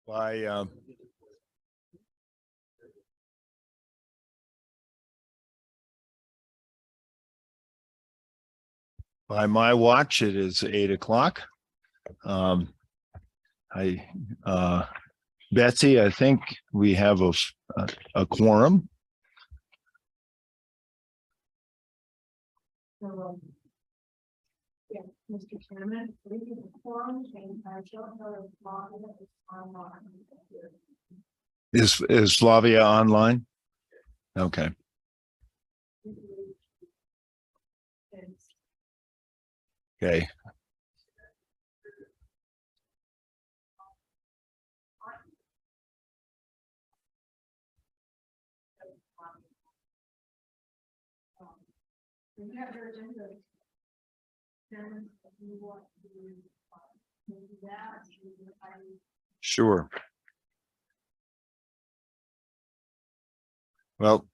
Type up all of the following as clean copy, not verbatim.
By my watch, it is 8 o'clock. Betsy, I think we have a quorum. Yeah, Mr. Chairman, we have a quorum and I don't know if Flavia is online. Is Flavia online? Okay. Okay. We have your agenda. Chairman, if you want to do that, Sure. Well,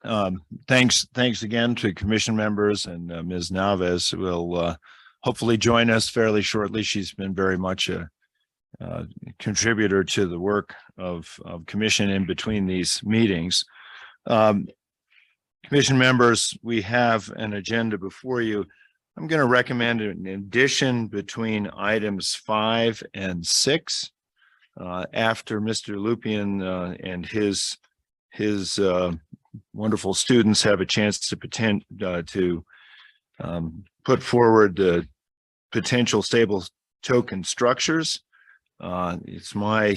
thanks again to commission members, and Ms. Naves will hopefully join us fairly shortly. She's been very much a contributor to the work of commission in between these meetings. Commission members, we have an agenda before you. I'm going to recommend an addition between items 5 and 6 after Mr. Lupien and his wonderful students have a chance to put forward the potential stable token structures. It's my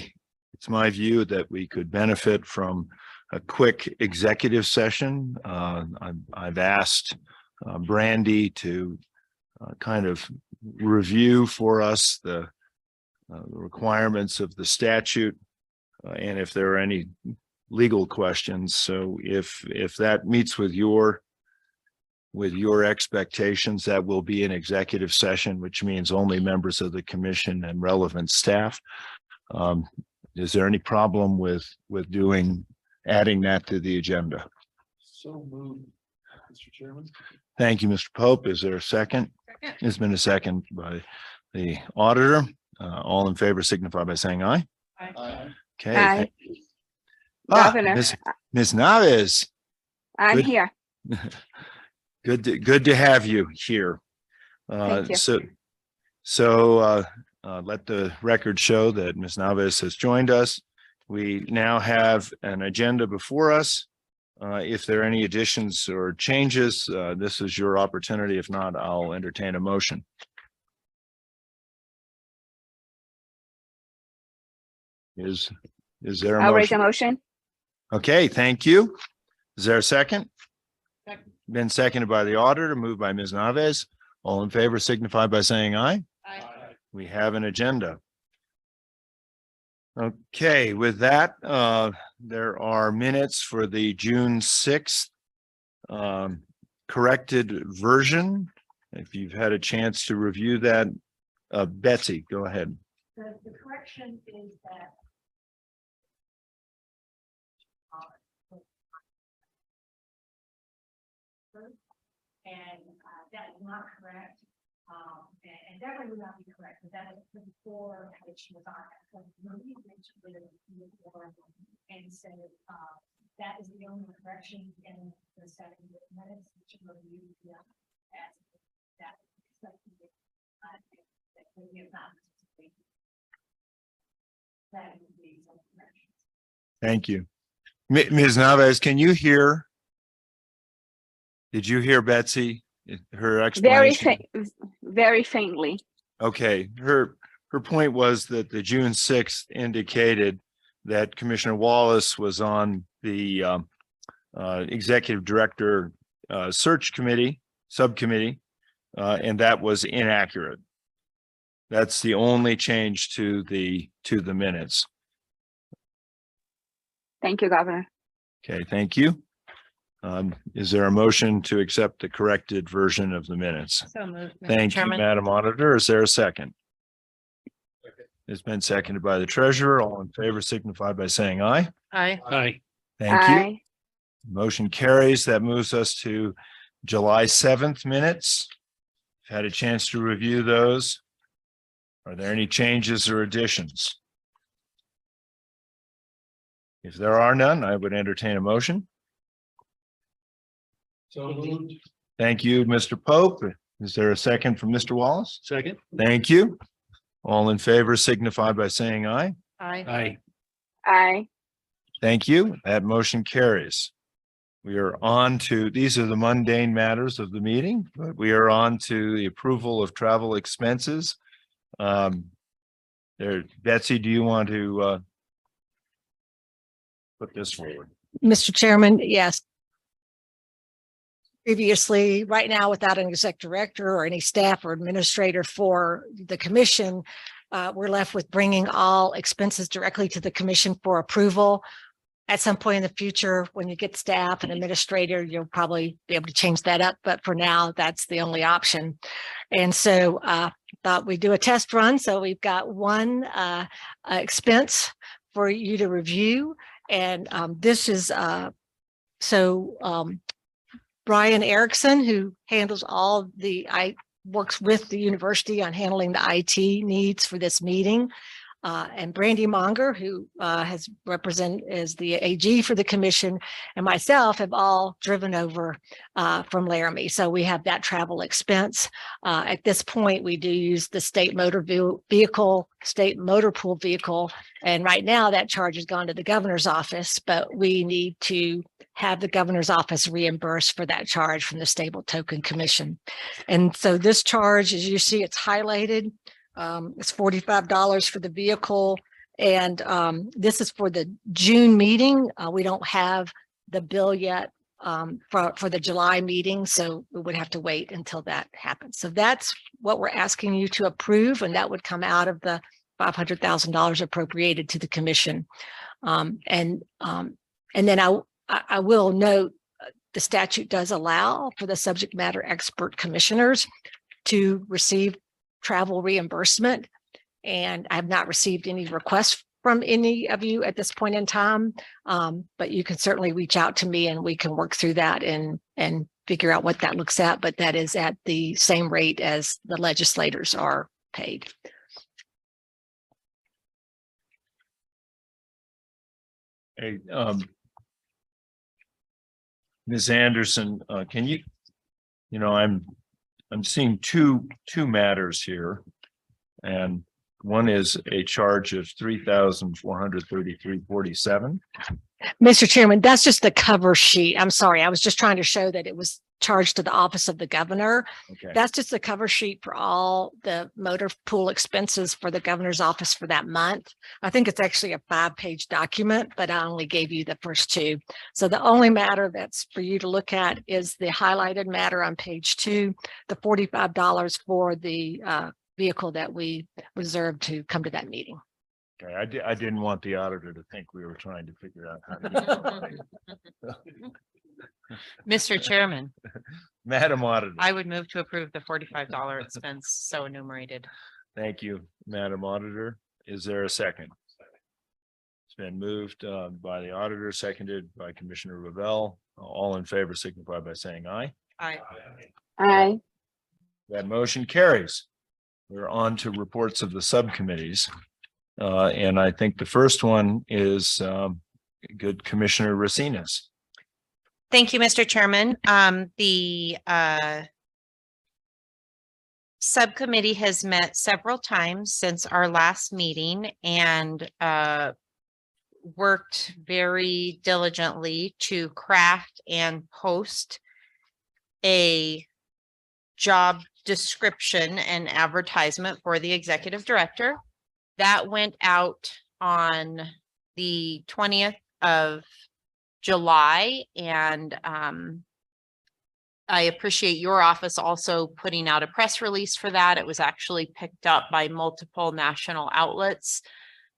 view that we could benefit from a quick executive session. I've asked Brandy to kind of review for us the requirements of the statute and if there are any legal questions. So if that meets with your expectations, that will be an executive session, which means only members of the commission and relevant staff. Is there any problem with adding that to the agenda? So moved, Mr. Chairman. Thank you, Mr. Pope. Is there a second? Second. It's been a second by the auditor. All in favor signify by saying aye. Aye. Okay. Aye. Ah, Governor. Ms. Naves. I'm Good. here. Good to have you here. Thank you. So let the record show that Ms. Naves has joined us. We now have an agenda before us. If there are any additions or changes, this is your opportunity. If not, I'll entertain a motion. Is there a I'll raise a motion? motion. Okay, thank you. Is there a second? Second. Been seconded by the auditor, moved by Ms. Naves. All in favor signify by saying aye. We have an agenda. Okay, with that, there are minutes for the June 6th corrected version. If you've had a chance to review that, Betsy, go ahead. The correction is that and that is not correct. And definitely would not be correct, but that is before which was on. And so that is the only correction in the 7 minutes, which will be as that. We have not. That would be some corrections. Thank you. Ms. Naves, can you hear? Did you hear Betsy? Her explanation? Very faintly. Okay, her point was that the June 6th indicated that Commissioner Wallace was on the executive director search committee, subcommittee, and that was inaccurate. That's the only change to the minutes. Thank you, Governor. Okay, thank you. Is there a motion to accept the corrected version of the minutes? So moved. Thank you, Madam Auditor. Is there a second? It's been seconded by the treasurer. All in favor signify by saying aye. Aye. Aye. Thank you. Aye. Motion carries. That moves us to July 7th minutes. Had a chance to review those. Are there any changes or additions? If there are none, I would entertain a motion. So moved. Thank you, Mr. Pope. Is there a second from Mr. Wallace? Second. Thank you. All in favor signify by saying aye. Aye. Aye. Thank you. That motion carries. We are on to, these are the mundane matters of the meeting, but we are on to the approval of travel expenses. Betsy, do you want to put this forward? Mr. Chairman, yes. Previously, right now, without an exec director or any staff or administrator for the commission, we're left with bringing all expenses directly to the commission for approval. At some point in the future, when you get staff and administrator, you'll probably be able to change that up. But for now, that's the only option. And so thought we'd do a test run. So we've got one expense for you to review. And this is Brian Erickson, who handles all the, works with the university on handling the IT needs for this meeting. And Brandy Monger, who has represented as the AG for the commission, and myself have all driven over from Laramie. So we have that travel expense. At this point, we do use the state motor vehicle, state motor pool vehicle. And right now that charge has gone to the governor's office, but we need to have the governor's office reimbursed for that charge from the Stable Token Commission. And so this charge, as you see, it's highlighted. It's $45 for the vehicle. And this is for the June meeting. We don't have the bill yet for the July meeting, so we would have to wait until that happens. So that's what we're asking you to approve, and that would come out of the $500,000 appropriated to the commission. And then I will note the statute does allow for the subject matter expert commissioners to receive travel reimbursement, and I have not received any requests from any of you at this point in time, but you can certainly reach out to me and we can work through that and figure out what that looks at, but that is at the same rate as the legislators are paid. Hey, Ms. Anderson, can you, I'm seeing two matters here, and one is a charge of $3,433.47. Mr. Chairman, that's just the cover sheet. I'm sorry. I was just trying to show that it was charged to the office of the governor. Okay. That's just the cover sheet for all the motor pool expenses for the governor's office for that month. I think it's actually a 5-page document, but I only gave you the first two. So the only matter that's for you to look at is the highlighted matter on page 2, the $45 for the vehicle that we reserved to come to that meeting. Okay, I didn't want the auditor to think we were trying to figure out how to. Mr. Chairman, Madam Auditor. I would move to approve the $45 expense so enumerated. Thank you, Madam Auditor. Is there a second? It's been moved by the auditor, seconded by Commissioner Revelle. All in favor signify by saying aye. Aye. Aye. That motion carries. We're on to reports of the subcommittees. And I think the first one is good Commissioner Racinas. Thank you, Mr. Chairman. The subcommittee has met several times since our last meeting and worked very diligently to craft and post a job description and advertisement for the executive director. That went out on the 20th of July, and I appreciate your office also putting out a press release for that. It was actually picked up by multiple national outlets.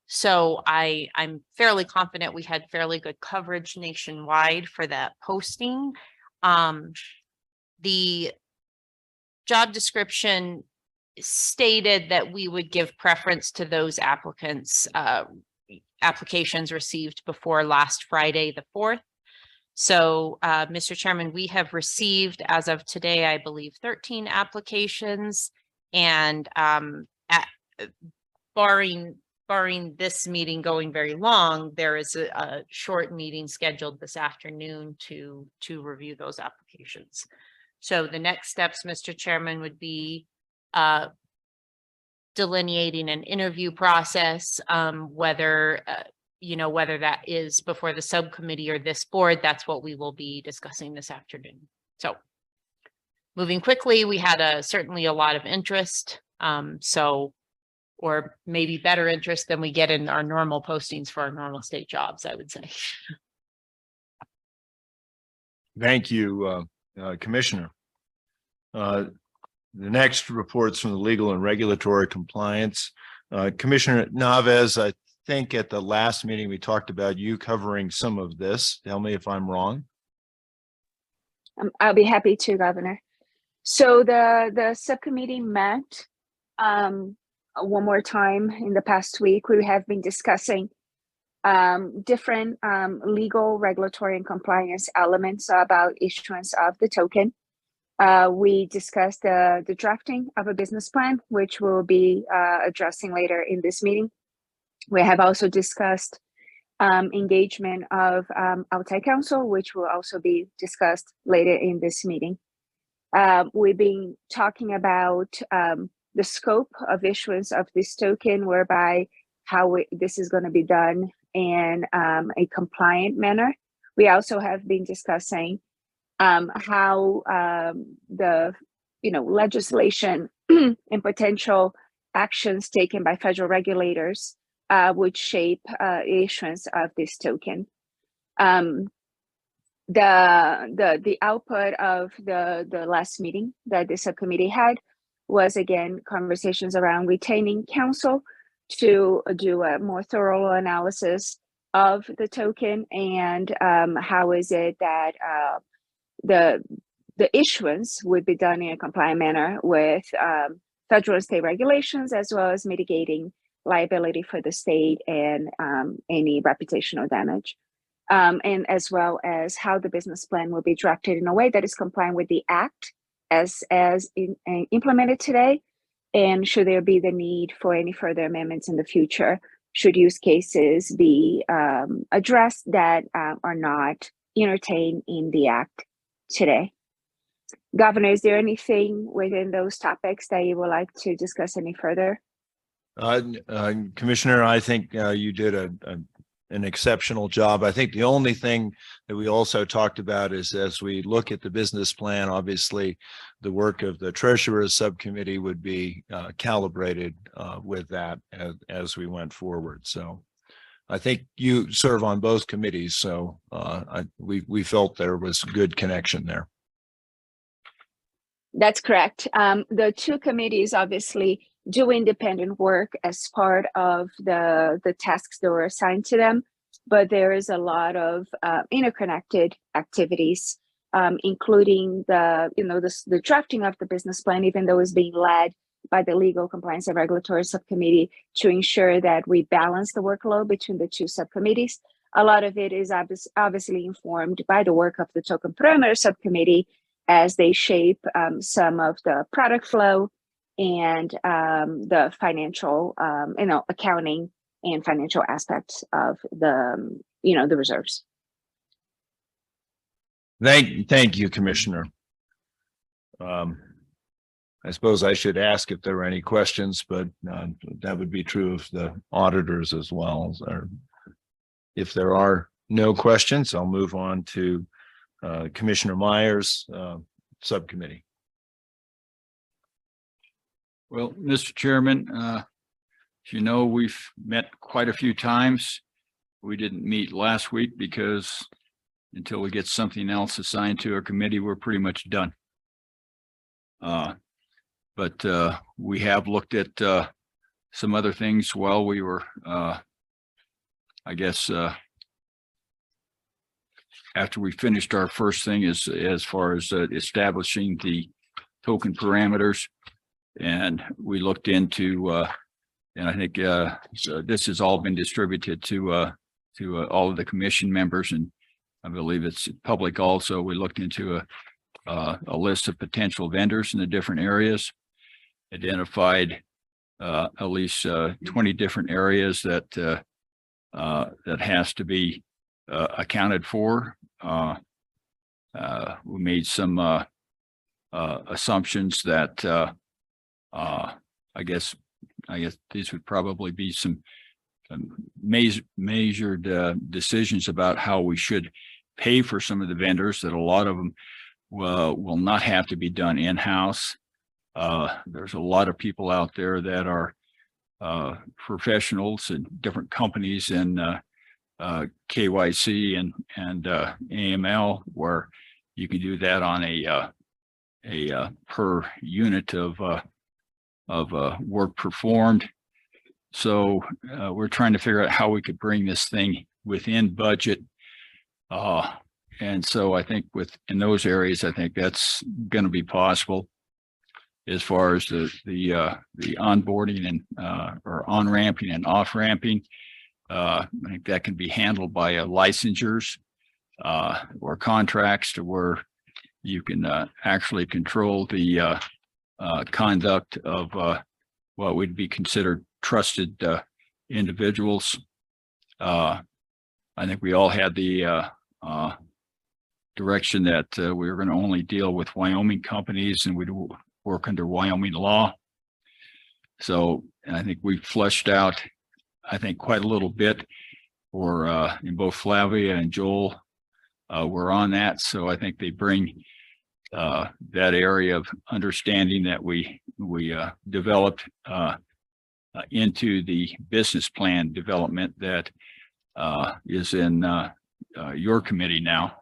So I'm fairly confident we had fairly good coverage nationwide for that posting. The job description stated that we would give preference to those applications received before last Friday, the 4th. So, Mr. Chairman, we have received, as of today, I believe, 13 applications, and barring barring this meeting going very long, there is a short meeting scheduled this afternoon to review those applications. So the next steps, Mr. Chairman, would be delineating an interview process, whether whether that is before the subcommittee or this board. That's what we will be discussing this afternoon. So moving quickly, we had certainly a lot of interest. Or maybe better interest than we get in our normal postings for our normal state jobs, I would say. Thank you, Commissioner. The next reports from the legal and regulatory compliance. Commissioner Naves, I think at the last meeting, we talked about you covering some of this. Tell me if I'm wrong. I'll be happy to, Governor. So the subcommittee met one more time in the past week. We have been discussing different legal, regulatory, and compliance elements about issuance of the token. We discussed the drafting of a business plan, which we'll be addressing later in this meeting. We have also discussed engagement of outside counsel, which will also be discussed later in this meeting. We've been talking about the scope of issuance of this token, whereby how this is going to be done in a compliant manner. We also have been discussing how the legislation and potential actions taken by federal regulators would shape issuance of this token. The output of the last meeting that the subcommittee had was, again, conversations around retaining counsel to do a more thorough analysis of the token, and how is it that the issuance would be done in a compliant manner with federal and state regulations, as well as mitigating liability for the state and any reputational damage. And as well as how the business plan will be drafted in a way that is compliant with the Act as implemented today, and should there be the need for any further amendments in the future, should use cases be addressed that are not entertained in the Act today. Governor, is there anything within those topics that you would like to discuss any further? Commissioner, I think you did an exceptional job. I think the only thing that we also talked about is, as we look at the business plan, obviously the work of the Treasurer's subcommittee would be calibrated with that as we went forward. So I think you serve on both committees, so we felt there was good connection there. That's correct. The two committees obviously do independent work as part of the tasks that were assigned to them, but there is a lot of interconnected activities, including the drafting of the business plan, even though it's being led by the Legal, Compliance, and Regulatory Subcommittee, to ensure that we balance the workload between the two subcommittees. A lot of it is obviously informed by the work of the Token Perimeter Subcommittee as they shape some of the product flow and the financial, accounting and financial aspects of the reserves. Thank you, Commissioner. I suppose I should ask if there are any questions, but that would be true of the auditors as well. If there are no questions, I'll move on to Commissioner Myers' subcommittee. Well, Mr. Chairman, as you know, we've met quite a few times. We didn't meet last week because until we get something else assigned to our committee, we're pretty much done. But we have looked at some other things while we were, I guess, after we finished our first thing as far as establishing the token parameters. And we looked into, and I think so this has all been distributed to all of the commission members, and I believe it's public also. We looked into a list of potential vendors in the different areas, identified at least 20 different areas that that has to be accounted for. We made some assumptions that I guess these would probably be some measured decisions about how we should pay for some of the vendors, that a lot of them will not have to be done in-house. There's a lot of people out there that are professionals in different companies in KYC and AML, where you can do that on a per unit of work performed. So we're trying to figure out how we could bring this thing within budget. And so I think in those areas, I think that's going to be possible. As far as the onboarding and or on-ramping and off-ramping, I think that can be handled by licensures or contracts, to where you can actually control the conduct of what would be considered trusted individuals. I think we all had the direction that we were going to only deal with Wyoming companies, and we'd work under Wyoming law. So I think we fleshed out, I think, quite a little bit, or in both Flavia and Joel were on that. So I think they bring that area of understanding that we developed into the business plan development that is in your committee now.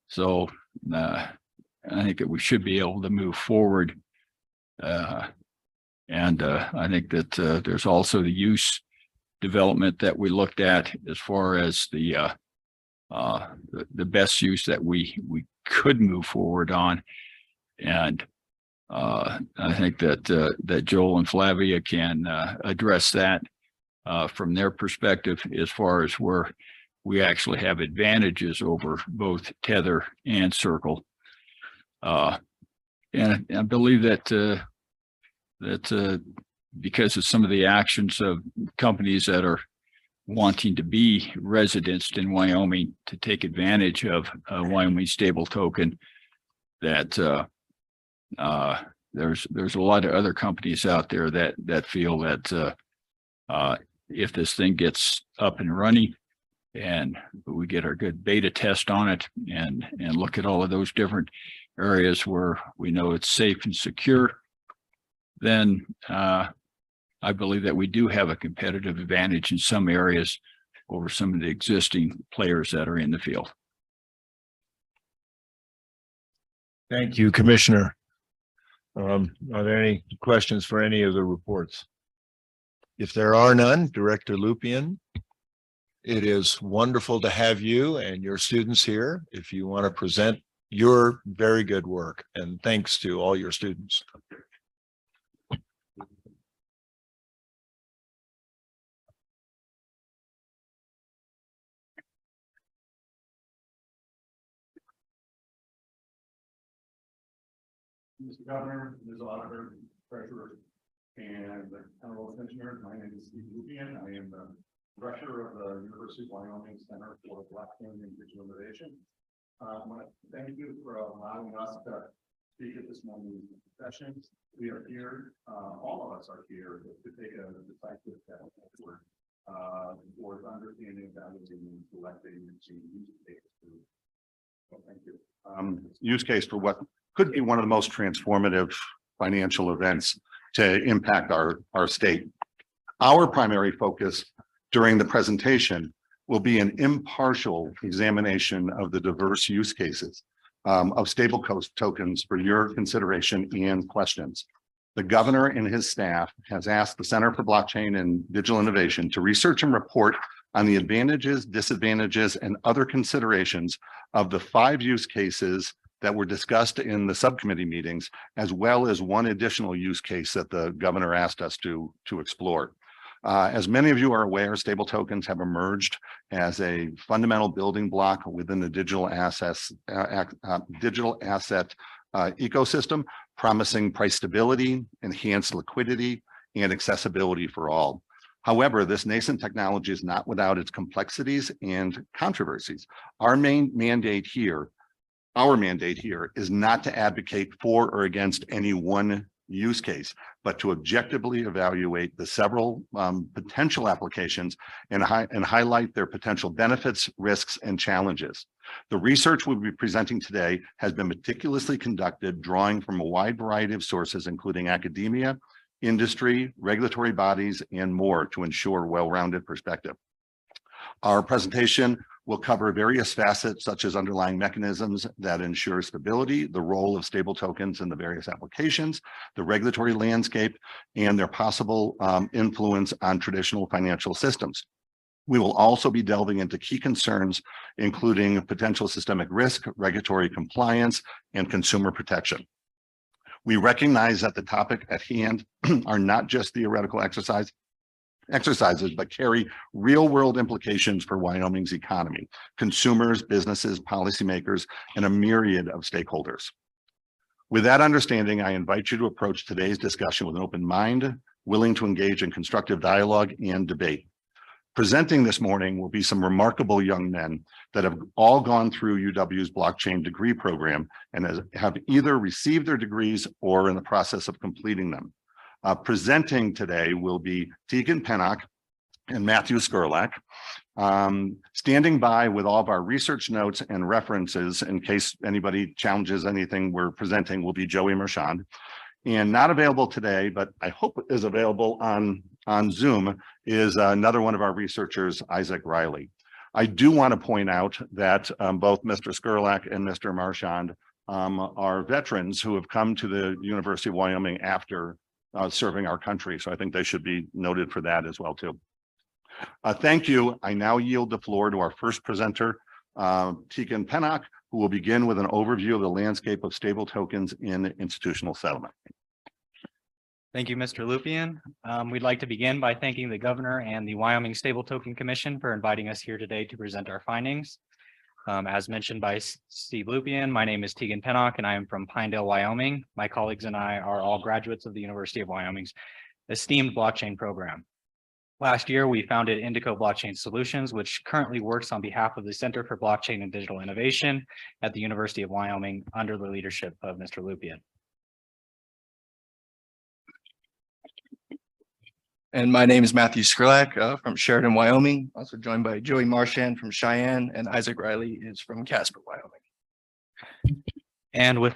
So I think that we should be able to move forward. And I think that there's also the use development that we looked at, as far as the best use that we could move forward on. And I think that Joel and Flavia can address that from their perspective, as far as where we actually have advantages over both Tether and Circle. And I believe that because of some of the actions of companies that are wanting to be residents in Wyoming to take advantage of Wyoming stable token, that there's a lot of other companies out there that feel that if this thing gets up and running and we get our good beta test on it and look at all of those different areas where we know it's safe and secure, then I believe that we do have a competitive advantage in some areas over some of the existing players that are in the field. Thank you, Commissioner. Are there any questions for any of the reports? If there are none, Director Lupien, it is wonderful to have you and your students here. If you want to present your very good work, and thanks to all your students. Mr. Governor, Ms. Auditor, Treasurer, and Honorable Commissioner, my name is Steve Lupien. I am the Director of the University of Wyoming Center for Blockchain and Digital Innovation. I want to thank you for allowing us to speak at this morning's session. We are here, all of us are here to take a decisive step forward towards understanding, evaluating, and selecting use cases. So thank you. Use case for what could be one of the most transformative financial events to impact our state. Our primary focus during the presentation will be an impartial examination of the diverse use cases of stable tokens for your consideration and questions. The governor and his staff has asked the Center for Blockchain and Digital Innovation to research and report on the advantages, disadvantages, and other considerations of the 5 use cases that were discussed in the subcommittee meetings, as well as one additional use case that the governor asked us to explore. As many of you are aware, stable tokens have emerged as a fundamental building block within the digital asset ecosystem, promising price stability, enhanced liquidity, and accessibility for all. However, this nascent technology is not without its complexities and controversies. Our mandate here is not to advocate for or against any one use case, but to objectively evaluate the several potential applications and highlight their potential benefits, risks, and challenges. The research we'll be presenting today has been meticulously conducted, drawing from a wide variety of sources, including academia, industry, regulatory bodies, and more to ensure well-rounded perspective. Our presentation will cover various facets such as underlying mechanisms that ensure stability, the role of stable tokens in the various applications, the regulatory landscape, and their possible influence on traditional financial systems. We will also be delving into key concerns, including potential systemic risk, regulatory compliance, and consumer protection. We recognize that the topic at hand are not just theoretical exercises, but carry real-world implications for Wyoming's economy, consumers, businesses, policymakers, and a myriad of stakeholders. With that understanding, I invite you to approach today's discussion with an open mind, willing to engage in constructive dialogue and debate. Presenting this morning will be some remarkable young men that have all gone through UW's blockchain degree program and have either received their degrees or in the process of completing them. Presenting today will be Tegan Pennock and Matthew Skurlak. Standing by with all of our research notes and references in case anybody challenges anything we're presenting will be Joey Marchand. And not available today, but I hope is available on Zoom, is another one of our researchers, Isaac Riley. I do want to point out that both Mr. Skurlak and Mr. Marchand are veterans who have come to the University of Wyoming after serving our country. So I think they should be noted for that as well too. Thank you. I now yield the floor to our first presenter, Tegan Pennock, who will begin with an overview of the landscape of stable tokens in institutional settlement. Thank you, Mr. Lupien. We'd like to begin by thanking the governor and the Wyoming Stable Token Commission for inviting us here today to present our findings. As mentioned by Steve Lupien, my name is Tegan Pennock and I am from Pinedale, Wyoming. My colleagues and I are all graduates of the University of Wyoming's esteemed blockchain program. Last year, we founded Indico Blockchain Solutions, which currently works on behalf of the Center for Blockchain and Digital Innovation at the University of Wyoming under the leadership of Mr. Lupien. And my name is Matthew Skurlak from Sheridan, Wyoming, also joined by Joey Marchand from Cheyenne, and Isaac Riley is from Casper, Wyoming. And with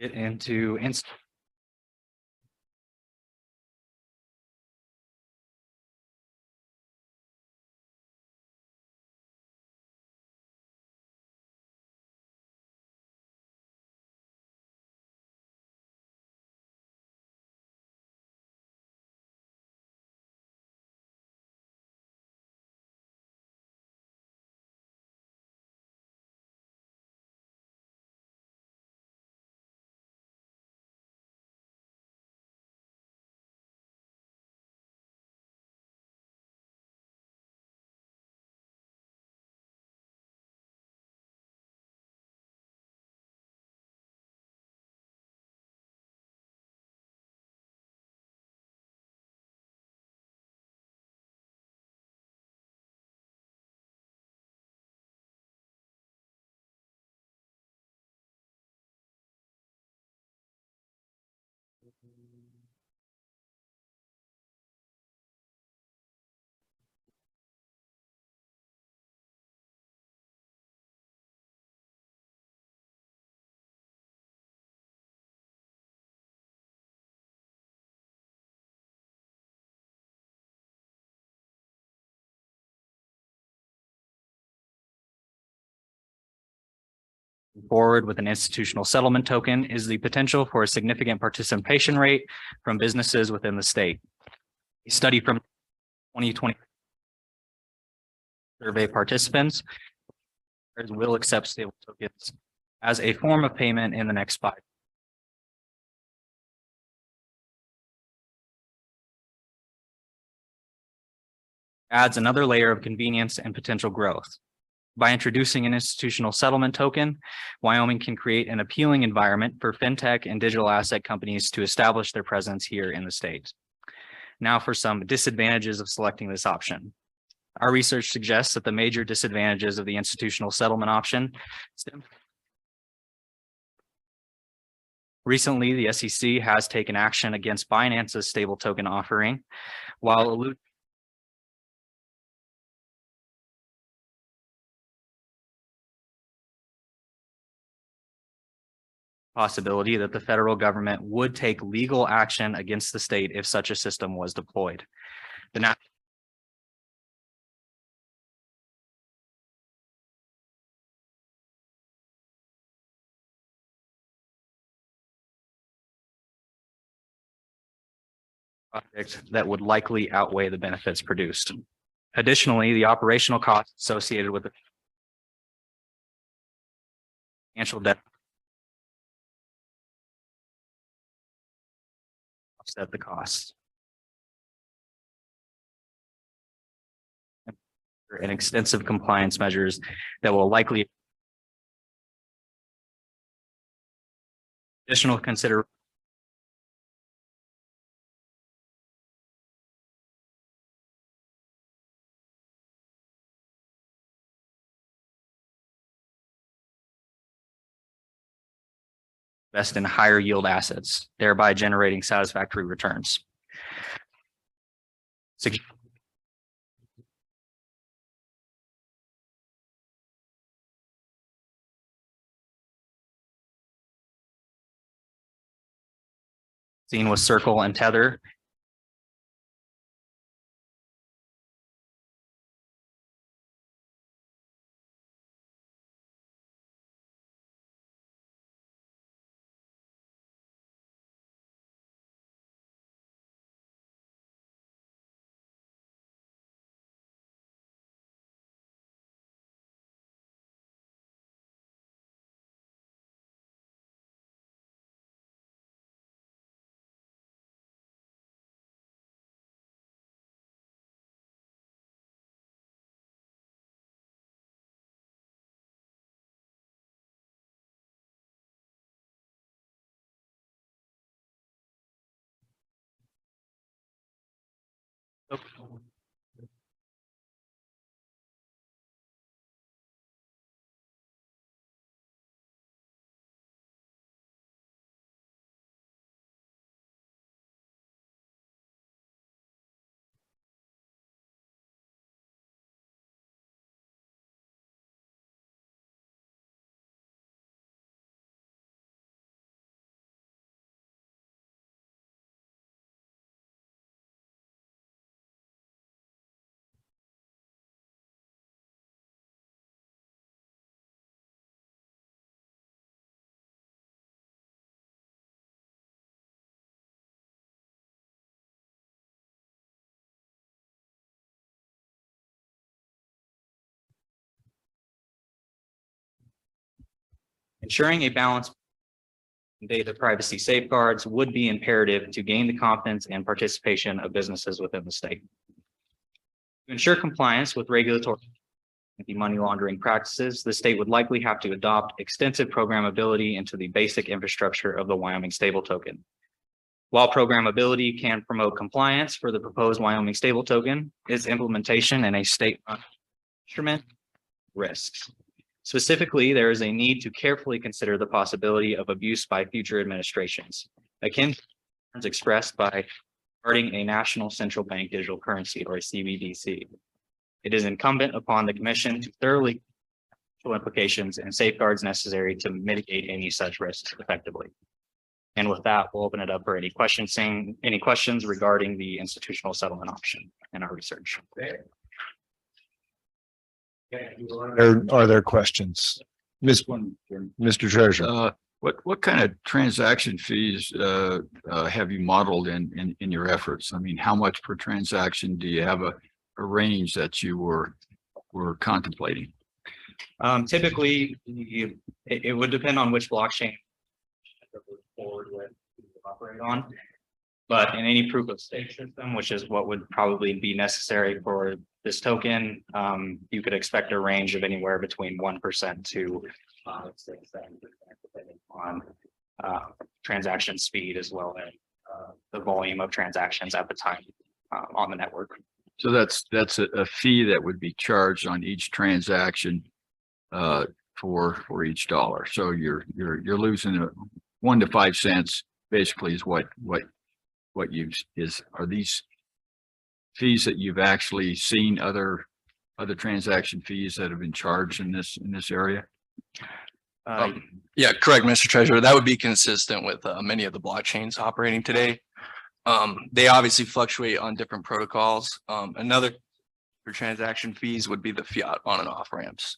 it into forward with an institutional settlement token is the potential for a significant participation rate from businesses within the state. A study from 2020 survey participants will accept stable tokens as a form of payment in the next 5 years. Adds another layer of convenience and potential growth. By introducing an institutional settlement token, Wyoming can create an appealing environment for fintech and digital asset companies to establish their presence here in the state. Now for some disadvantages of selecting this option. Our research suggests that the major disadvantages of the institutional settlement option stem. Recently, the SEC has taken action against Binance's stable token offering, while eluding possibility that the federal government would take legal action against the state if such a system was deployed. The project that would likely outweigh the benefits produced. Additionally, the operational costs associated with the financial debt offset the costs. And extensive compliance measures that will likely additional consider invest in higher yield assets, thereby generating satisfactory returns. Seen with Circle and Tether. Ensuring a balance in data privacy safeguards would be imperative to gain the confidence and participation of businesses within the state. To ensure compliance with regulatory anti-money laundering practices, the state would likely have to adopt extensive programmability into the basic infrastructure of the Wyoming stable token. While programmability can promote compliance for the proposed Wyoming stable token, its implementation in a state instrument risks. Specifically, there is a need to carefully consider the possibility of abuse by future administrations, akin to concerns expressed by starting a national central bank digital currency, or a CBDC. It is incumbent upon the commission to thoroughly implications and safeguards necessary to mitigate any such risks effectively. And with that, we'll open it up for any questions regarding the institutional settlement option in our research. Are there questions? Mr. Treasurer. What kind of transaction fees have you modeled in your efforts? I mean, how much per transaction? Do you have a range that you were contemplating? Typically, it would depend on which blockchain forward with operate on. But in any proof of stake system, which is what would probably be necessary for this token, you could expect a range of anywhere between 1% to 6-7%, depending on transaction speed, as well as the volume of transactions at the time on the network. So that's a fee that would be charged on each transaction for each dollar. So you're losing 1 to 5 cents basically is what are these fees that you've actually seen other transaction fees that have been charged in this area? Yeah, correct, Mr. Treasurer. That would be consistent with many of the blockchains operating today. They obviously fluctuate on different protocols. Another for transaction fees would be the fiat on and off ramps.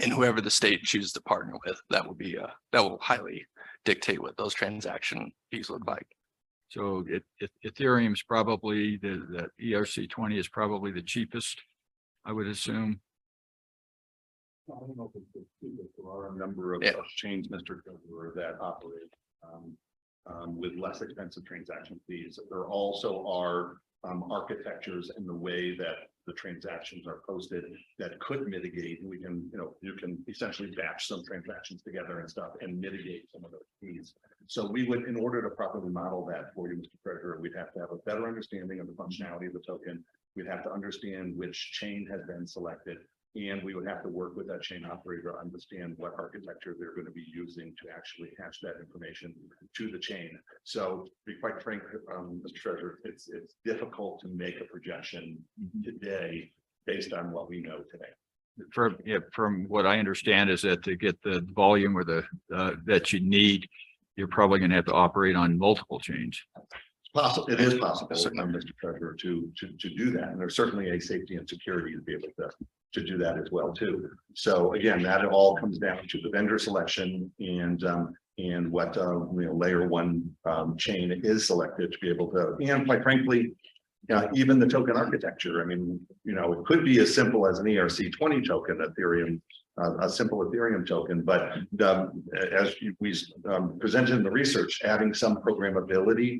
And whoever the state chooses to partner with, that will highly dictate what those transaction fees look like. So Ethereum's probably the ERC-20 is probably the cheapest, I would assume. I don't know if it's, there are a number of chains, Mr. Treasurer, that operate with less expensive transaction fees. There also are architectures in the way that the transactions are posted that could mitigate. We can, you can essentially batch some transactions together and stuff and mitigate some of those fees. So we would, in order to properly model that for you, Mr. Treasurer, we'd have to have a better understanding of the functionality of the token. We'd have to understand which chain has been selected. And we would have to work with that chain operator to understand what architecture they're going to be using to actually hash that information to the chain. So to be quite frank, Mr. Treasurer, it's difficult to make a projection today based on what we know today. From what I understand is that to get the volume or the that you need, you're probably going to have to operate on multiple chains. Possible, it is possible, Mr. Treasurer, to do that. And there's certainly a safety and security to be able to do that as well too. So again, that all comes down to the vendor selection and what layer one chain is selected to be able to, and quite frankly, even the token architecture. I mean, it could be as simple as an ERC-20 token, Ethereum, a simple Ethereum token, but as we presented in the research, adding some programmability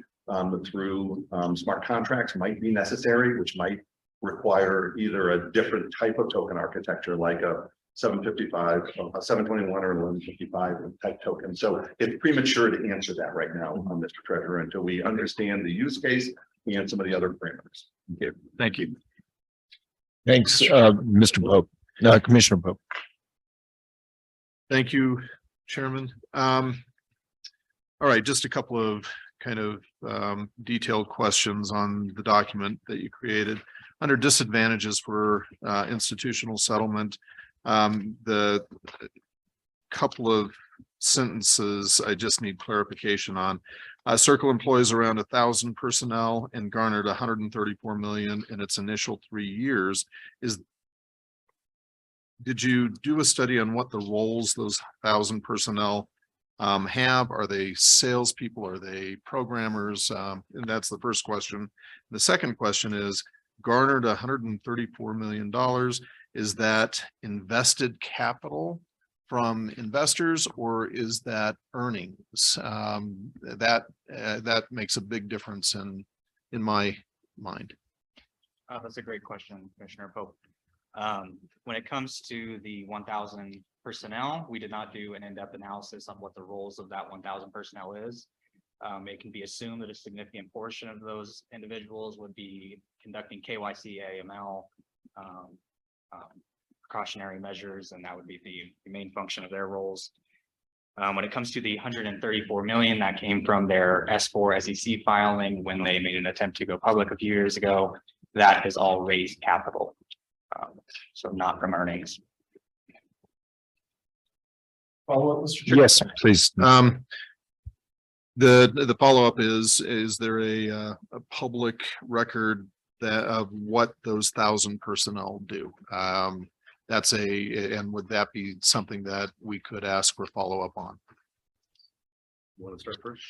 through smart contracts might be necessary, which might require either a different type of token architecture, like a 755, a 721 or 1155 type token. So it's premature to answer that right now, Mr. Treasurer, until we understand the use case and some of the other parameters. Okay, thank you. Thanks, Mr. Pope, Commissioner Pope. Thank you, Chairman. All right, just a couple of kind of detailed questions on the document that you created. Under disadvantages for institutional settlement, the couple of sentences I just need clarification on. Circle employs around 1,000 personnel and garnered 134 million in its initial 3 years. Did you do a study on what the roles those 1,000 personnel have? Are they salespeople? Are they programmers? And that's the first question. The second question is, garnered $134 million. Is that invested capital from investors, or is that earnings? That makes a big difference in my mind. That's a great question, Commissioner Pope. When it comes to the 1,000 personnel, we did not do an in-depth analysis on what the roles of that 1,000 personnel is. It can be assumed that a significant portion of those individuals would be conducting KYC, AML, precautionary measures, and that would be the main function of their roles. When it comes to the 134 million that came from their S4 SEC filing when they made an attempt to go public a few years ago, that is all raised capital, so not from earnings. Follow up, Mr. Chairman? Yes, please. The follow-up is there a public record that of what those 1,000 personnel do? And would that be something that we could ask for follow-up on? You want to start first?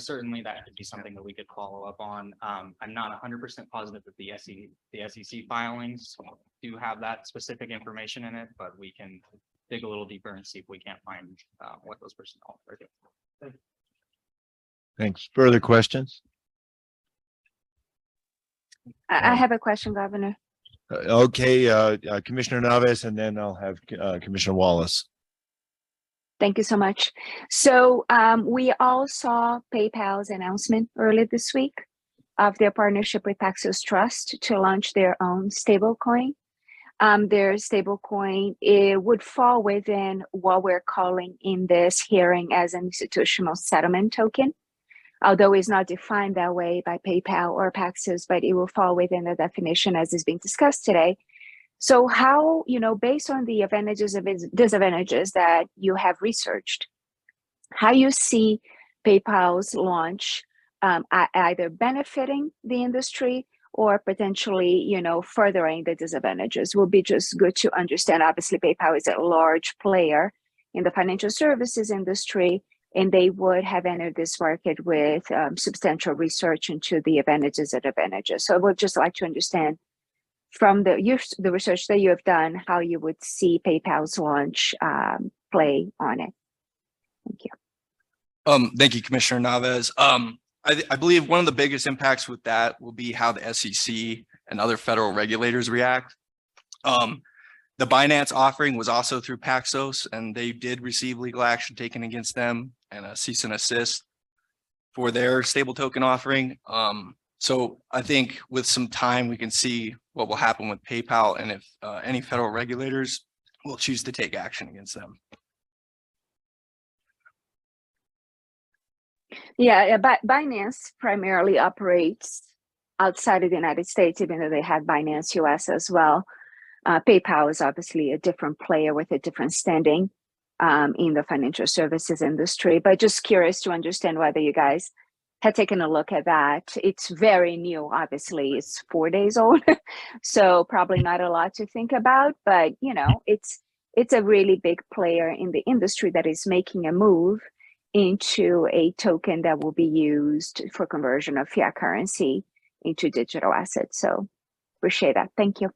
Certainly that could be something that we could follow up on. I'm not 100% positive that the SEC filings do have that specific information in it, but we can dig a little deeper and see if we can't find what those personnel are doing. Thanks. Further questions? I have a question, Governor. Okay, Commissioner Naves, and then I'll have Commissioner Wallace. Thank you so much. So we all saw PayPal's announcement earlier this week of their partnership with Paxos Trust to launch their own stablecoin. Their stablecoin, it would fall within what we're calling in this hearing as an institutional settlement token. Although it's not defined that way by PayPal or Paxos, but it will fall within the definition as is being discussed today. So how, based on the advantages and disadvantages that you have researched, how you see PayPal's launch either benefiting the industry or potentially, furthering the disadvantages will be just good to understand. Obviously, PayPal is a large player in the financial services industry, and they would have entered this market with substantial research into the advantages and advantages. So I would just like to understand from the research that you have done, how you would see PayPal's launch play on it. Thank you. Thank you, Commissioner Naves. I believe one of the biggest impacts with that will be how the SEC and other federal regulators react. The Binance offering was also through Paxos, and they did receive legal action taken against them and a cease and assist for their stable token offering. So I think with some time, we can see what will happen with PayPal and if any federal regulators will choose to take action against them. Yeah, Binance primarily operates outside of the United States, even though they have Binance US as well. PayPal is obviously a different player with a different standing in the financial services industry, but just curious to understand whether you guys had taken a look at that. It's very new, obviously, it's 4 days old, so probably not a lot to think about, but it's a really big player in the industry that is making a move into a token that will be used for conversion of fiat currency into digital assets. So appreciate that. Thank you.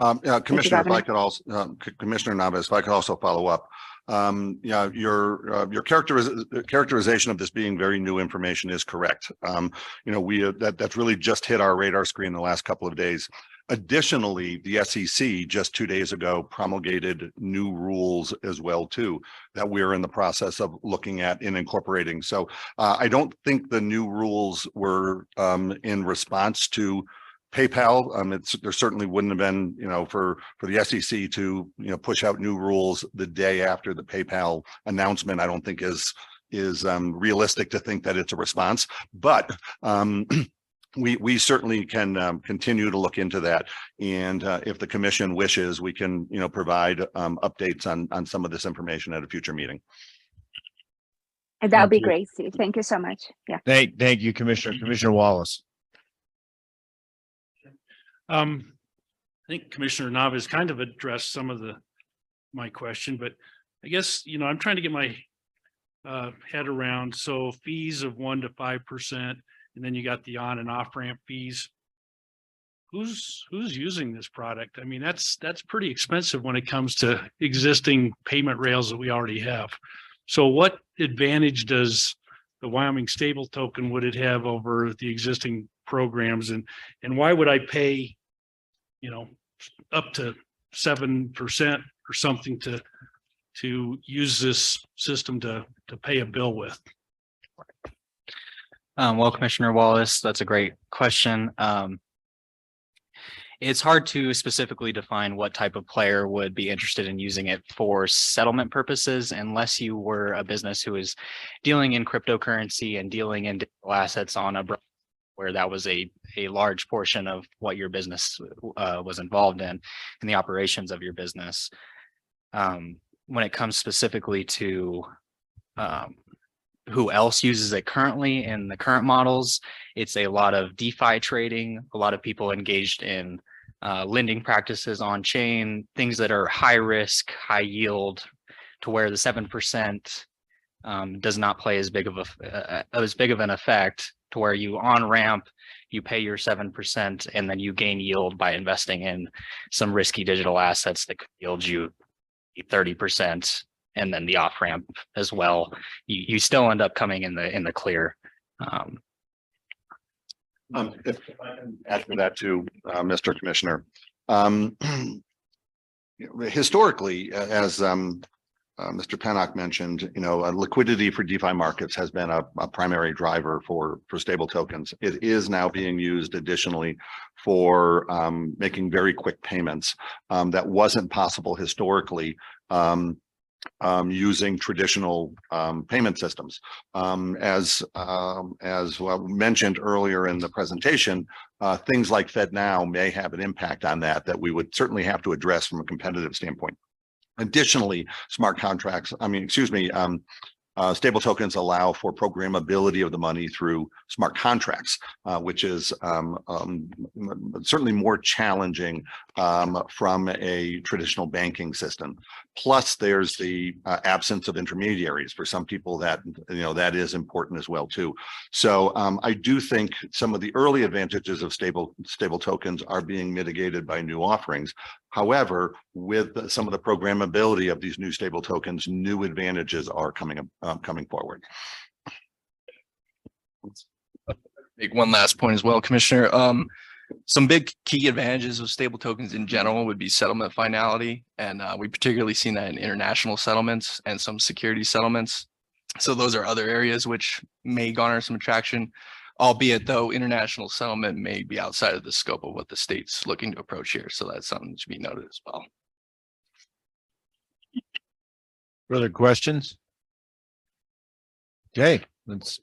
Yeah, Commissioner, if Governor. I could also, Commissioner Naves, if I could also follow up. Yeah, your characterization of this being very new information is correct. That's really just hit our radar screen the last couple of days. Additionally, the SEC just 2 days ago promulgated new rules as well too that we're in the process of looking at and incorporating. So I don't think the new rules were in response to PayPal. There certainly wouldn't have been, for the SEC to, push out new rules the day after the PayPal announcement. I don't think is realistic to think that it's a response, but we certainly can continue to look into that. And if the commission wishes, we can, provide updates on some of this information at a future meeting. And that would be great, Steve. Thank you so much. Yeah. Thank you, Commissioner. Commissioner Wallace. I think Commissioner Naves kind of addressed some of my question, but I guess, I'm trying to get my head around. So fees of 1% to 5%, and then you got the on and off ramp fees. Who's using this product? I mean, that's pretty expensive when it comes to existing payment rails that we already have. So what advantage does the Wyoming stable token would it have over the existing programs, and why would I pay, up to 7% or something to use this system to pay a bill with? Well, Commissioner Wallace, that's a great question. It's hard to specifically define what type of player would be interested in using it for settlement purposes, unless you were a business who is dealing in cryptocurrency and dealing in digital assets on a where that was a large portion of what your business was involved in the operations of your business. When it comes specifically to who else uses it currently in the current models, it's a lot of DeFi trading, a lot of people engaged in lending practices on chain, things that are high risk, high yield, to where the 7% does not play as big of an effect, to where you on ramp, you pay your 7% and then you gain yield by investing in some risky digital assets that could yield you 30%. And then the off ramp as well, you still end up coming in the clear. If I can add to that too, Mr. Commissioner, historically, as Mr. Pennock mentioned, liquidity for DeFi markets has been a primary driver for stable tokens. It is now being used additionally for making very quick payments. That wasn't possible historically using traditional payment systems. As well mentioned earlier in the presentation, things like FedNow may have an impact on that we would certainly have to address from a competitive standpoint. Additionally, smart contracts, stable tokens allow for programmability of the money through smart contracts, which is certainly more challenging from a traditional banking system. Plus, there's the absence of intermediaries. For some people, that is important as well too. So I do think some of the early advantages of stable tokens are being mitigated by new offerings. However, with some of the programmability of these new stable tokens, new advantages are coming forward. Make one last point as well, Commissioner. Some big key advantages of stable tokens in general would be settlement finality. And we particularly seen that in international settlements and some security settlements. So those are other areas which may garner some attraction, albeit though international settlement may be outside of the scope of what the state's looking to approach here. So that's something to be noted as well. Further questions? Okay, let's.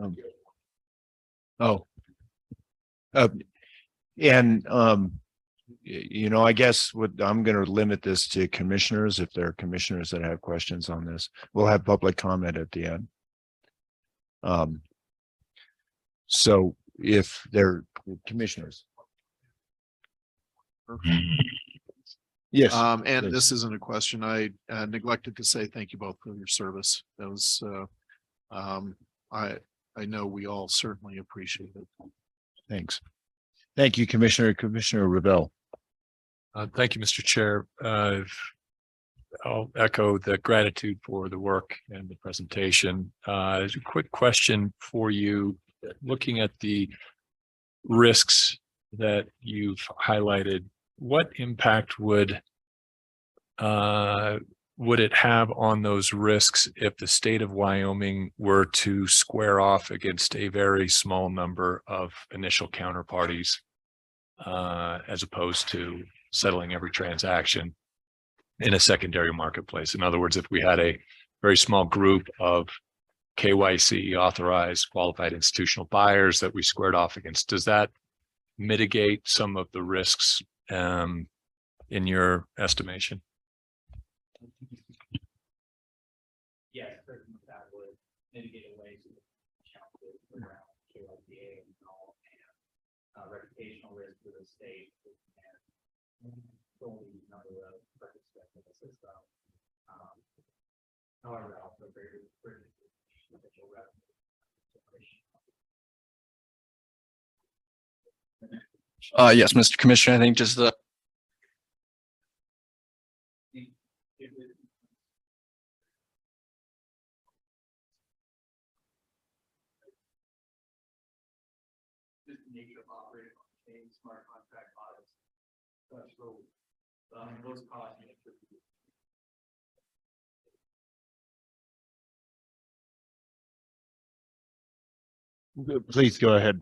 I guess I'm going to limit this to commissioners. If there are commissioners that have questions on this, we'll have public comment at the end. So if they're commissioners. Yes. And please. this isn't a question. I neglected to say thank you both for your service. That was, I know we all certainly appreciate it. Thanks. Thank you, Commissioner. Commissioner Revelle. Thank you, Mr. Chair. I'll echo the gratitude for the work and the presentation. A quick question for you. Looking at the risks that you've highlighted, what impact would it have on those risks if the state of Wyoming were to square off against a very small number of initial counterparties, as opposed to settling every transaction in a secondary marketplace? In other words, if we had a very small group of KYC authorized qualified institutional buyers that we squared off against, does that mitigate some of the risks in your estimation? Yes, certainly that would mitigate away some challenges around KYCA and all, and reputational risk to the state, and only number of participants in the system. However, also very potential revenue generation. Yes, Mr. Commissioner, I think just the nature of operating on chain smart contract audits. So those costs. Please go ahead,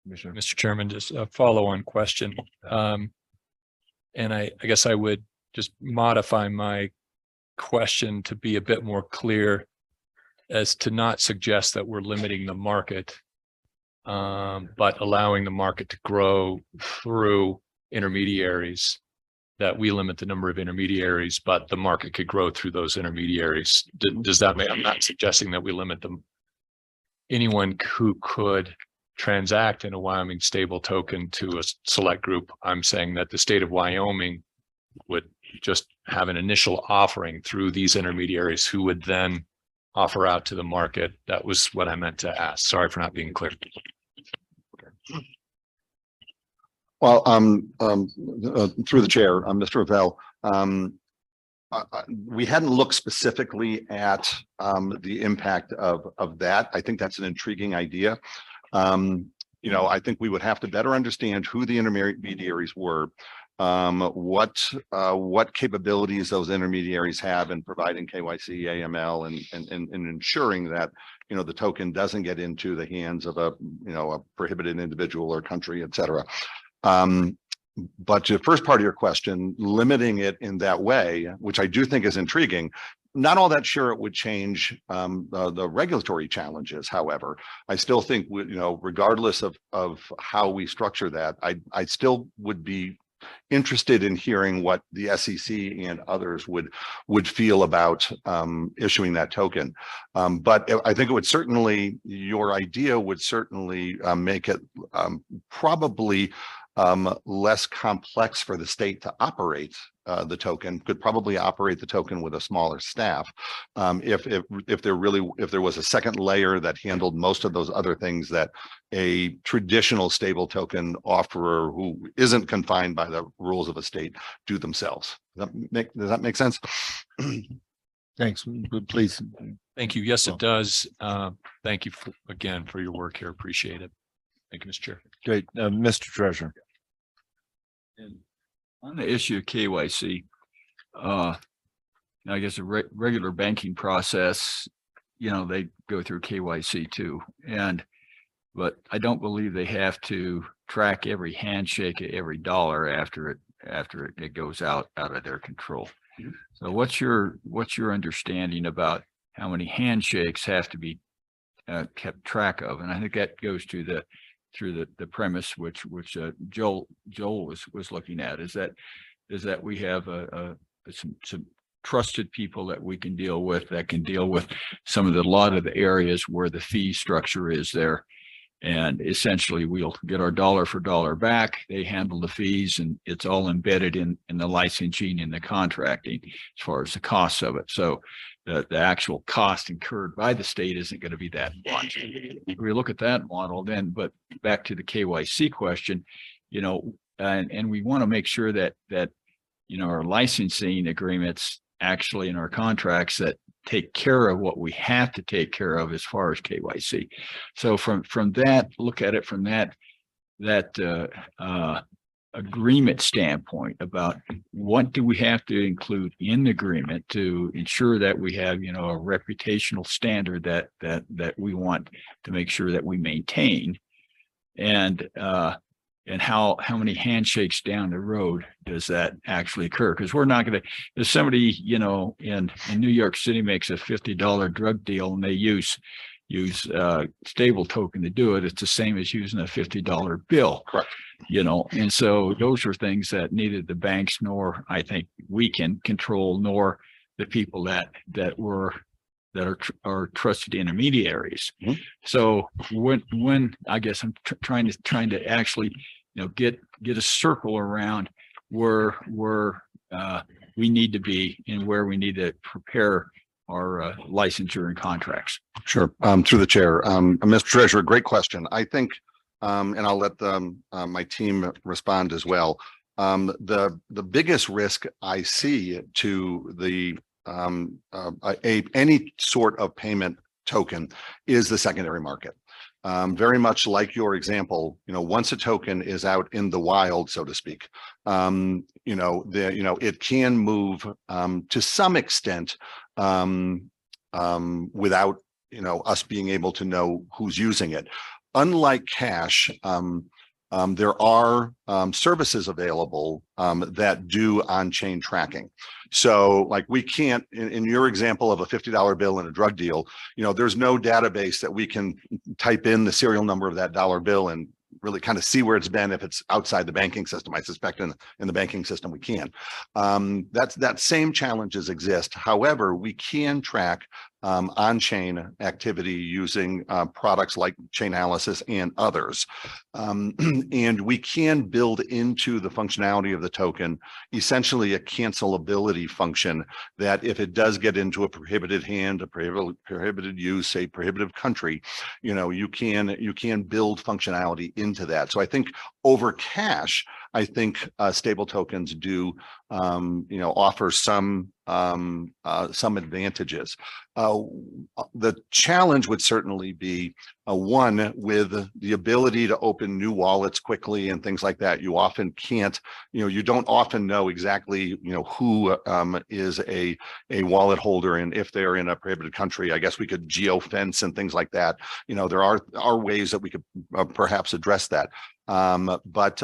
Commissioner. Mr. Chairman, just a follow-on question. And I guess I would just modify my question to be a bit more clear as to not suggest that we're limiting the market, but allowing the market to grow through intermediaries, that we limit the number of intermediaries, but the market could grow through those intermediaries. Does that mean, I'm not suggesting that we limit them. Anyone who could transact in a Wyoming stable token to a select group. I'm saying that the state of Wyoming would just have an initial offering through these intermediaries who would then offer out to the market. That was what I meant to ask. Sorry for not being clear. Well, through the chair, Mr. Revelle, we hadn't looked specifically at the impact of that. I think that's an intriguing idea. I think we would have to better understand who the intermediaries were. what capabilities those intermediaries have in providing KYC, AML, and ensuring that, you know, the token doesn't get into the hands of a, you know, a prohibited individual or country, et cetera. But to the first part of your question, limiting it in that way, which I do think is intriguing, not all that sure it would change the regulatory challenges. However, I still think, you know, regardless of how we structure that, I still would be interested in hearing what the SEC and others would feel about issuing that token. But I think it would certainly, your idea would certainly make it probably less complex for the state to operate the token, could probably operate the token with a smaller staff. If there was a second layer that handled most of those other things that a traditional stable token offerer who isn't confined by the rules of a state do themselves. Does that make sense? Thanks. Please. Thank you. Yes, it does. Thank you again for your work here. Appreciate it. Thank you, Mr. Chair. Great. Mr. Treasurer. And on the issue of KYC, I guess a regular banking process, you know, they go through KYC too. But I don't believe they have to track every handshake, every dollar after it goes out of their control. So what's your understanding about how many handshakes have to be kept track of? And I think that goes to through the premise which Joel was looking at, is that we have some trusted people that we can deal with, that can deal with a lot of the areas where the fee structure is there. And essentially we'll get our dollar for dollar back. They handle the fees, and it's all embedded in the licensing and the contracting as far as the costs of it. So the actual cost incurred by the state isn't going to be that much. If we look at that model, then, but back to the KYC question, you know, and we want to make sure that, you know, our licensing agreements actually in our contracts that take care of what we have to take care of as far as KYC. So from that, look at it from that agreement standpoint about what do we have to include in the agreement to ensure that we have, you know, a reputational standard that we want to make sure that we maintain, and how many handshakes down the road does that actually occur? Because we're not going to, if somebody, you know, in New York City makes a $50 drug deal and they use stable token to do it, it's the same as using a $50 bill. Correct. You know, and so those are things that neither the banks nor I think we can control, nor the people that are trusted intermediaries. Mm-hmm. So when I guess I'm trying to actually, you know, get a circle around where we need to be and where we need to prepare our licensure and contracts. Sure. Through the chair, Mr. Treasurer, great question. I think, and I'll let my team respond as well. The biggest risk I see to the any sort of payment token is the secondary market. Very much like your example, you know, once a token is out in the wild, so to speak, you know, it can move to some extent without, you know, us being able to know who's using it. Unlike cash, there are services available that do on-chain tracking. So like we can't, in your example of a $50 bill in a drug deal, you know, there's no database that we can type in the serial number of that dollar bill and really kind of see where it's been if it's outside the banking system. I suspect in the banking system we can. That same challenges exist. However, we can track on-chain activity using products like Chainalysis and others. And we can build into the functionality of the token essentially a cancelability function that if it does get into a prohibited hand, a prohibited use, a prohibitive country, you know, you can build functionality into that. So I think over cash, I think stable tokens do offer some advantages. The challenge would certainly be one with the ability to open new wallets quickly and things like that. You often can't, you don't often know exactly, who is a wallet holder, and if they're in a prohibited country. I guess we could geofence and things like that. There are ways that we could perhaps address that. But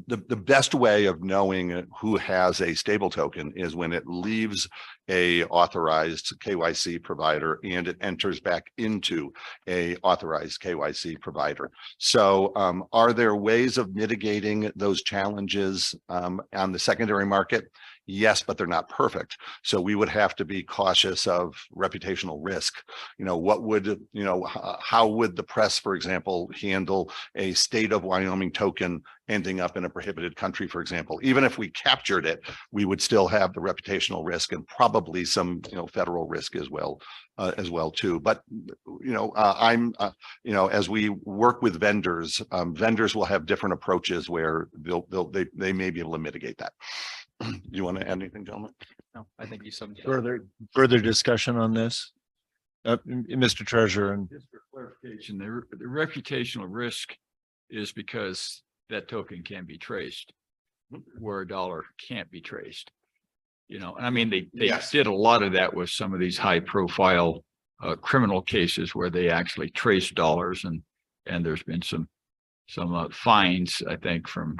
the best way of knowing who has a stable token is when it leaves a authorized KYC provider and it enters back into a authorized KYC provider. So are there ways of mitigating those challenges on the secondary market? Yes, but they're not perfect. So we would have to be cautious of reputational risk. What would, how would the press, for example, handle a state of Wyoming token ending up in a prohibited country, for example? Even if we captured it, we would still have the reputational risk and probably some, federal risk as well too. But, as we work with vendors, vendors will have different approaches where they may be able to mitigate that. Do you want to add anything, gentlemen? No, I think you summed it up. Further discussion on this? Mr. Treasurer, and Just for clarification, the reputational risk is because that token can be traced, where a dollar can't be traced. And I mean, they Yes. did a lot of that with some of these high profile criminal cases where they actually trace dollars, and there's been some fines, I think, from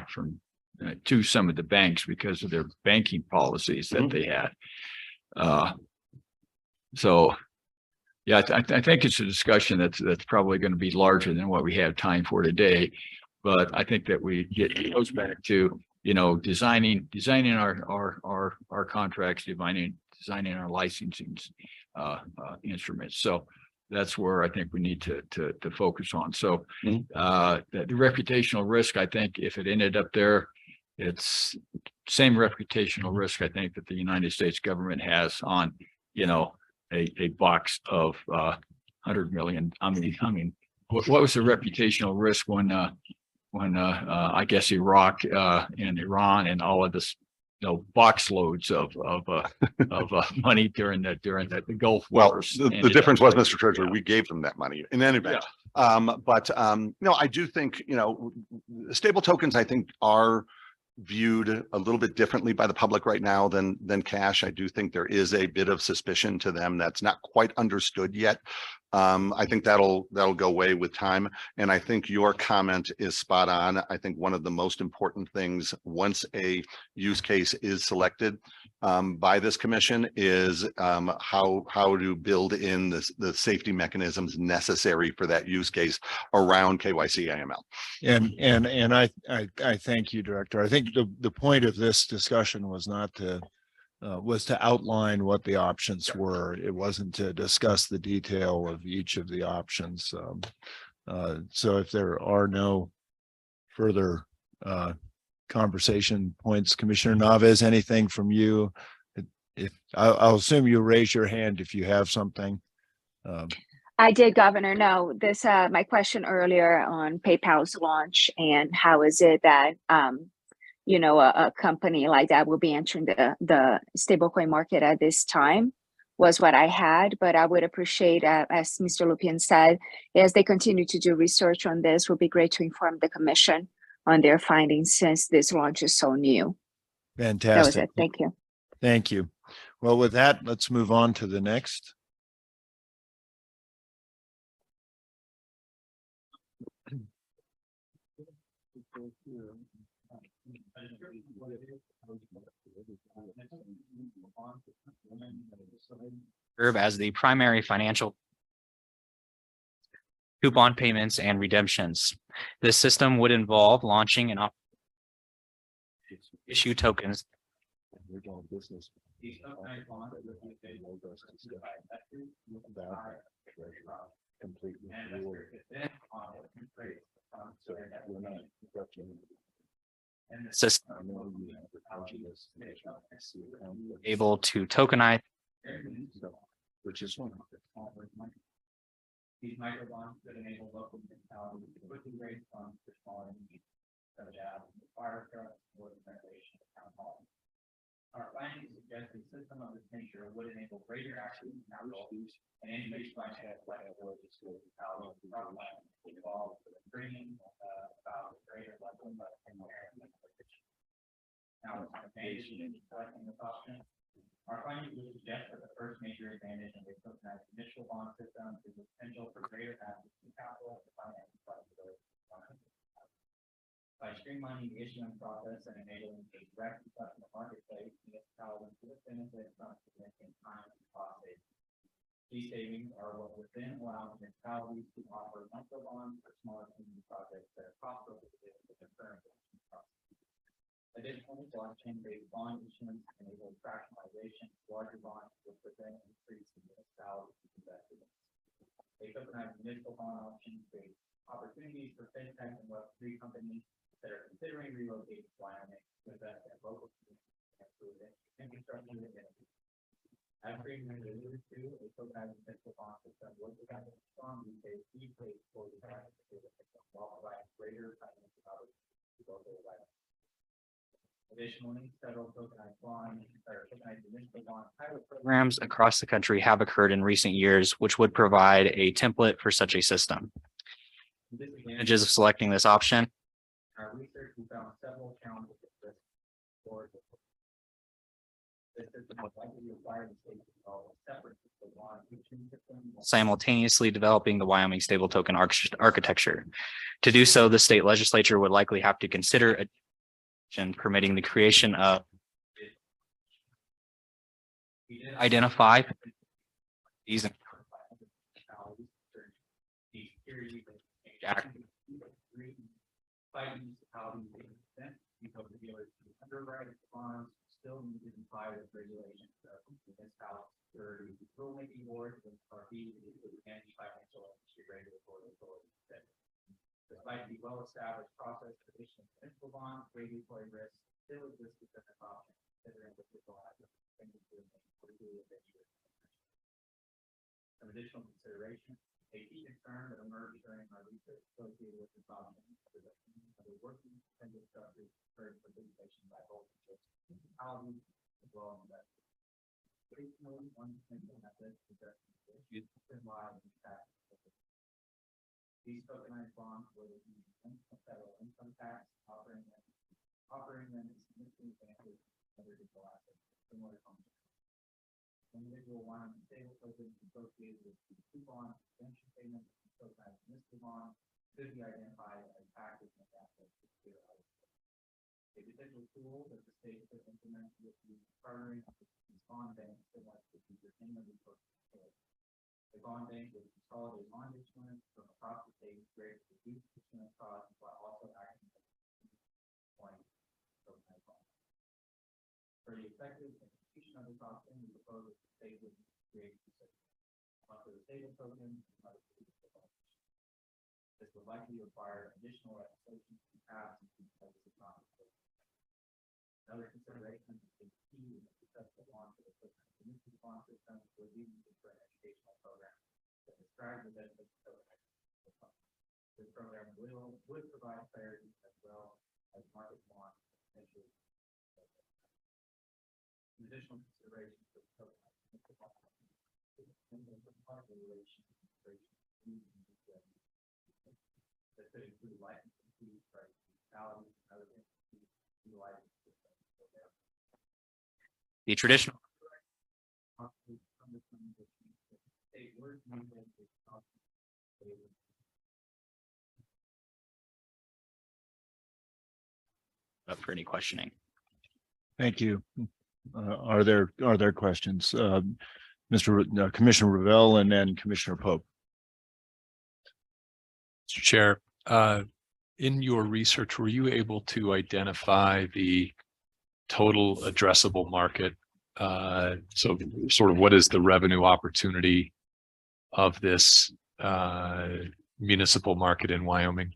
to some of the banks because of their banking policies that they had. So yeah, I think it's a discussion that's probably going to be larger than what we have time for today. But I think that it goes back to, designing our contracts, designing our licensing instruments. So that's where I think we need to focus on. So the reputational risk, I think if it ended up there, it's same reputational risk, I think, that the United States government has on, a box of 100 million. I mean, what was the reputational risk when I guess Iraq and Iran and all of this, box loads of money during the Gulf Wars. The difference was, Mr. Treasurer, we gave them that money in any event. But I do think, stable tokens, I think, are viewed a little bit differently by the public right now than cash. I do think there is a bit of suspicion to them that's not quite understood yet. I think that'll go away with time. And I think your comment is spot on. I think one of the most important things once a use case is selected by this commission is how to build in the safety mechanisms necessary for that use case around KYC AML. And I thank you, Director. I think the point of this discussion was not to was to outline what the options were. It wasn't to discuss the detail of each of the options. So if there are no further conversation points, Commissioner Naves, anything from you? If I'll assume you raise your hand if you have something. I did, Governor. No, this my question earlier on PayPal's launch and how is it that a company like that will be entering the stablecoin market at this time was what I had, but I would appreciate, as Mr. Lupien said, as they continue to do research on this, would be great to inform the commission on their findings since this launch is so new. Fantastic. That was it. Thank you. Thank you. Well, with that, let's move on to the next. Serve as the primary financial coupon payments and redemptions. This system would involve launching and issue tokens. System able to tokenize. Which is one. These microbonds could enable local municipalities to quickly raise funds for smaller needs. such as the fire truck or the renovation of town hall. Our findings suggest a system of this nature would enable greater access to capital and increase financial flexibility to municipalities involved with bringing about a greater level of inherent competition. Now, it's advantage in selecting this option. Our findings would suggest that the first major advantage of a tokenized initial bond system is the potential for greater access to capital and financial flexibility. By streamlining the issuance process and enabling a direct customer marketplace, municipalities will benefit from significant time and cost savings. These savings are what would then allow municipalities to offer micro bonds for smaller community projects that are cost prohibitive with the current issuance process. Additionally, blockchain-based bond issuance enables fractionalization. Larger bonds will prevent increase in municipalities' investment. A tokenized municipal bond option creates opportunities for fintech and Web3 companies that are considering relocating to Wyoming to invest in local communities and improve infrastructure and energy. As previously alluded to, a tokenized municipal bond system would provide a strong use case for the system while providing greater financial opportunities to local Wyoming. Additionally, several tokenized bond or tokenized municipal bond pilot programs across the country have occurred in recent years, which would provide a template for such a system. The disadvantages of selecting this option. In our research, we found several challenges with this for this system would likely require the state to develop a separate bond issuing system, simultaneously developing the Wyoming stable token architecture. To do so, the state legislature would likely have to consider a permitting the creation of identify these underwrite bonds still need to comply with regulations of municipal security rulemaking boards and RB and financial industry regulatory authorities. Despite the well-established process for issuing municipal bonds, regulatory risks still exist within the option, considering the fiscal aspect of some additional consideration. A key concern that emerged during our research associated with this option is that the working intended structures encourage participation by both municipalities as well as investors. Additionally, one potential method to address these issues is live in tax. These tokenized bonds will use federal income tax, offering them a significant advantage over digital assets, similar to home. Individual Wyoming stable tokens associated with coupon, pension payments, and tokenized municipal bonds could be identified as active and assets. A potential tool that the state could implement with the partnering of these bond banks similar to the payment resources. The bond bank would consolidate bond issuance from across the state, create reduced issuance costs while also acting as a point tokenized bond. For the effective execution of this option, we propose that the state would create one for the stable token and another for the bond. This would likely require additional legislation to pass and because of economic. Another consideration is the key in the successful launch of the municipal bond system for leading different educational programs that describe the benefits of this program would provide clarity as well as market launch potentially. Additional consideration for the municipal bond population that could include licensing fees, price, salaries, and other entities utilizing the system. The traditional up for any questioning. Thank you. Are there questions? Commissioner Revelle and then Commissioner Pope. Mr. Chair, in your research, were you able to identify the total addressable market? So sort of what is the revenue opportunity of this municipal market in Wyoming?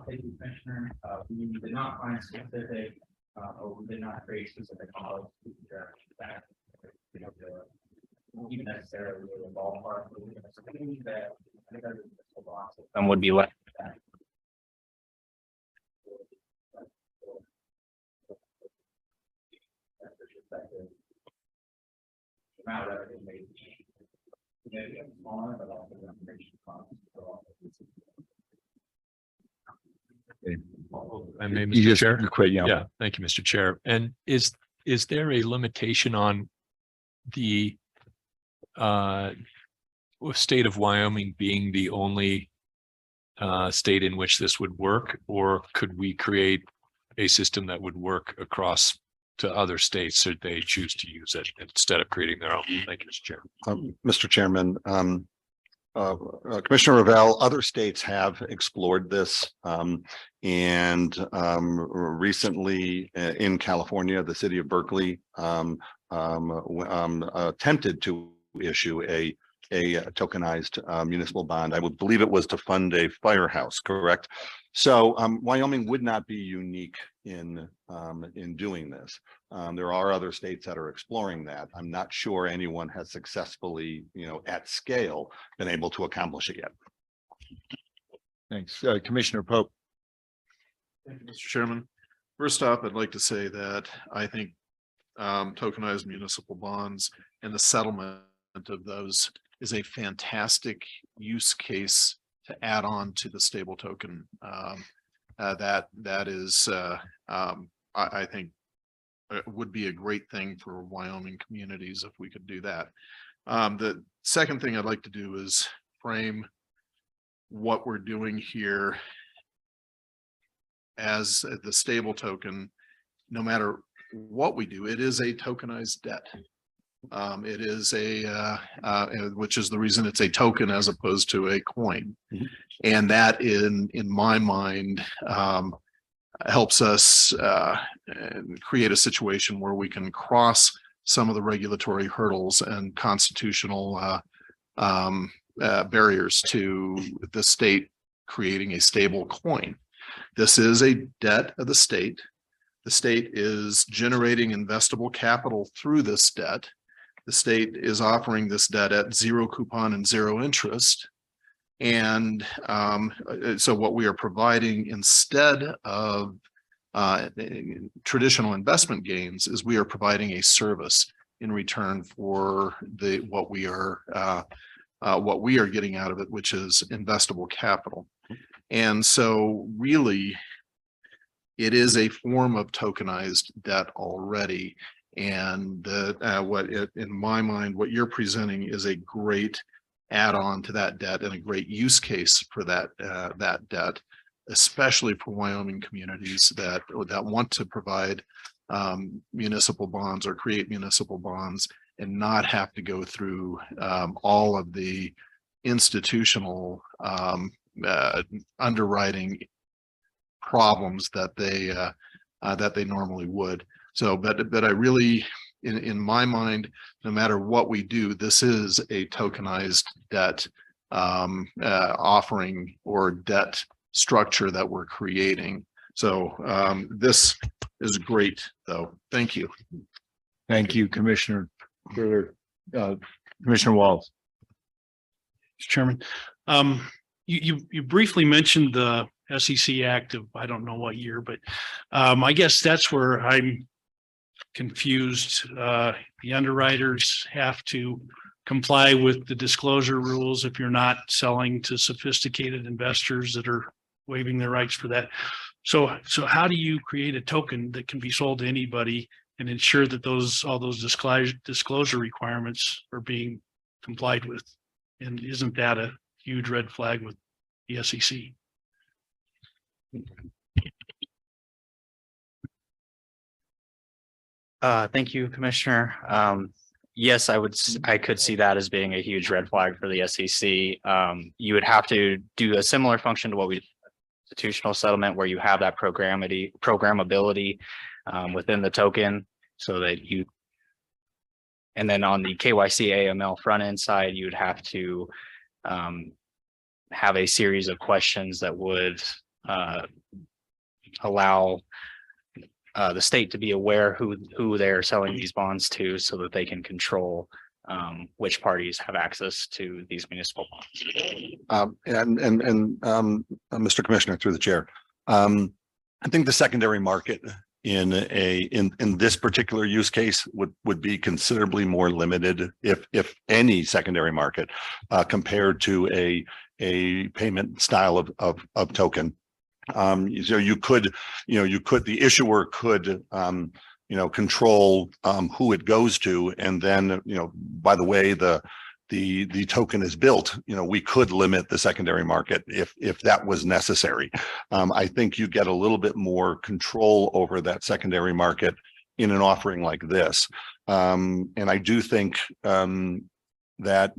Thank you, Commissioner. We did not find specific, or we did not create specific models to address that. Even necessarily a ballpark, that would be less. perspective. The amount of revenue may be significantly smaller, but also the information costs. I may, You Mr. just Chair. quit, Yeah, thank you, Mr. Chair. And is there a limitation on the state of Wyoming being the only state in which this would work, or could we create a system that would work across to other states should they choose to use it instead of creating their own? Thank you, Mr. Chair. Mr. Chairman, Commissioner Ravel, other states have explored this. Recently in California, the city of Berkeley attempted to issue a tokenized municipal bond. I would believe it was to fund a firehouse, correct? So Wyoming would not be unique in doing this. There are other states that are exploring that. I'm not sure anyone has successfully, at scale, been able to accomplish it yet. Thanks. Commissioner Pope. Thank you, Mr. Chairman. First off, I'd like to say that I think tokenized municipal bonds and the settlement of those is a fantastic use case to add on to the stable token. That is, I think, it would be a great thing for Wyoming communities if we could do that. The second thing I'd like to do is frame what we're doing here as the stable token. No matter what we do, it is a tokenized debt. It is which is the reason it's a token as opposed to a coin. Mm-hmm. And that in my mind helps us create a situation where we can cross some of the regulatory hurdles and constitutional barriers to the state creating a stable coin. This is a debt of the state. The state is generating investable capital through this debt. The state is offering this debt at zero coupon and zero interest. And so what we are providing instead of traditional investment gains is we are providing a service in return for what we are getting out of it, which is investable capital. And so really, it is a form of tokenized debt already. And in my mind, what you're presenting is a great add-on to that debt and a great use case for that debt, especially for Wyoming communities that want to provide municipal bonds or create municipal bonds and not have to go through all of the institutional underwriting problems that they normally would. So, but I really, in my mind, no matter what we do, this is a tokenized debt offering or debt structure that we're creating. So this is great, though. Thank you. Thank you, Commissioner. Commissioner Walls. Mr. Chairman, you briefly mentioned the SEC Act of, I don't know what year, but I guess that's where I'm confused. The underwriters have to comply with the disclosure rules if you're not selling to sophisticated investors that are waiving their rights for that. So how do you create a token that can be sold to anybody and ensure that all those disclosure requirements are being complied with? And isn't that a huge red flag with the SEC? Thank you, Commissioner. Yes, I could see that as being a huge red flag for the SEC. You would have to do a similar function to what we institutional settlement, where you have that programmability within the token, so that and then on the KYC AML front end side, you would have to have a series of questions that would allow the state to be aware who they're selling these bonds to, so that they can control which parties have access to these municipal bonds. Mr. Commissioner, through the chair, I think the secondary market in this particular use case would be considerably more limited, if any secondary market, compared to a payment style of token. So the issuer could, control who it goes to, and then, by the way the token is built, we could limit the secondary market if that was necessary. I think you get a little bit more control over that secondary market in an offering like this. And I do think that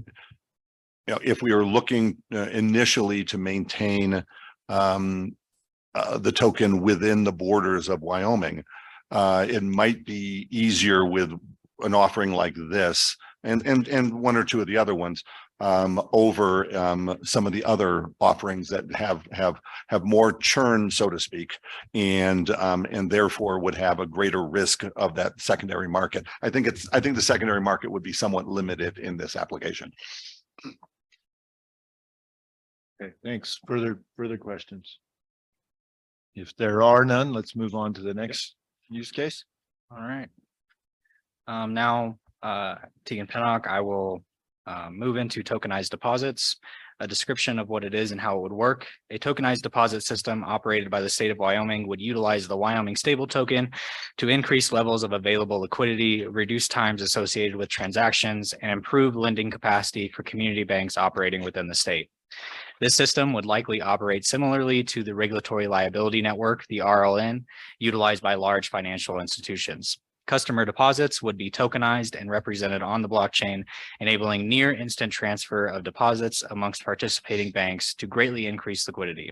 if we are looking initially to maintain the token within the borders of Wyoming, it might be easier with an offering like this and one or two of the other ones over some of the other offerings that have more churn, so to speak, and therefore would have a greater risk of that secondary market. I think the secondary market would be somewhat limited in this application. Okay, thanks. Further questions? If there are none, let's move on to the next use case. All right. Now, Tegan Pinnock, I will move into tokenized deposits, a description of what it is and how it would work. A tokenized deposit system operated by the state of Wyoming would utilize the Wyoming stable token to increase levels of available liquidity, reduce times associated with transactions, and improve lending capacity for community banks operating within the state. This system would likely operate similarly to the regulatory liability network, the RLN, utilized by large financial institutions. Customer deposits would be tokenized and represented on the blockchain, enabling near instant transfer of deposits amongst participating banks to greatly increase liquidity.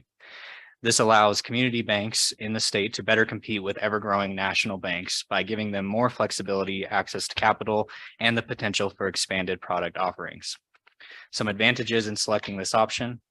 This allows community banks in the state to better compete with ever-growing national banks by giving them more flexibility, access to capital, and the potential for expanded product offerings. Some advantages in selecting this option.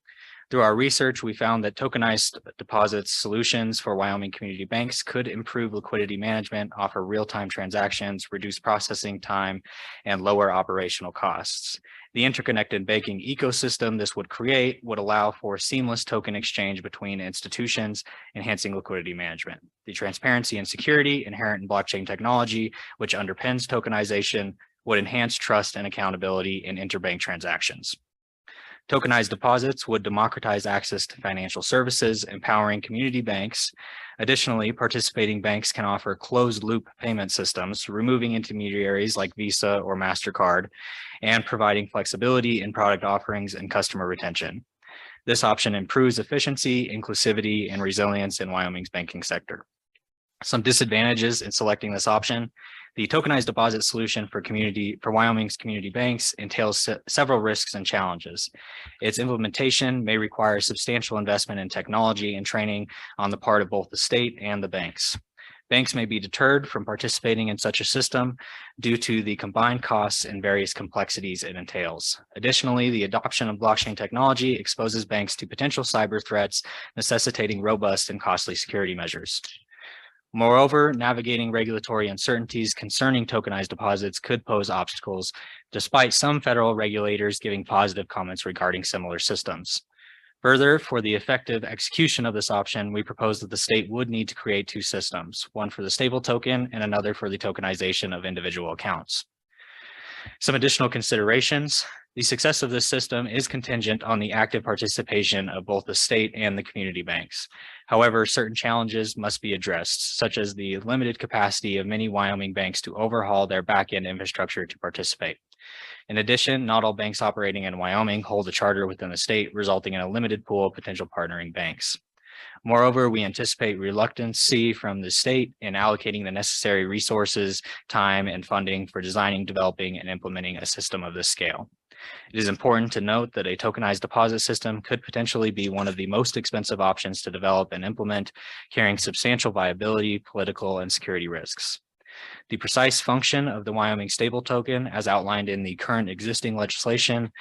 Through our research, we found that tokenized deposits solutions for Wyoming community banks could improve liquidity management, offer real-time transactions, reduce processing time, and lower operational costs. The interconnected banking ecosystem this would create would allow for seamless token exchange between institutions, enhancing liquidity management. The transparency and security inherent in blockchain technology, which underpins tokenization, would enhance trust and accountability in interbank transactions. Tokenized deposits would democratize access to financial services, empowering community banks. Additionally, participating banks can offer closed-loop payment systems, removing intermediaries like Visa or MasterCard, and providing flexibility in product offerings and customer retention. This option improves efficiency, inclusivity, and resilience in Wyoming's banking sector. Some disadvantages in selecting this option. The tokenized deposit solution for Wyoming's community banks entails several risks and challenges. Its implementation may require substantial investment in technology and training on the part of both the state and the banks. Banks may be deterred from participating in such a system due to the combined costs and various complexities it entails. Additionally, the adoption of blockchain technology exposes banks to potential cyber threats, necessitating robust and costly security measures. Moreover, navigating regulatory uncertainties concerning tokenized deposits could pose obstacles, despite some federal regulators giving positive comments regarding similar systems. Further, for the effective execution of this option, we propose that the state would need to create two systems, one for the stable token and another for the tokenization of individual accounts. Some additional considerations. The success of this system is contingent on the active participation of both the state and the community banks. However, certain challenges must be addressed, such as the limited capacity of many Wyoming banks to overhaul their back-end infrastructure to participate. In addition, not all banks operating in Wyoming hold a charter within the state, resulting in a limited pool of potential partnering banks. Moreover, we anticipate reluctancy from the state in allocating the necessary resources, time, and funding for designing, developing, and implementing a system of this scale. It is important to note that a tokenized deposit system could potentially be one of the most expensive options to develop and implement, carrying substantial viability, political, and security risks. The precise function of the Wyoming stable token, as outlined in the current existing legislation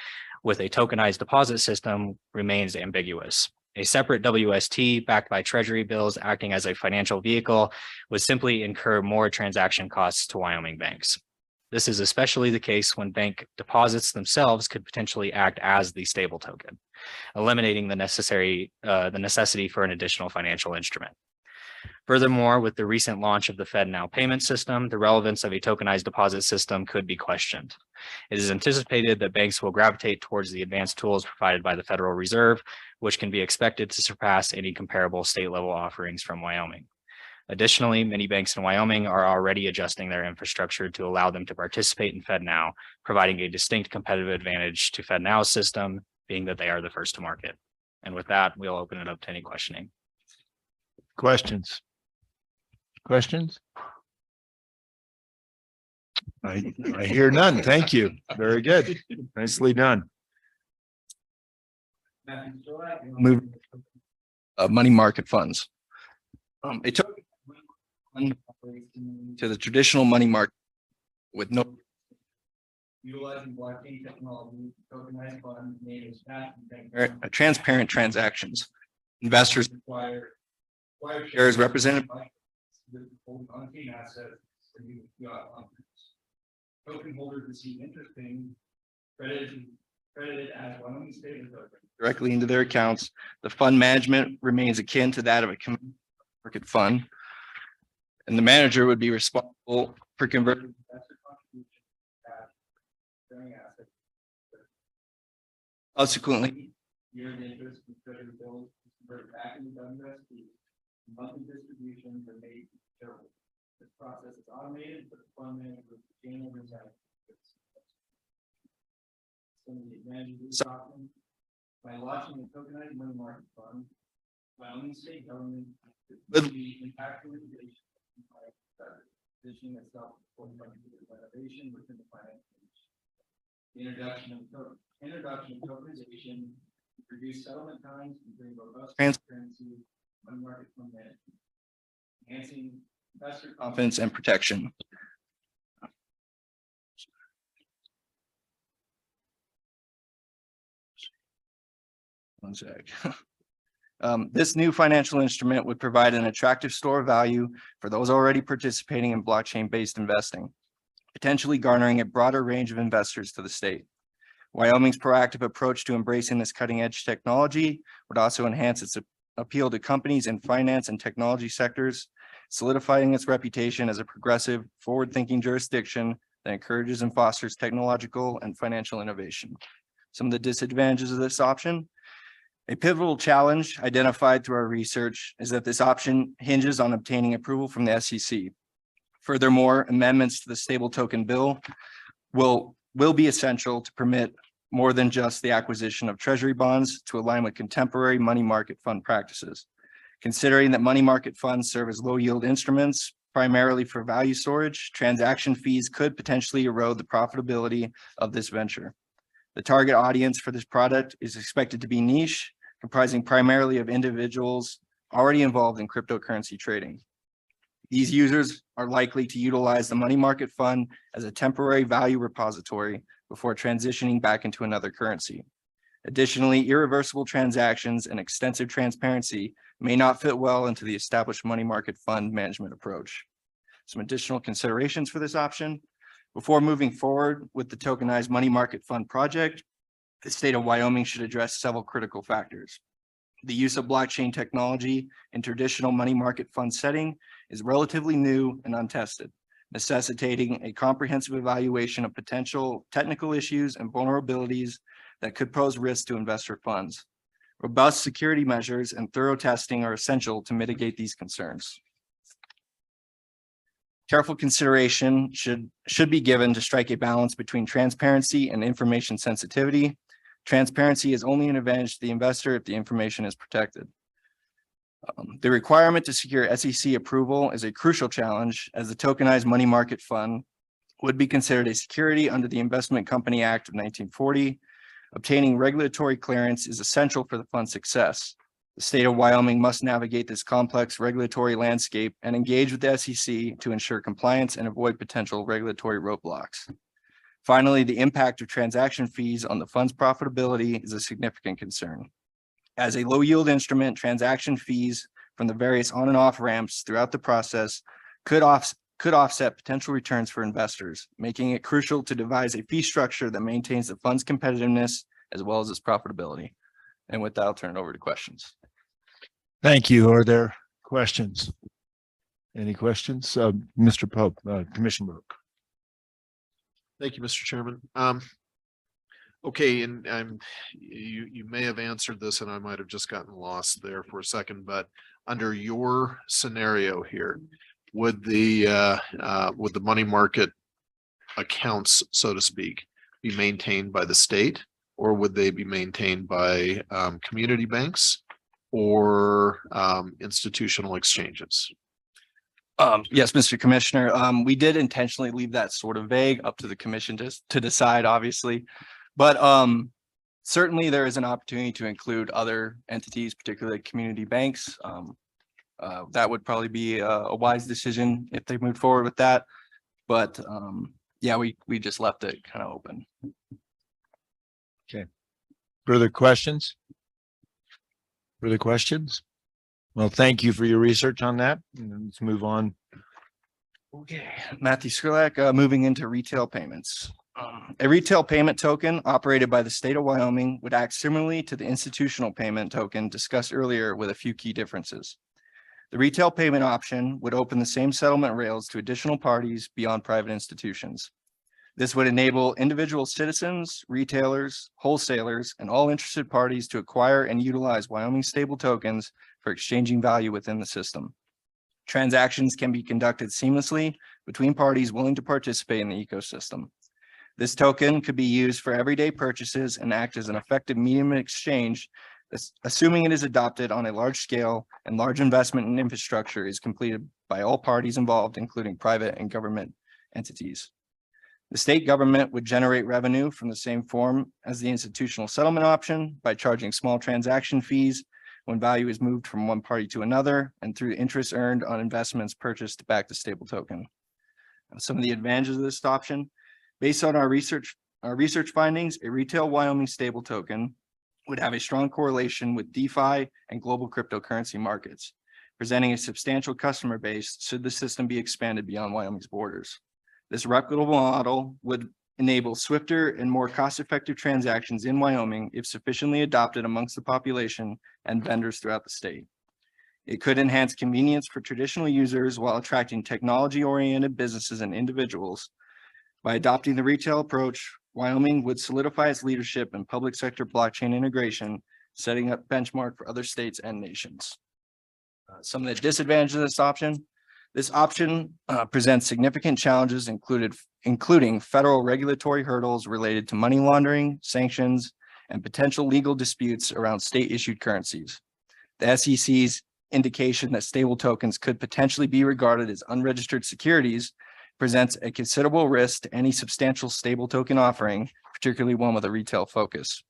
with a tokenized deposit system, remains ambiguous. A separate WST backed by treasury bills acting as a financial vehicle would simply incur more transaction costs to Wyoming banks. This is especially the case when bank deposits themselves could potentially act as the stable token, eliminating the necessity for an additional financial instrument. Furthermore, with the recent launch of the FedNow payment system, the relevance of a tokenized deposit system could be questioned. It is anticipated that banks will gravitate towards the advanced tools provided by the Federal Reserve, which can be expected to surpass any comparable state level offerings from Wyoming. Additionally, many banks in Wyoming are already adjusting their infrastructure to allow them to participate in FedNow, providing a distinct competitive advantage to FedNow's system, being that they are the first to market. And with that, we'll open it up to any questioning. Questions? Questions? I hear none. Thank you. Very good. Nicely done. Move money market funds. A token to the traditional money market with no utilizing blockchain technology, tokenized fund made as transparent transactions. Investors acquire shares represented by on-chain assets. Token holders receive interest payment credited as Wyoming state directly into their accounts. The fund management remains akin to that of a market fund, and the manager would be responsible for converting investor contributions to cash during assets. Subsequently, yearly interest and treasury bills converted back into WSP. Monthly distributions are made to shareholders. This process is automated, but the fund manager is gain over time. Some of the advantages of this option: by launching a tokenized money market fund, Wyoming state government would be impactful innovation by positioning itself for innovation within the financial industry. The introduction of tokenization, reduce settlement times, and bring robust transparency, money market fund management, enhancing investor confidence and protection. One sec. This new financial instrument would provide an attractive store of value for those already participating in blockchain-based investing, potentially garnering a broader range of investors to the state. Wyoming's proactive approach to embracing this cutting-edge technology would also enhance its appeal to companies in finance and technology sectors, solidifying its reputation as a progressive, forward-thinking jurisdiction that encourages and fosters technological and financial innovation. Some of the disadvantages of this option: a pivotal challenge identified through our research is that this option hinges on obtaining approval from the SEC. Furthermore, amendments to the stable token bill will be essential to permit more than just the acquisition of treasury bonds to align with contemporary money market fund practices. Considering that money market funds serve as low yield instruments primarily for value storage, transaction fees could potentially erode the profitability of this venture. The target audience for this product is expected to be niche, comprising primarily of individuals already involved in cryptocurrency trading. These users are likely to utilize the money market fund as a temporary value repository before transitioning back into another currency. Additionally, irreversible transactions and extensive transparency may not fit well into the established money market fund management approach. Some additional considerations for this option: before moving forward with the tokenized money market fund project, the state of Wyoming should address several critical factors. The use of blockchain technology in traditional money market fund setting is relatively new and untested, necessitating a comprehensive evaluation of potential technical issues and vulnerabilities that could pose risk to investor funds. Robust security measures and thorough testing are essential to mitigate these concerns. Careful consideration should be given to strike a balance between transparency and information sensitivity. Transparency is only an advantage to the investor if the information is protected. The requirement to secure SEC approval is a crucial challenge, as the tokenized money market fund would be considered a security under the Investment Company Act of 1940. Obtaining regulatory clearance is essential for the fund's success. The state of Wyoming must navigate this complex regulatory landscape and engage with the SEC to ensure compliance and avoid potential regulatory roadblocks. Finally, the impact of transaction fees on the fund's profitability is a significant concern. As a low yield instrument, transaction fees from the various on and off ramps throughout the process could offset potential returns for investors, making it crucial to devise a fee structure that maintains the fund's competitiveness as well as its profitability. And with that, I'll turn it over to questions. Thank you. Are there questions? Any questions? Mr. Pope, Commissioner Book. Thank you, Mr. Chairman. Okay, and you may have answered this and I might have just gotten lost there for a second, but under your scenario here, would the money market accounts, so to speak, be maintained by the state, or would they be maintained by community banks or institutional exchanges? Yes, Mr. Commissioner, we did intentionally leave that sort of vague up to the commission to decide, obviously. But certainly there is an opportunity to include other entities, particularly community banks. That would probably be a wise decision if they move forward with that. But yeah, we just left it kind of open. Okay. Further questions? Further questions? Well, thank you for your research on that. And let's move on. Okay, Matthew Skrlak, moving into retail payments. A retail payment token operated by the state of Wyoming would act similarly to the institutional payment token discussed earlier with a few key differences. The retail payment option would open the same settlement rails to additional parties beyond private institutions. This would enable individual citizens, retailers, wholesalers, and all interested parties to acquire and utilize Wyoming stable tokens for exchanging value within the system. Transactions can be conducted seamlessly between parties willing to participate in the ecosystem. This token could be used for everyday purchases and act as an effective medium of exchange, assuming it is adopted on a large scale and large investment in infrastructure is completed by all parties involved, including private and government entities. The state government would generate revenue from the same form as the institutional settlement option by charging small transaction fees when value is moved from one party to another and through interest earned on investments purchased to back the stable token. Some of the advantages of this option. Based on our research findings, a retail Wyoming stable token would have a strong correlation with DeFi and global cryptocurrency markets, presenting a substantial customer base should the system be expanded beyond Wyoming's borders. This reputable model would enable swifter and more cost-effective transactions in Wyoming if sufficiently adopted amongst the population and vendors throughout the state. It could enhance convenience for traditional users while attracting technology-oriented businesses and individuals. By adopting the retail approach, Wyoming would solidify its leadership in public sector blockchain integration, setting up benchmark for other states and nations. Some of the disadvantages of this option. This option presents significant challenges, including federal regulatory hurdles related to money laundering, sanctions, and potential legal disputes around state-issued currencies. The SEC's indication that stable tokens could potentially be regarded as unregistered securities presents a considerable risk to any substantial stable token offering, particularly one with a retail focus.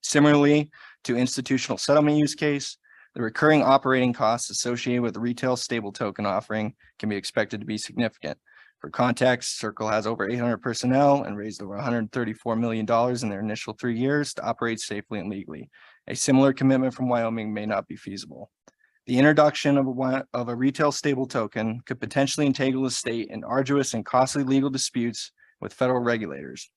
Similarly to institutional settlement use case, the recurring operating costs associated with the retail stable token offering can be expected to be significant. For context, Circle has over 800 personnel and raised over $134 million in their initial 3 years to operate safely and legally. A similar commitment from Wyoming may not be feasible. The introduction of a retail stable token could potentially entangle the state in arduous and costly legal disputes with federal regulators.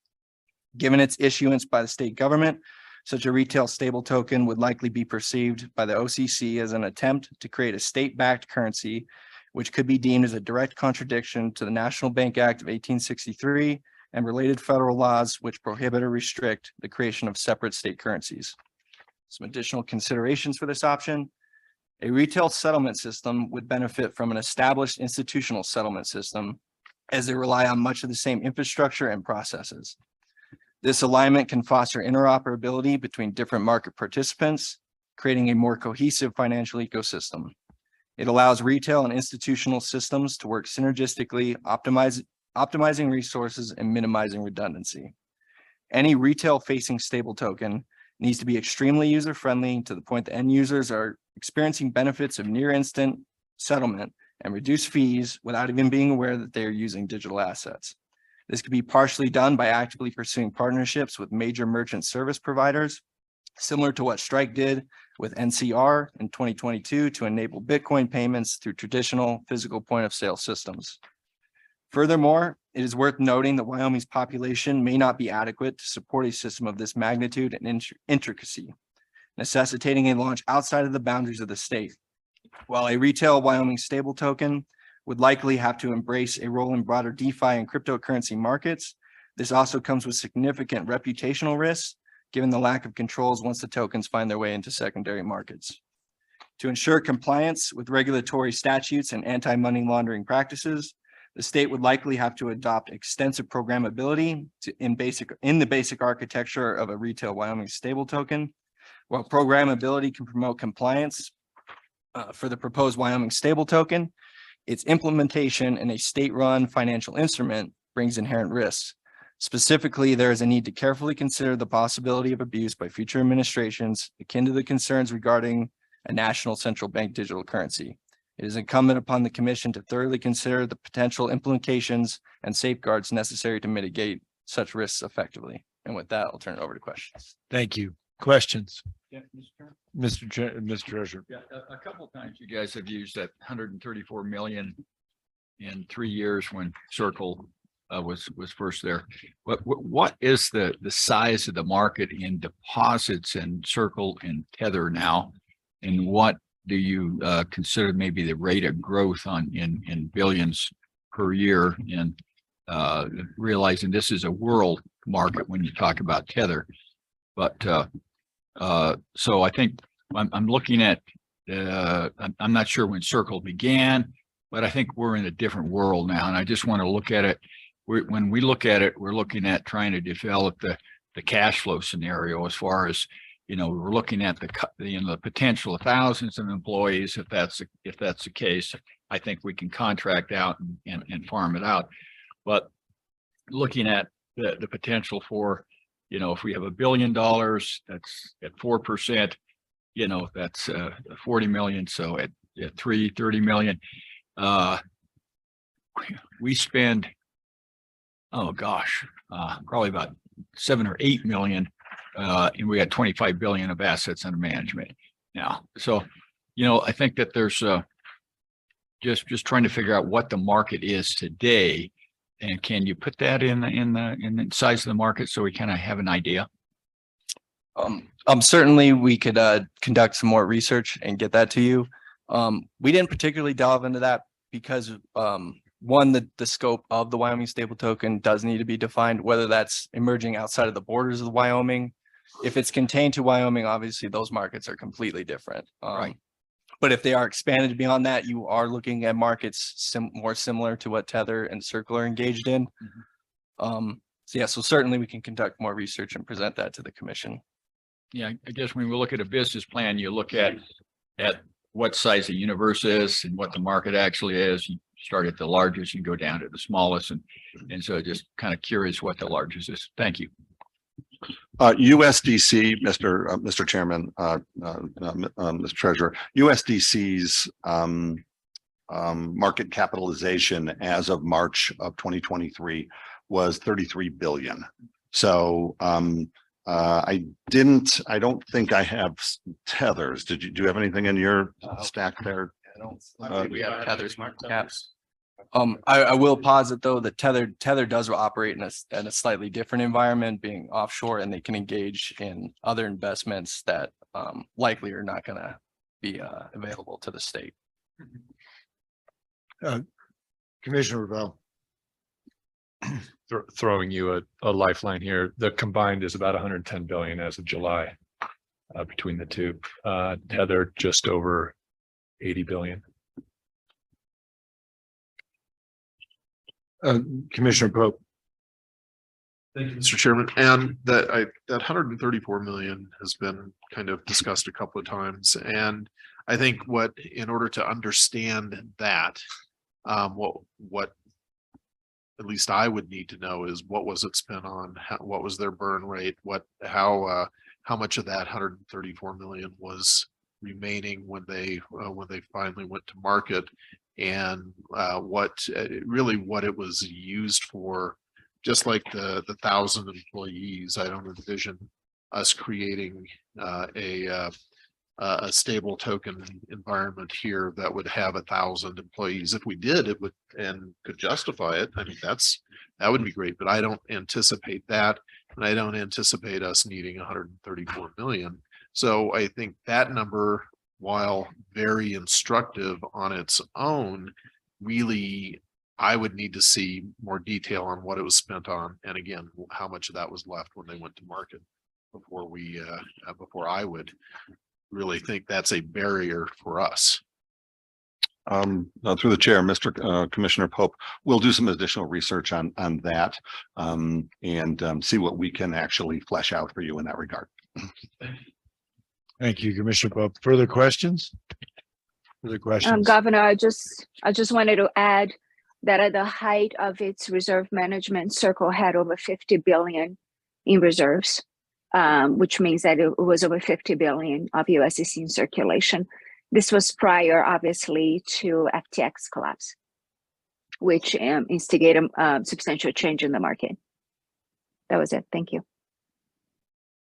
Given its issuance by the state government, such a retail stable token would likely be perceived by the OCC as an attempt to create a state-backed currency, which could be deemed as a direct contradiction to the National Bank Act of 1863 and related federal laws which prohibit or restrict the creation of separate state currencies. Some additional considerations for this option. A retail settlement system would benefit from an established institutional settlement system as they rely on much of the same infrastructure and processes. This alignment can foster interoperability between different market participants, creating a more cohesive financial ecosystem. It allows retail and institutional systems to work synergistically, optimizing resources and minimizing redundancy. Any retail-facing stable token needs to be extremely user-friendly to the point that end users are experiencing benefits of near instant settlement and reduced fees without even being aware that they are using digital assets. This could be partially done by actively pursuing partnerships with major merchant service providers, similar to what Strike did with NCR in 2022 to enable Bitcoin payments through traditional physical point of sale systems. Furthermore, it is worth noting that Wyoming's population may not be adequate to support a system of this magnitude and intricacy, necessitating a launch outside of the boundaries of the state. While a retail Wyoming stable token would likely have to embrace a role in broader DeFi and cryptocurrency markets. This also comes with significant reputational risks, given the lack of controls once the tokens find their way into secondary markets. To ensure compliance with regulatory statutes and anti-money laundering practices, the state would likely have to adopt extensive programmability in the basic architecture of a retail Wyoming stable token. While programmability can promote compliance for the proposed Wyoming stable token, its implementation in a state-run financial instrument brings inherent risks. Specifically, there is a need to carefully consider the possibility of abuse by future administrations akin to the concerns regarding a national central bank digital currency. It is incumbent upon the commission to thoroughly consider the potential implications and safeguards necessary to mitigate such risks effectively. And with that, I'll turn it over to questions. Thank you. Questions? Yeah, Mr. Treasurer. Yeah, a couple of times you guys have used that 134 million in 3 years when Circle was first there. What is the size of the market in deposits in Circle and Tether now? And what do you consider maybe the rate of growth in billions per year, and realizing this is a world market when you talk about Tether? But so I think I'm looking at I'm not sure when Circle began, but I think we're in a different world now, and I just want to look at it. When we look at it, we're looking at trying to develop the cash flow scenario as far as, you know, we're looking at the potential of thousands of employees. If that's the case, I think we can contract out and farm it out. But looking at the potential for, you know, if we have $1 billion, that's at 4%, you know, that's 40 million. So at 30 million, we spend, oh gosh, probably about 7 or 8 million. And we had 25 billion of assets under management now. So, you know, I think that there's just trying to figure out what the market is today, and can you put that in the size of the market so we kind of have an idea? Certainly we could conduct some more research and get that to you. We didn't particularly delve into that because one, the scope of the Wyoming stable token does need to be defined, whether that's emerging outside of the borders of Wyoming. If it's contained to Wyoming, obviously those markets are completely different. Right. But if they are expanded beyond that, you are looking at markets more similar to what Tether and Circle are engaged in. So yeah, so certainly we can conduct more research and present that to the commission. Yeah, I guess when we look at a business plan, you look at what size the universe is and what the market actually is. You start at the largest, you go down to the smallest, and so just kind of curious what the largest is. Thank you. USDC, Mr. Chairman, Mr. Treasurer, USDC's market capitalization as of March of 2023 was 33 billion. So I don't think I have Tethers. Do you have anything in your stack there? We have Tether's market caps. I will posit though that Tether does operate in a slightly different environment, being offshore, and they can engage in other investments that likely are not going to be available to the state. Commissioner Revelle. Throwing you a lifeline here. The combined is about 110 billion as of July between the two. Tether just over 80 billion. Commissioner Pope. Thank you, Mr. Chairman. And that 134 million has been kind of discussed a couple of times. And I think in order to understand that, what at least I would need to know is what was it spent on? What was their burn rate? How much of that 134 million was remaining when they finally went to market, and what it was used for. Just like the 1,000 employees, I don't envision us creating a stable token environment here that would have 1,000 employees. If we did, it would and could justify it. I mean, that would be great, but I don't anticipate that, and I don't anticipate us needing 134 million. So I think that number, while very instructive on its own, really, I would need to see more detail on what it was spent on. And again, how much of that was left when they went to market before before I would really think that's a barrier for us. Through the chair, Mr. Commissioner Pope, we'll do some additional research on that and see what we can actually flesh out for you in that regard. Thank you, Commissioner Pope. Further questions? Further questions? Governor, I just wanted to add that at the height of its reserve management, Circle had over 50 billion in reserves, which means that it was over 50 billion of USDC in circulation. This was prior, obviously, to FTX collapse, which instigated a substantial change in the market. That was it. Thank you.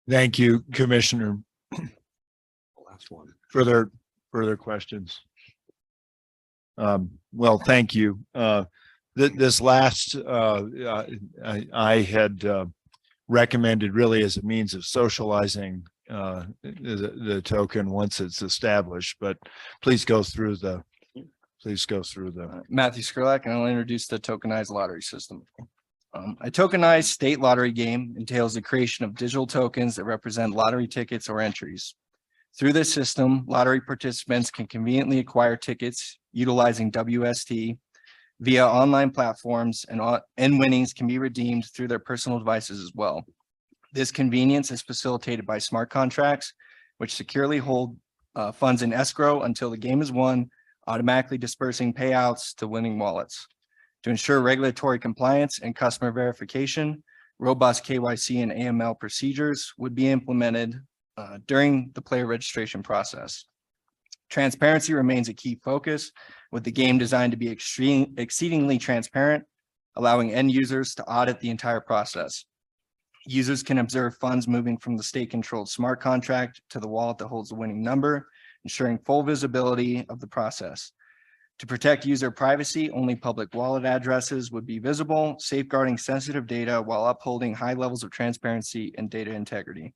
Thank you, Commissioner. Last one. Further questions? Well, thank you. This last, I had recommended really as a means of socializing the token once it's established, but please go through the. Matthew Skrlak, and I'll introduce the tokenized lottery system. A tokenized state lottery game entails the creation of digital tokens that represent lottery tickets or entries. Through this system, lottery participants can conveniently acquire tickets utilizing WST via online platforms, and winnings can be redeemed through their personal devices as well. This convenience is facilitated by smart contracts, which securely hold funds in escrow until the game is won, automatically dispersing payouts to winning wallets. To ensure regulatory compliance and customer verification, robust KYC and AML procedures would be implemented during the player registration process. Transparency remains a key focus, with the game designed to be exceedingly transparent, allowing end users to audit the entire process. Users can observe funds moving from the state-controlled smart contract to the wallet that holds the winning number, ensuring full visibility of the process. To protect user privacy, only public wallet addresses would be visible, safeguarding sensitive data while upholding high levels of transparency and data integrity.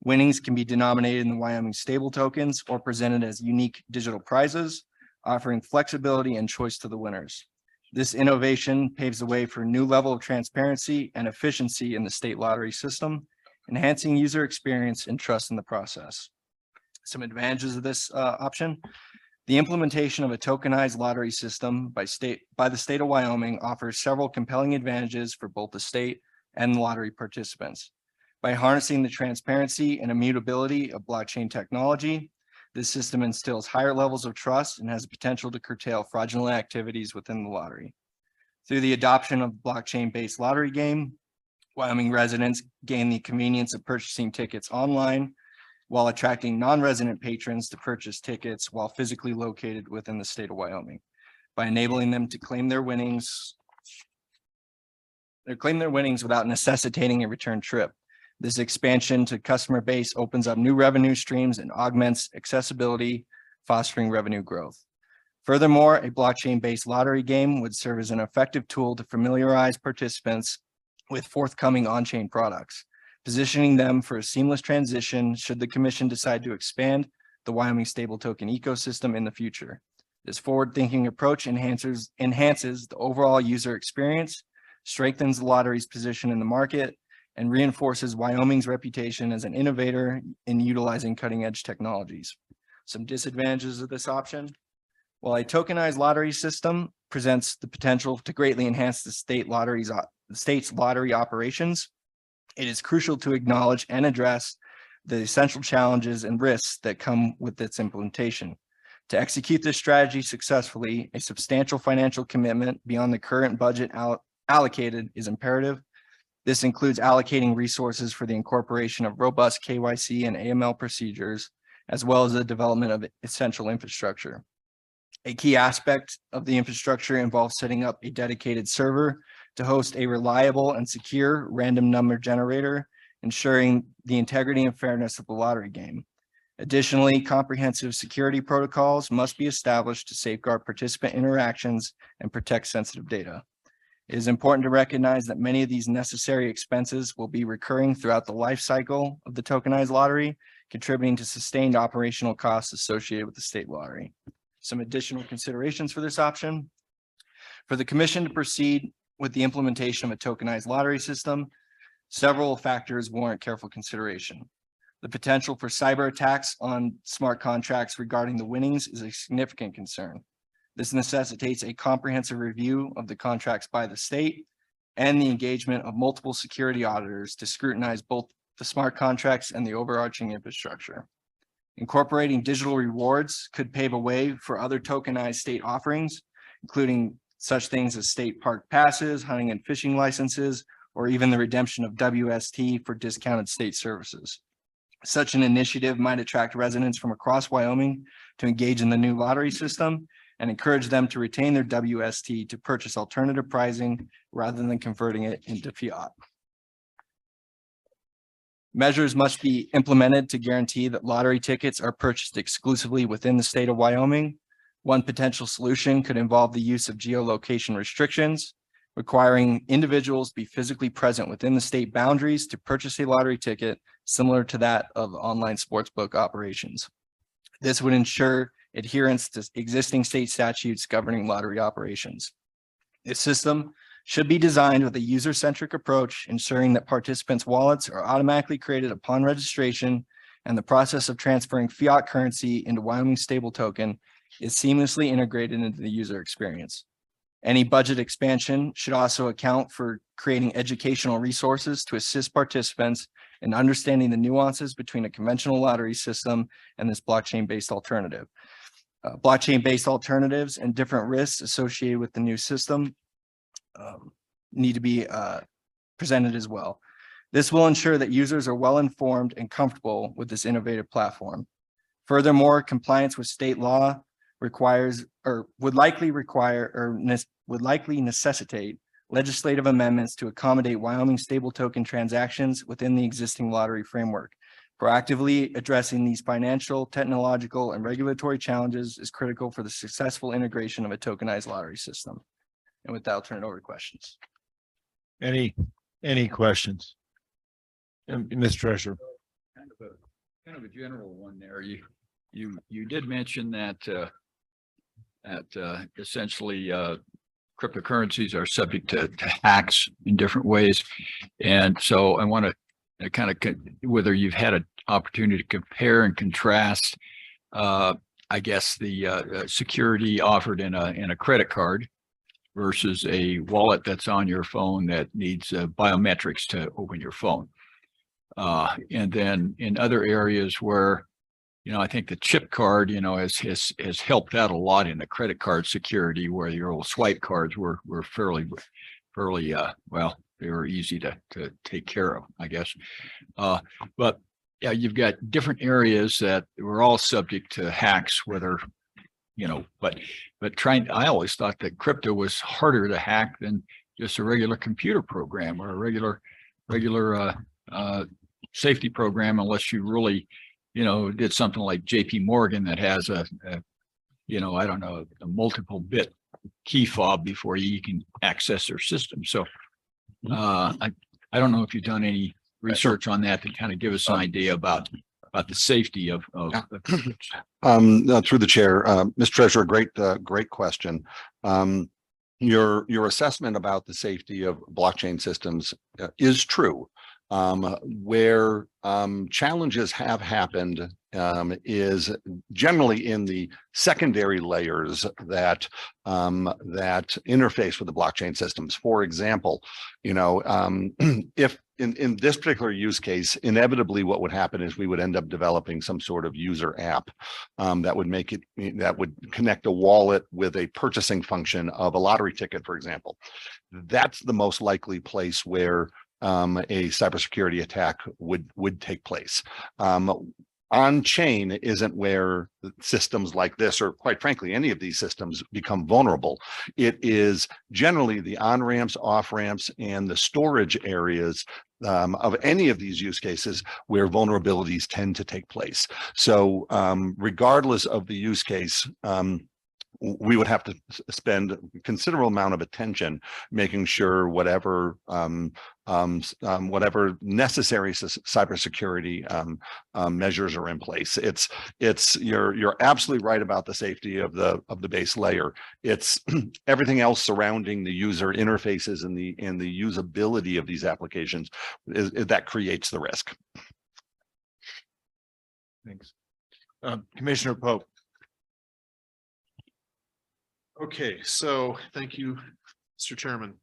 Winnings can be denominated in the Wyoming stable tokens or presented as unique digital prizes, offering flexibility and choice to the winners. This innovation paves the way for a new level of transparency and efficiency in the state lottery system, enhancing user experience and trust in the process. Some advantages of this option. The implementation of a tokenized lottery system by the state of Wyoming offers several compelling advantages for both the state and the lottery participants. By harnessing the transparency and immutability of blockchain technology, this system instills higher levels of trust and has the potential to curtail fraudulent activities within the lottery. Through the adoption of blockchain-based lottery game, Wyoming residents gain the convenience of purchasing tickets online while attracting non-resident patrons to purchase tickets while physically located within the state of Wyoming. By enabling them to claim their winnings without necessitating a return trip. This expansion to customer base opens up new revenue streams and augments accessibility, fostering revenue growth. Furthermore, a blockchain-based lottery game would serve as an effective tool to familiarize participants with forthcoming on-chain products, positioning them for a seamless transition should the commission decide to expand the Wyoming stable token ecosystem in the future. This forward-thinking approach enhances the overall user experience, strengthens the lottery's position in the market, and reinforces Wyoming's reputation as an innovator in utilizing cutting-edge technologies. Some disadvantages of this option. While a tokenized lottery system presents the potential to greatly enhance the state's lottery operations, it is crucial to acknowledge and address the essential challenges and risks that come with its implementation. To execute this strategy successfully, a substantial financial commitment beyond the current budget allocated is imperative. This includes allocating resources for the incorporation of robust KYC and AML procedures, as well as the development of essential infrastructure. A key aspect of the infrastructure involves setting up a dedicated server to host a reliable and secure random number generator, ensuring the integrity and fairness of the lottery game. Additionally, comprehensive security protocols must be established to safeguard participant interactions and protect sensitive data. It is important to recognize that many of these necessary expenses will be recurring throughout the life cycle of the tokenized lottery, contributing to sustained operational costs associated with the state lottery. Some additional considerations for this option. For the commission to proceed with the implementation of a tokenized lottery system, several factors warrant careful consideration. The potential for cyber attacks on smart contracts regarding the winnings is a significant concern. This necessitates a comprehensive review of the contracts by the state and the engagement of multiple security auditors to scrutinize both the smart contracts and the overarching infrastructure. Incorporating digital rewards could pave a way for other tokenized state offerings, including such things as state park passes, hunting and fishing licenses, or even the redemption of WST for discounted state services. Such an initiative might attract residents from across Wyoming to engage in the new lottery system and encourage them to retain their WST to purchase alternative pricing rather than converting it into fiat. Measures must be implemented to guarantee that lottery tickets are purchased exclusively within the state of Wyoming. One potential solution could involve the use of geolocation restrictions, requiring individuals be physically present within the state boundaries to purchase a lottery ticket similar to that of online sportsbook operations. This would ensure adherence to existing state statutes governing lottery operations. This system should be designed with a user-centric approach, ensuring that participants' wallets are automatically created upon registration and the process of transferring fiat currency into Wyoming stable token is seamlessly integrated into the user experience. Any budget expansion should also account for creating educational resources to assist participants in understanding the nuances between a conventional lottery system and this blockchain-based alternative. Blockchain-based alternatives and different risks associated with the new system need to be presented as well. This will ensure that users are well informed and comfortable with this innovative platform. Furthermore, compliance with state law requires or would likely necessitate legislative amendments to accommodate Wyoming stable token transactions within the existing lottery framework. Proactively addressing these financial, technological, and regulatory challenges is critical for the successful integration of a tokenized lottery system. And with that, I'll turn it over to questions. Any questions? Mr. Treasurer. Kind of a general one there. You did mention that essentially cryptocurrencies are subject to hacks in different ways. And so I want to kind of whether you've had an opportunity to compare and contrast I guess the security offered in a credit card versus a wallet that's on your phone that needs biometrics to open your phone. And then in other areas where, I think the chip card, has helped out a lot in the credit card security, where your old swipe cards were fairly, well, they were easy to take care of, I guess. But yeah, you've got different areas that were all subject to hacks, whether, but I always thought that crypto was harder to hack than just a regular computer program or a regular safety program, unless you really, did something like JP Morgan that has I don't know, a multiple bit key fob before you can access their system. So I don't know if you've done any research on that to kind of give us an idea about the safety of through the chair, Mr. Treasurer, great question. Your assessment about the safety of blockchain systems is true. Where challenges have happened is generally in the secondary layers that interface with the blockchain systems. For example, if in this particular use case, inevitably what would happen is we would end up developing some sort of user app that would connect a wallet with a purchasing function of a lottery ticket, for example. That's the most likely place where a cybersecurity attack would take place. On chain isn't where systems like this, or quite frankly, any of these systems become vulnerable. It is generally the on-ramps, off-ramps, and the storage areas of any of these use cases where vulnerabilities tend to take place. So regardless of the use case, we would have to spend a considerable amount of attention making sure whatever whatever necessary cybersecurity measures are in place. You're absolutely right about the safety of the base layer. It's everything else surrounding the user interfaces and the usability of these applications that creates the risk. Thanks. Commissioner Pope. Okay, so thank you, Mr. Chairman.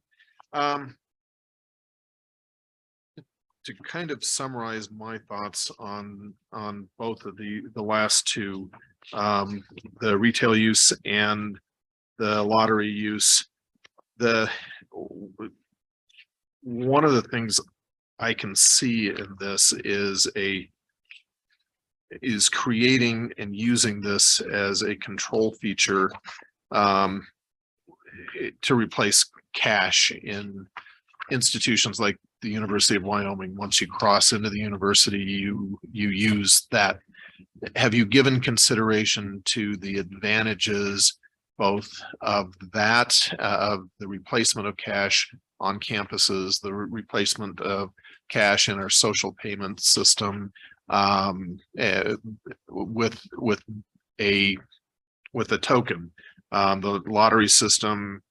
To kind of summarize my thoughts on both of the last two, the retail use and the lottery use, one of the things I can see in this is creating and using this as a control feature to replace cash in institutions like the University of Wyoming. Once you cross into the university, you use that. Have you given consideration to the advantages both of that, of the replacement of cash on campuses, the replacement of cash in our social payment system, with a token? The lottery system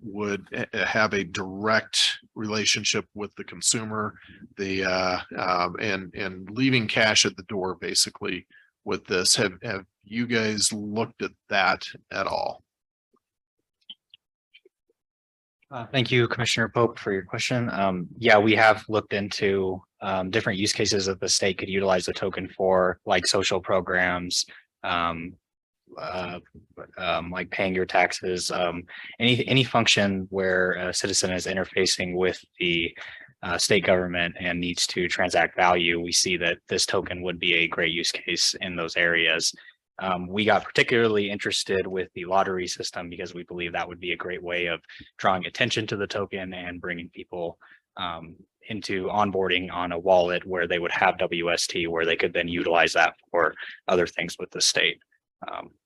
would have a direct relationship with the consumer, and leaving cash at the door basically with this. Have you guys looked at that at all? Thank you, Commissioner Pope, for your question. Yeah, we have looked into different use cases that the state could utilize the token for, like social programs, like paying your taxes, any function where a citizen is interfacing with the state government and needs to transact value. We see that this token would be a great use case in those areas. We got particularly interested with the lottery system because we believe that would be a great way of drawing attention to the token and bringing people into onboarding on a wallet where they would have WST, where they could then utilize that for other things with the state.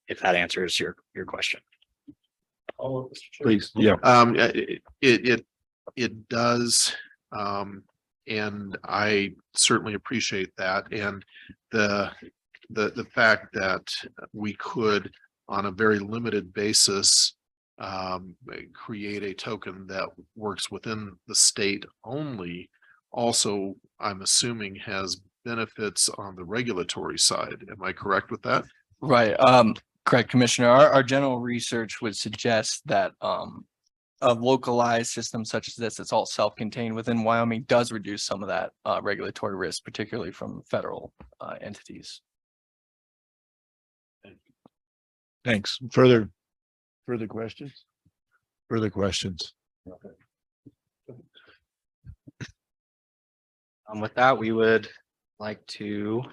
If that answers your question. Please. Yeah. It does. And I certainly appreciate that. And the fact that we could, on a very limited basis, create a token that works within the state only, also, I'm assuming, has benefits on the regulatory side. Am I correct with that? Right. Correct, Commissioner. Our general research would suggest that a localized system such as this, it's all self-contained within Wyoming, does reduce some of that regulatory risk, particularly from federal entities. Thanks. Further questions? Further questions? With that, we would like to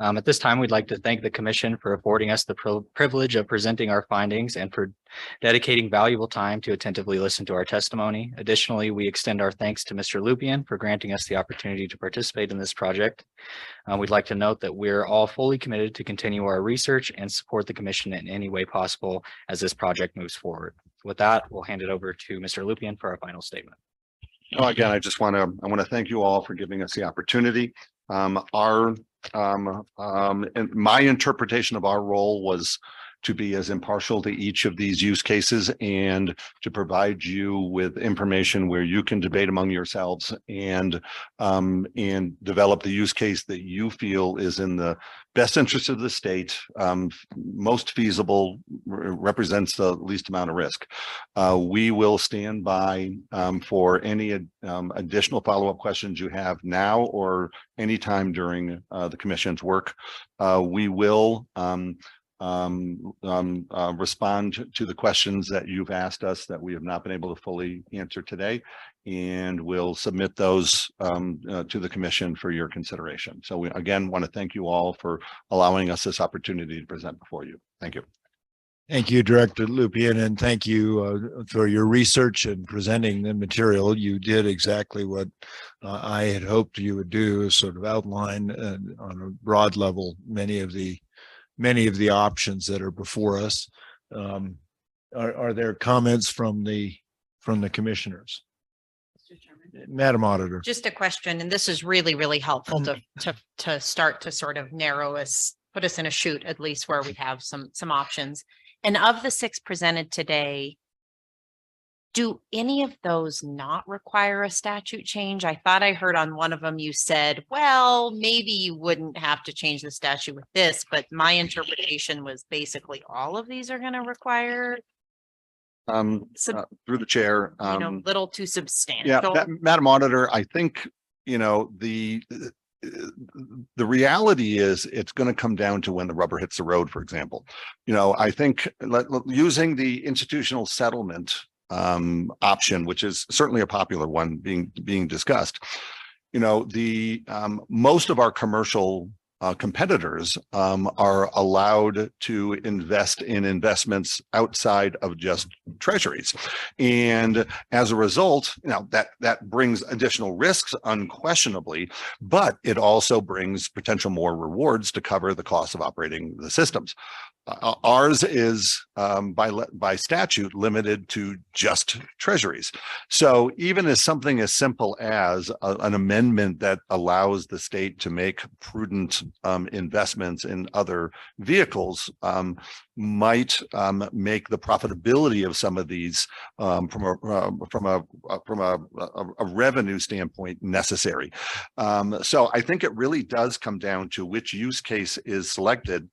at this time, we'd like to thank the commission for affording us the privilege of presenting our findings and for dedicating valuable time to attentively listen to our testimony. Additionally, we extend our thanks to Mr. Lupien for granting us the opportunity to participate in this project. We'd like to note that we're all fully committed to continue our research and support the commission in any way possible as this project moves forward. With that, we'll hand it over to Mr. Lupien for our final statement. Again, I want to thank you all for giving us the opportunity. And my interpretation of our role was to be as impartial to each of these use cases and to provide you with information where you can debate among yourselves and develop the use case that you feel is in the best interest of the state, most feasible, represents the least amount of risk. We will stand by for any additional follow-up questions you have now or anytime during the commission's work. We will respond to the questions that you've asked us that we have not been able to fully answer today, and we'll submit those to the commission for your consideration. So we again want to thank you all for allowing us this opportunity to present before you. Thank you. Thank you, Director Lupien, and thank you for your research and presenting the material. You did exactly what I had hoped you would do, sort of outline on a broad level many of the many of the options that are before us. Are there comments from the commissioners? Madam Auditor. Just a question, and this is really, really helpful to start to sort of narrow us, put us in a chute, at least where we have some options. And of the 6 presented today, do any of those not require a statute change? I thought I heard on one of them you said, well, maybe you wouldn't have to change the statute with this, but my interpretation was basically all of these are going to require, Through the chair. little too Yeah, substantial. Madam Auditor, I think, the reality is it's going to come down to when the rubber hits the road, for example. I think using the institutional settlement option, which is certainly a popular one being discussed, most of our commercial competitors are allowed to invest in investments outside of just treasuries. And as a result, that brings additional risks unquestionably, but it also brings potential more rewards to cover the cost of operating the systems. Ours is by statute limited to just treasuries. So even as something as simple as an amendment that allows the state to make prudent investments in other vehicles might make the profitability of some of these from a revenue standpoint necessary. So I think it really does come down to which use case is selected.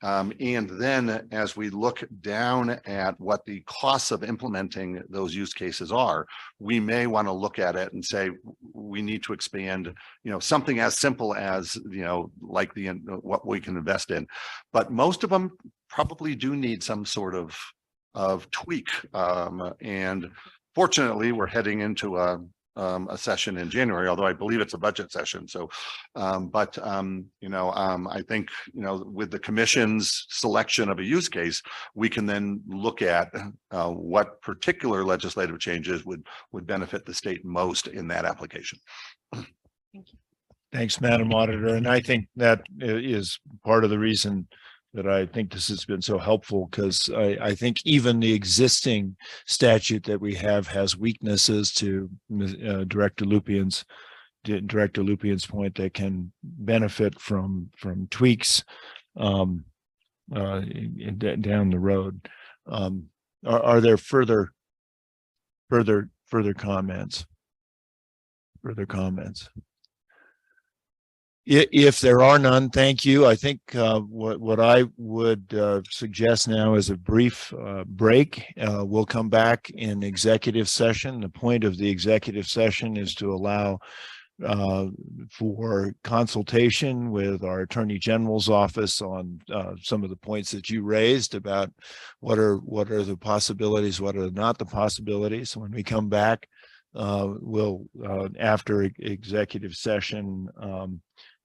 And then as we look down at what the costs of implementing those use cases are, we may want to look at it and say, we need to expand, something as simple as, like what we can invest in. But most of them probably do need some sort of tweak. And fortunately, we're heading into a session in January, although I believe it's a budget session. So, I think, with the commission's selection of a use case, we can then look at what particular legislative changes would benefit the state most in that application. Thank you. Thanks, Madam Auditor. And I think that is part of the reason that I think this has been so helpful, because I think even the existing statute that we have has weaknesses, to Director Lupien's point, that can benefit from tweaks down the road. Are there further comments? If there are none, thank you. I think what I would suggest now is a brief break. We'll come back in executive session. The point of the executive session is to allow for consultation with our Attorney General's office on some of the points that you raised about what are the possibilities, what are not the possibilities. When we come back, we'll after executive session,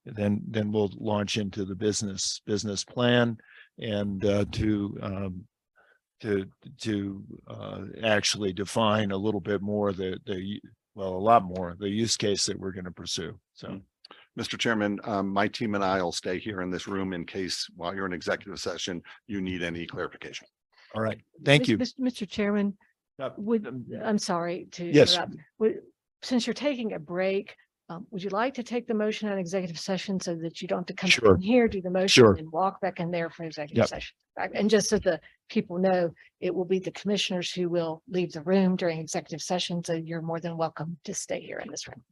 then we'll launch into the business plan and to actually define a little bit more a lot more the use case that we're going to pursue. So, Mr. Chairman, my team and I will stay here in this room in case while you're in executive session, you need any clarification. All right. Thank you. Mr. Chairman, I'm sorry to Yes. interrupt. Since you're taking a break, would you like to take the motion on executive session so that you don't have to come Sure. in here, do the motion Sure. and walk back in there for executive Yep. session? And just so the people know, it will be the commissioners who will leave the room during executive session. So you're more than welcome to stay here in this room.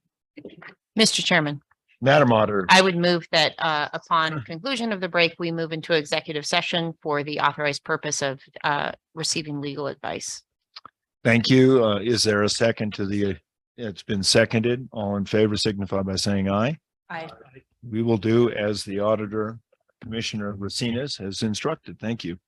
Mr. Chairman, Madam Auditor. I would move that upon conclusion of the break, we move into executive session for the authorized purpose of receiving legal advice. Thank you. Is there a second to the? It's been seconded. All in favor signify by saying aye. Aye. We will do as the auditor, Commissioner Racines, has instructed. Thank you.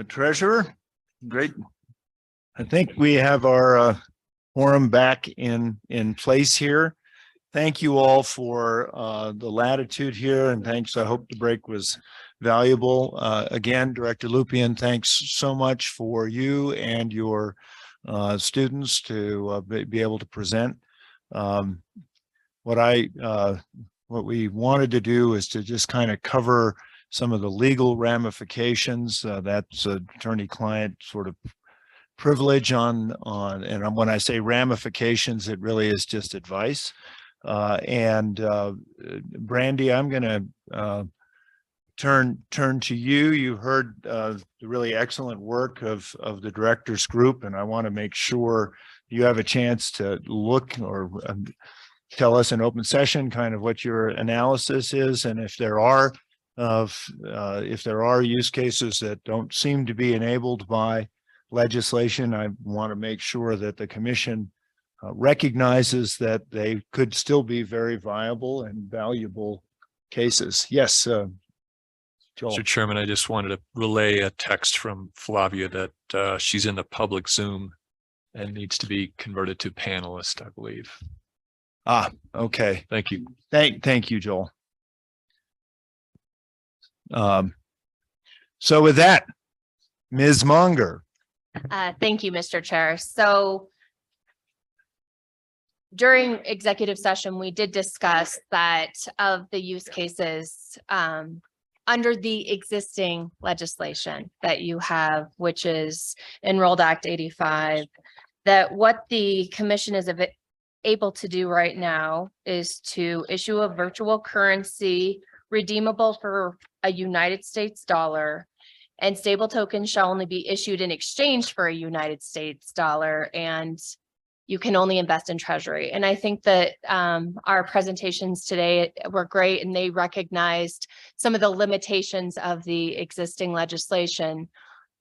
Treasurer, great. I think we have our forum back in place here. Thank you all for the latitude here, and thanks. I hope the break was valuable. Again, Director Lupien, thanks so much for you and your students to be able to present. What we wanted to do is to just kind of cover some of the legal ramifications. That's attorney-client sort of privilege and when I say ramifications, it really is just advice. Brandy, I'm going to turn to you. You heard the really excellent work of the directors group, and I want to make sure you have a chance to look or tell us in open session kind of what your analysis is, and if there are use cases that don't seem to be enabled by legislation, I want to make sure that the commission recognizes that they could still be very viable and valuable cases. Yes, Joel. Mr. Chairman, I just wanted to relay a text from Flavia that she's in the public Zoom and needs to be converted to panelist, I believe. Okay. Thank you. Thank you, Joel. So with that, Ms. Monger. Thank you, Mr. Chair. So during executive session, we did discuss that of the use cases under the existing legislation that you have, which is Enrolled Act 85, that what the commission is able to do right now is to issue a virtual currency redeemable for a United States dollar, and stable tokens shall only be issued in exchange for a United States dollar, and you can only invest in treasury. And I think that our presentations today were great, and they recognized some of the limitations of the existing legislation.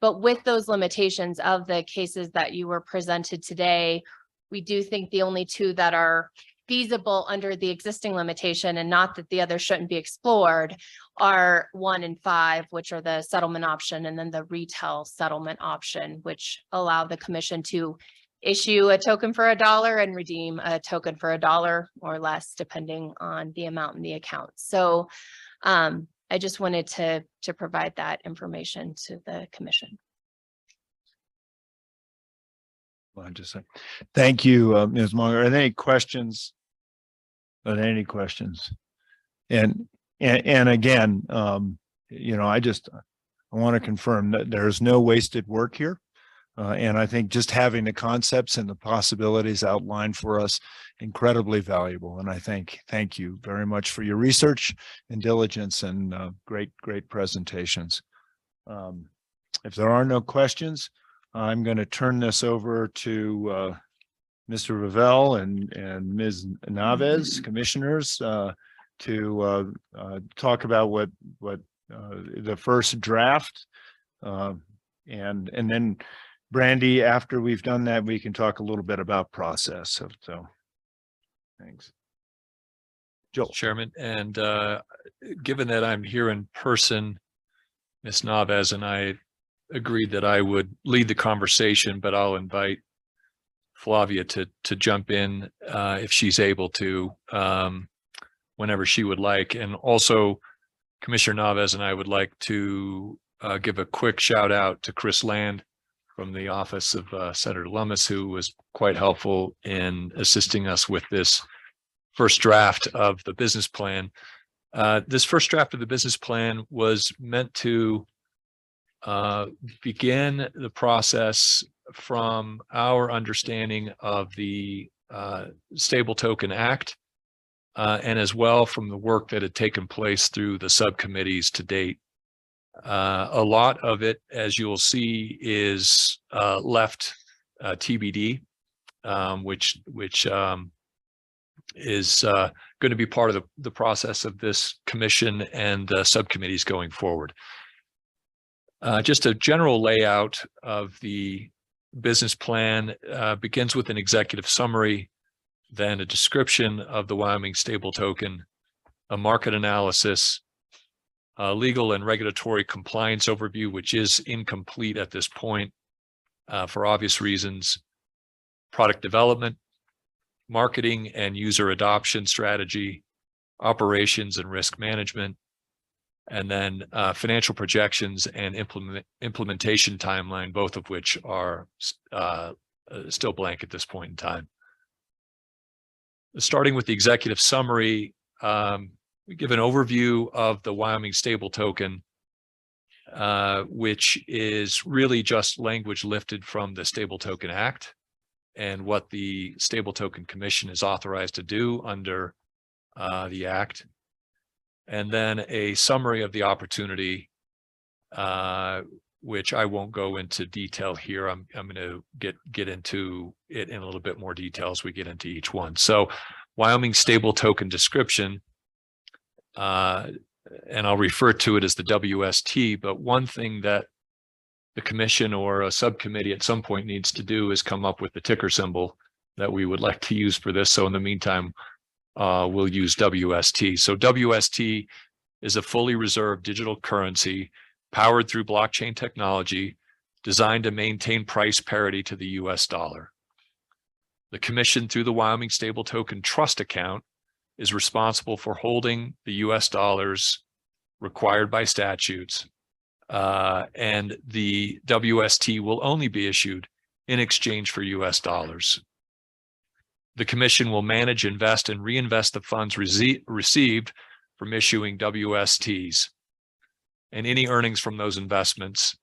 But with those limitations of the cases that you were presented today, we do think the only two that are feasible under the existing limitation, and not that the others shouldn't be explored, are 1 and 5, which are the settlement option, and then the retail settlement option, which allow the commission to issue a token for $1 and redeem a token for $1 or less, depending on the amount in the account. So I just wanted to provide that information to the commission. Well, thank you, Ms. Monger. Are there any questions? Are there any questions? And again, you know, I want to confirm that there's no wasted work here. And I think just having the concepts and the possibilities outlined for us, incredibly valuable. And I thank you very much for your research and diligence and great presentations. If there are no questions, I'm going to turn this over to Mr. Ravel and Ms. Naves, commissioners, to talk about what the first draft, and then Brandy, after we've done that, we can talk a little bit about process. So thanks. Joel. Chairman, and given that I'm here in person, Ms. Naves and I agreed that I would lead the conversation, but I'll invite Flavia to jump in if she's able to, whenever she would like. And also Commissioner Naves and I would like to give a quick shout out to Chris Land from the office of Senator Lummis, who was quite helpful in assisting us with this first draft of the business plan. This first draft of the business plan was meant to begin the process from our understanding of the Stable Token Act, and as well from the work that had taken place through the subcommittees to date. A lot of it, as you'll see, is left TBD, which is going to be part of the process of this commission and subcommittees going forward. Just a general layout of the business plan begins with an executive summary, then a description of the Wyoming stable token, a market analysis, legal and regulatory compliance overview, which is incomplete at this point, for obvious reasons, product development, marketing and user adoption strategy, operations and risk management, and then financial projections and implementation timeline, both of which are still blank at this point in time. Starting with the executive summary, we give an overview of the Wyoming stable token, which is really just language lifted from the Stable Token Act and what the Stable Token Commission is authorized to do under the Act. And then a summary of the opportunity, which I won't go into detail here. I'm going to get into it in a little bit more detail as we get into each one. So Wyoming stable token description, and I'll refer to it as the WST, but one thing that the commission or a subcommittee at some point needs to do is come up with the ticker symbol that we would like to use for this. So in the meantime, we'll use WST. So WST is a fully reserved digital currency powered through blockchain technology designed to maintain price parity to the US dollar. The commission, through the Wyoming Stable Token Trust Account, is responsible for holding the US dollars required by statutes, and the WST will only be issued in exchange for US dollars. The commission will manage, invest, and reinvest the funds received from issuing WSTs and any earnings from those investments.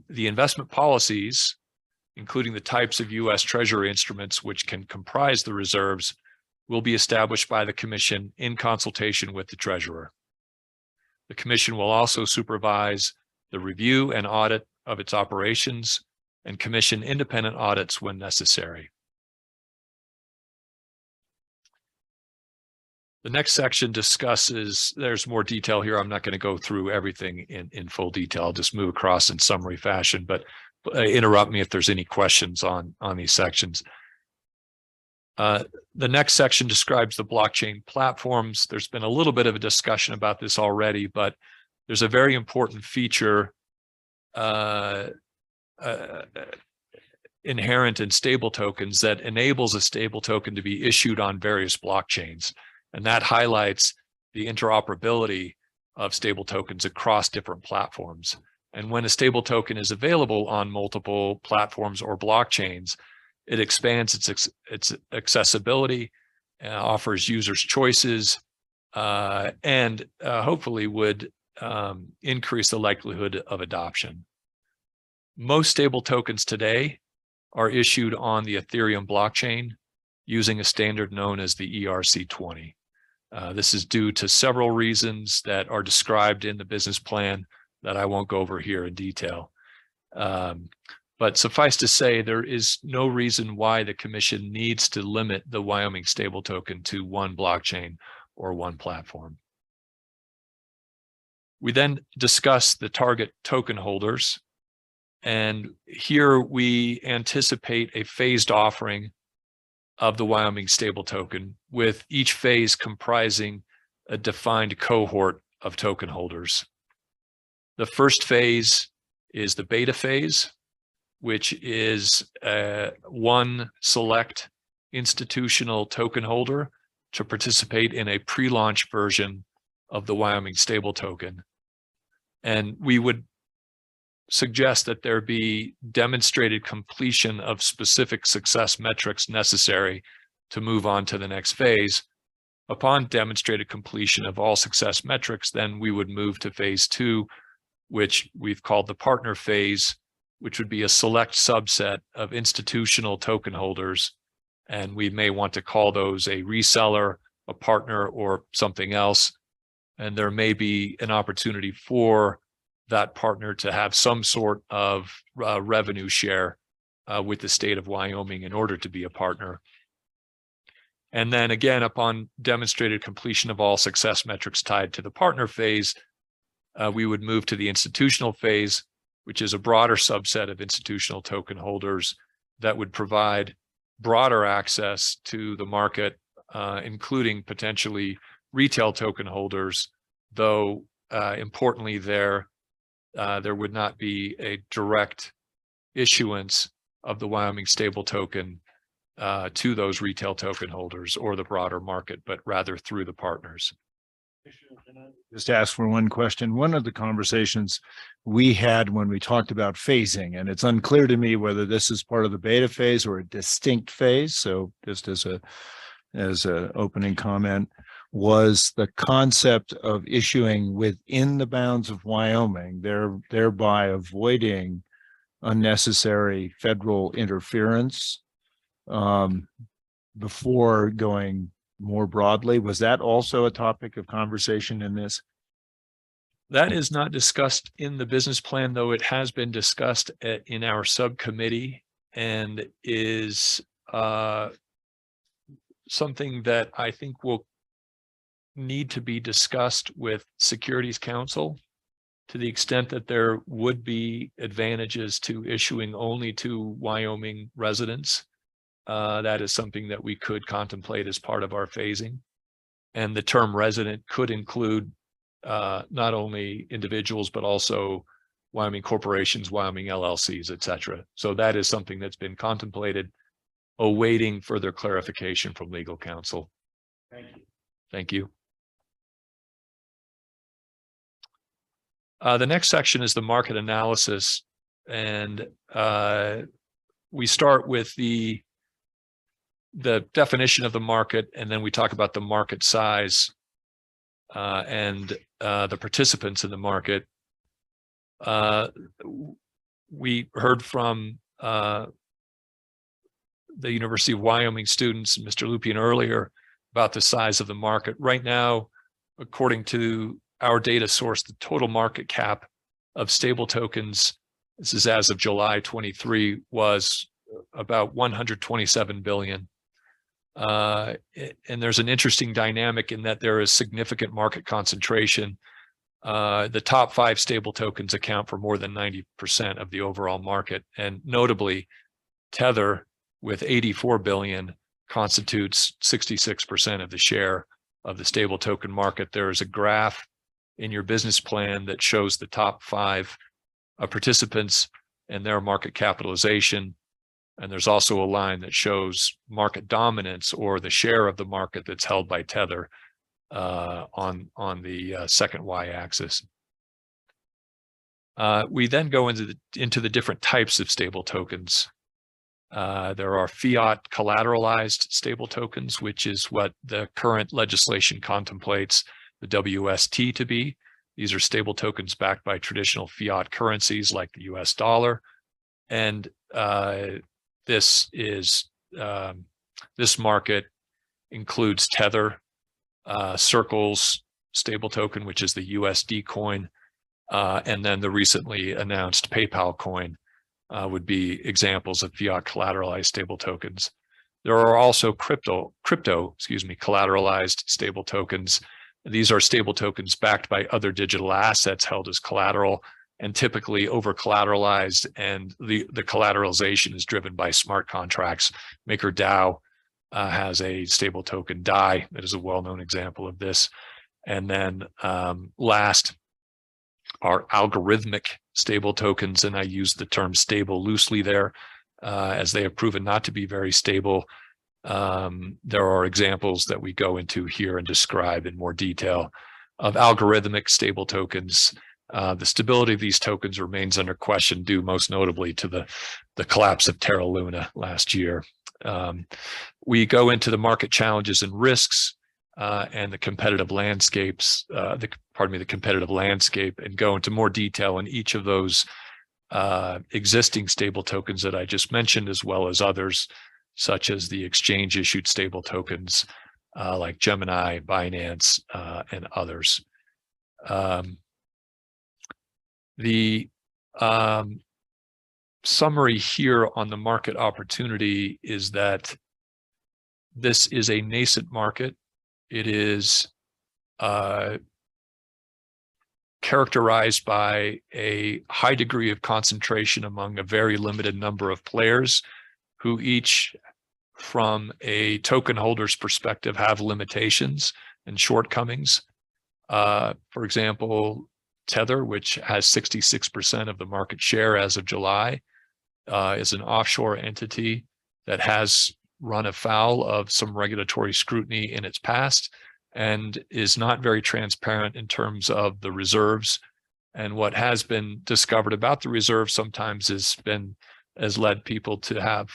The investment policies, including the types of US Treasury instruments which can comprise the reserves, will be established by the commission in consultation with the treasurer. The commission will also supervise the review and audit of its operations and commission independent audits when necessary. The next section discusses, there's more detail here. I'm not going to go through everything in full detail. I'll just move across in summary fashion, but interrupt me if there's any questions on these sections. The next section describes the blockchain platforms. There's been a little bit of a discussion about this already, but there's a very important feature inherent in stable tokens that enables a stable token to be issued on various blockchains. And that highlights the interoperability of stable tokens across different platforms. And when a stable token is available on multiple platforms or blockchains, it expands its accessibility, offers users choices, and hopefully would increase the likelihood of adoption. Most stable tokens today are issued on the Ethereum blockchain using a standard known as the ERC-20. This is due to several reasons that are described in the business plan that I won't go over here in detail. But suffice to say, there is no reason why the commission needs to limit the Wyoming stable token to one blockchain or one platform. We then discuss the target token holders. And here we anticipate a phased offering of the Wyoming stable token, with each phase comprising a defined cohort of token holders. The first phase is the beta phase, which is one select institutional token holder to participate in a pre-launch version of the Wyoming stable token. And we would suggest that there be demonstrated completion of specific success metrics necessary to move on to the next phase. Upon demonstrated completion of all success metrics, then we would move to phase 2, which we've called the partner phase, which would be a select subset of institutional token holders. And we may want to call those a reseller, a partner, or something else. And there may be an opportunity for that partner to have some sort of revenue share with the state of Wyoming in order to be a partner. And then again, upon demonstrated completion of all success metrics tied to the partner phase, we would move to the institutional phase, which is a broader subset of institutional token holders that would provide broader access to the market, including potentially retail token holders, though importantly there would not be a direct issuance of the Wyoming stable token to those retail token holders or the broader market, but rather through the partners. Just ask for one question. One of the conversations we had when we talked about phasing, and it's unclear to me whether this is part of the beta phase or a distinct phase. So just as a opening comment, was the concept of issuing within the bounds of Wyoming, thereby avoiding unnecessary federal interference before going more broadly. Was that also a topic of conversation in this? That is not discussed in the business plan, though it has been discussed in our subcommittee and is something that I think will need to be discussed with Securities Council to the extent that there would be advantages to issuing only to Wyoming residents. That is something that we could contemplate as part of our phasing. And the term resident could include not only individuals, but also Wyoming corporations, Wyoming LLCs, et cetera. So that is something that's been contemplated, awaiting further clarification from legal counsel. Thank you. Thank you. The next section is the market analysis. And we start with the definition of the market, and then we talk about the market size and the participants in the market. We heard from the University of Wyoming students, Mr. Lupien earlier, about the size of the market. Right now, according to our data source, the total market cap of stable tokens, this is as of July 23, was about 127 billion. And there's an interesting dynamic in that there is significant market concentration. The top 5 stable tokens account for more than 90% of the overall market. And notably, Tether with 84 billion constitutes 66% of the share of the stable token market. There is a graph in your business plan that shows the top 5 participants and their market capitalization. And there's also a line that shows market dominance, or the share of the market that's held by Tether on the second y-axis. We then go into the different types of stable tokens. There are fiat collateralized stable tokens, which is what the current legislation contemplates the WST to be. These are stable tokens backed by traditional fiat currencies like the US dollar. And this market includes Tether, Circle's stable token, which is the USD coin, and then the recently announced PayPal coin would be examples of fiat collateralized stable tokens. There are also crypto collateralized stable tokens. These are stable tokens backed by other digital assets held as collateral and typically over collateralized, and the collateralization is driven by smart contracts. MakerDAO has a stable token DAI that is a well-known example of this. And then last are algorithmic stable tokens, and I use the term stable loosely there as they have proven not to be very stable. There are examples that we go into here and describe in more detail of algorithmic stable tokens. The stability of these tokens remains under question due most notably to the collapse of Terra Luna last year. We go into the market challenges and risks and the competitive landscapes, the competitive landscape, and go into more detail in each of those existing stable tokens that I just mentioned, as well as others, such as the exchange issued stable tokens like Gemini, Binance, and others. The summary here on the market opportunity is that this is a nascent market. It is characterized by a high degree of concentration among a very limited number of players who each, from a token holder's perspective, have limitations and shortcomings. For example, Tether, which has 66% of the market share as of July, is an offshore entity that has run afoul of some regulatory scrutiny in its past and is not very transparent in terms of the reserves. And what has been discovered about the reserves sometimes has led people to have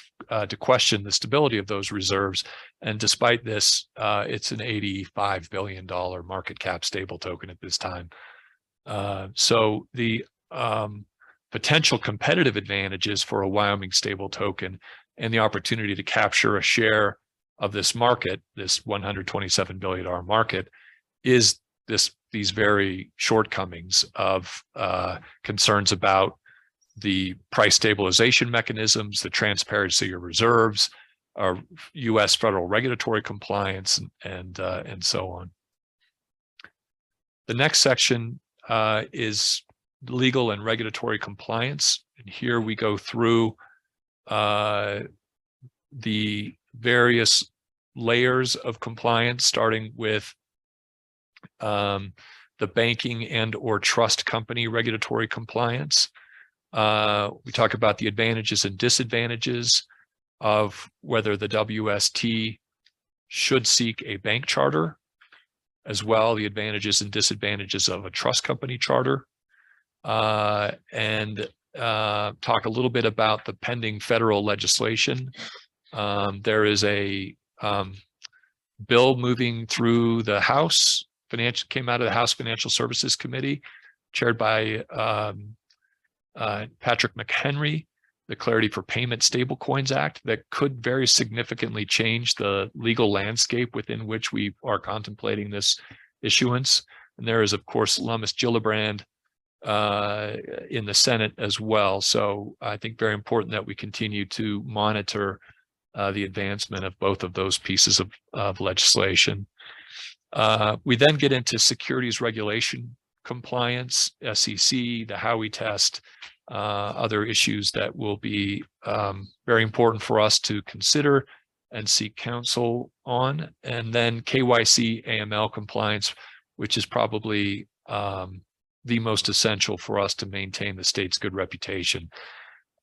to question the stability of those reserves. And despite this, it's an $85 billion market cap stable token at this time. So the potential competitive advantages for a Wyoming stable token and the opportunity to capture a share of this market, this $127 billion market, is these very shortcomings of concerns about the price stabilization mechanisms, the transparency of reserves, U.S. federal regulatory compliance, and so on. The next section is legal and regulatory compliance. And here we go through the various layers of compliance, starting with the banking and/or trust company regulatory compliance. We talk about the advantages and disadvantages of whether the WST should seek a bank charter, as well the advantages and disadvantages of a trust company charter, and talk a little bit about the pending federal legislation. There is a bill moving through the House, came out of the House Financial Services Committee, chaired by Patrick McHenry, the Clarity for Payment Stablecoins Act, that could very significantly change the legal landscape within which we are contemplating this issuance. And there is, of course, Lummis Gillibrand in the Senate as well. So I think very important that we continue to monitor the advancement of both of those pieces of legislation. We then get into securities regulation compliance, SEC, the Howey test, other issues that will be very important for us to consider and seek counsel on. And then KYC AML compliance, which is probably the most essential for us to maintain the state's good reputation.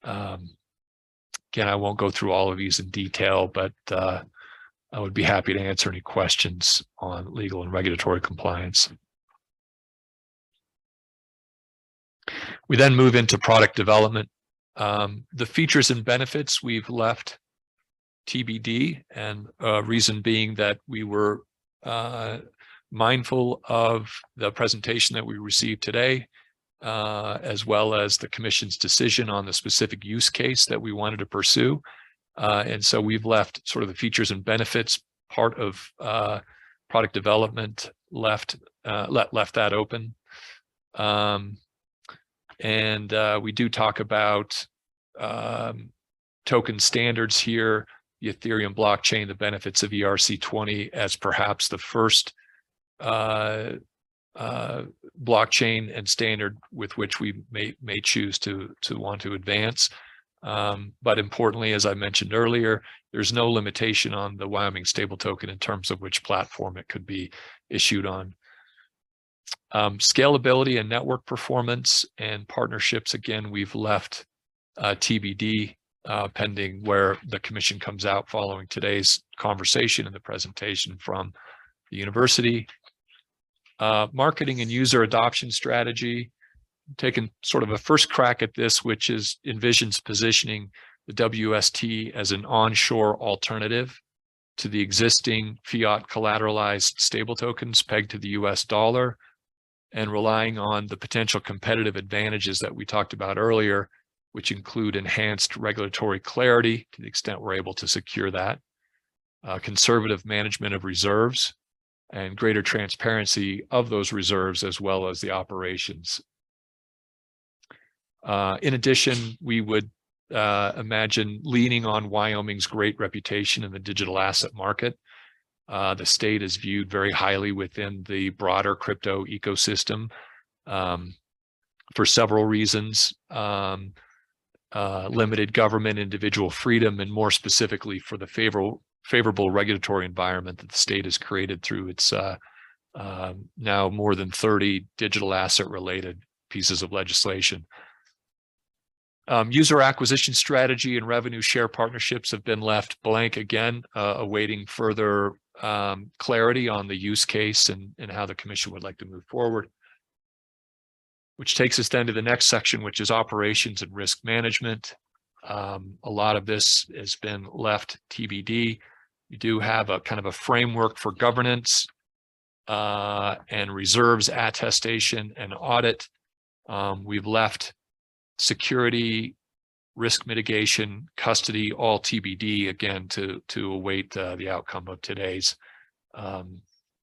Again, I won't go through all of these in detail, but I would be happy to answer any questions on legal and regulatory compliance. We then move into product development. The features and benefits we've left TBD, and reason being that we were mindful of the presentation that we received today, as well as the Commission's decision on the specific use case that we wanted to pursue. And so we've left sort of the features and benefits part of product development, left that open. And we do talk about token standards here, the Ethereum blockchain, the benefits of ERC-20 as perhaps the first blockchain and standard with which we may choose to want to advance. But importantly, as I mentioned earlier, there's no limitation on the Wyoming stable token in terms of which platform it could be issued on. Scalability and network performance and partnerships, again, we've left TBD pending where the Commission comes out following today's conversation and the presentation from the university. Marketing and user adoption strategy, taken sort of a first crack at this, which is envisions positioning the WST as an onshore alternative to the existing fiat collateralized stable tokens pegged to the US dollar, and relying on the potential competitive advantages that we talked about earlier, which include enhanced regulatory clarity to the extent we're able to secure that, conservative management of reserves, and greater transparency of those reserves as well as the operations. In addition, we would imagine leaning on Wyoming's great reputation in the digital asset market. The state is viewed very highly within the broader crypto ecosystem for several reasons. Limited government, individual freedom, and more specifically for the favorable regulatory environment that the state has created through its now more than 30 digital asset related pieces of legislation. User acquisition strategy and revenue share partnerships have been left blank again, awaiting further clarity on the use case and how the commission would like to move forward. Which takes us then to the next section, which is operations and risk management. A lot of this has been left TBD. You do have a kind of a framework for governance and reserves attestation and audit. We've left security, risk mitigation, custody, all TBD again to await the outcome of today's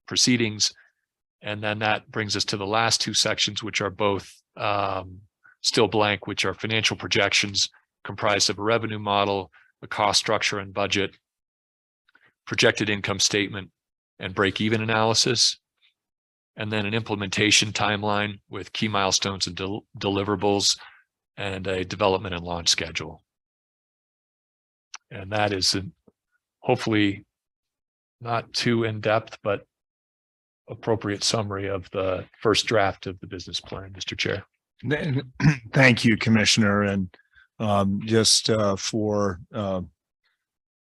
proceedings. And then that brings us to the last two sections, which are both still blank, which are financial projections comprised of a revenue model, a cost structure and budget, projected income statement, and break-even analysis. And then an implementation timeline with key milestones and deliverables, and a development and launch schedule. And that is hopefully not too in-depth, but appropriate summary of the first draft of the business plan, Mr. Chair. Thank you, Commissioner. And just for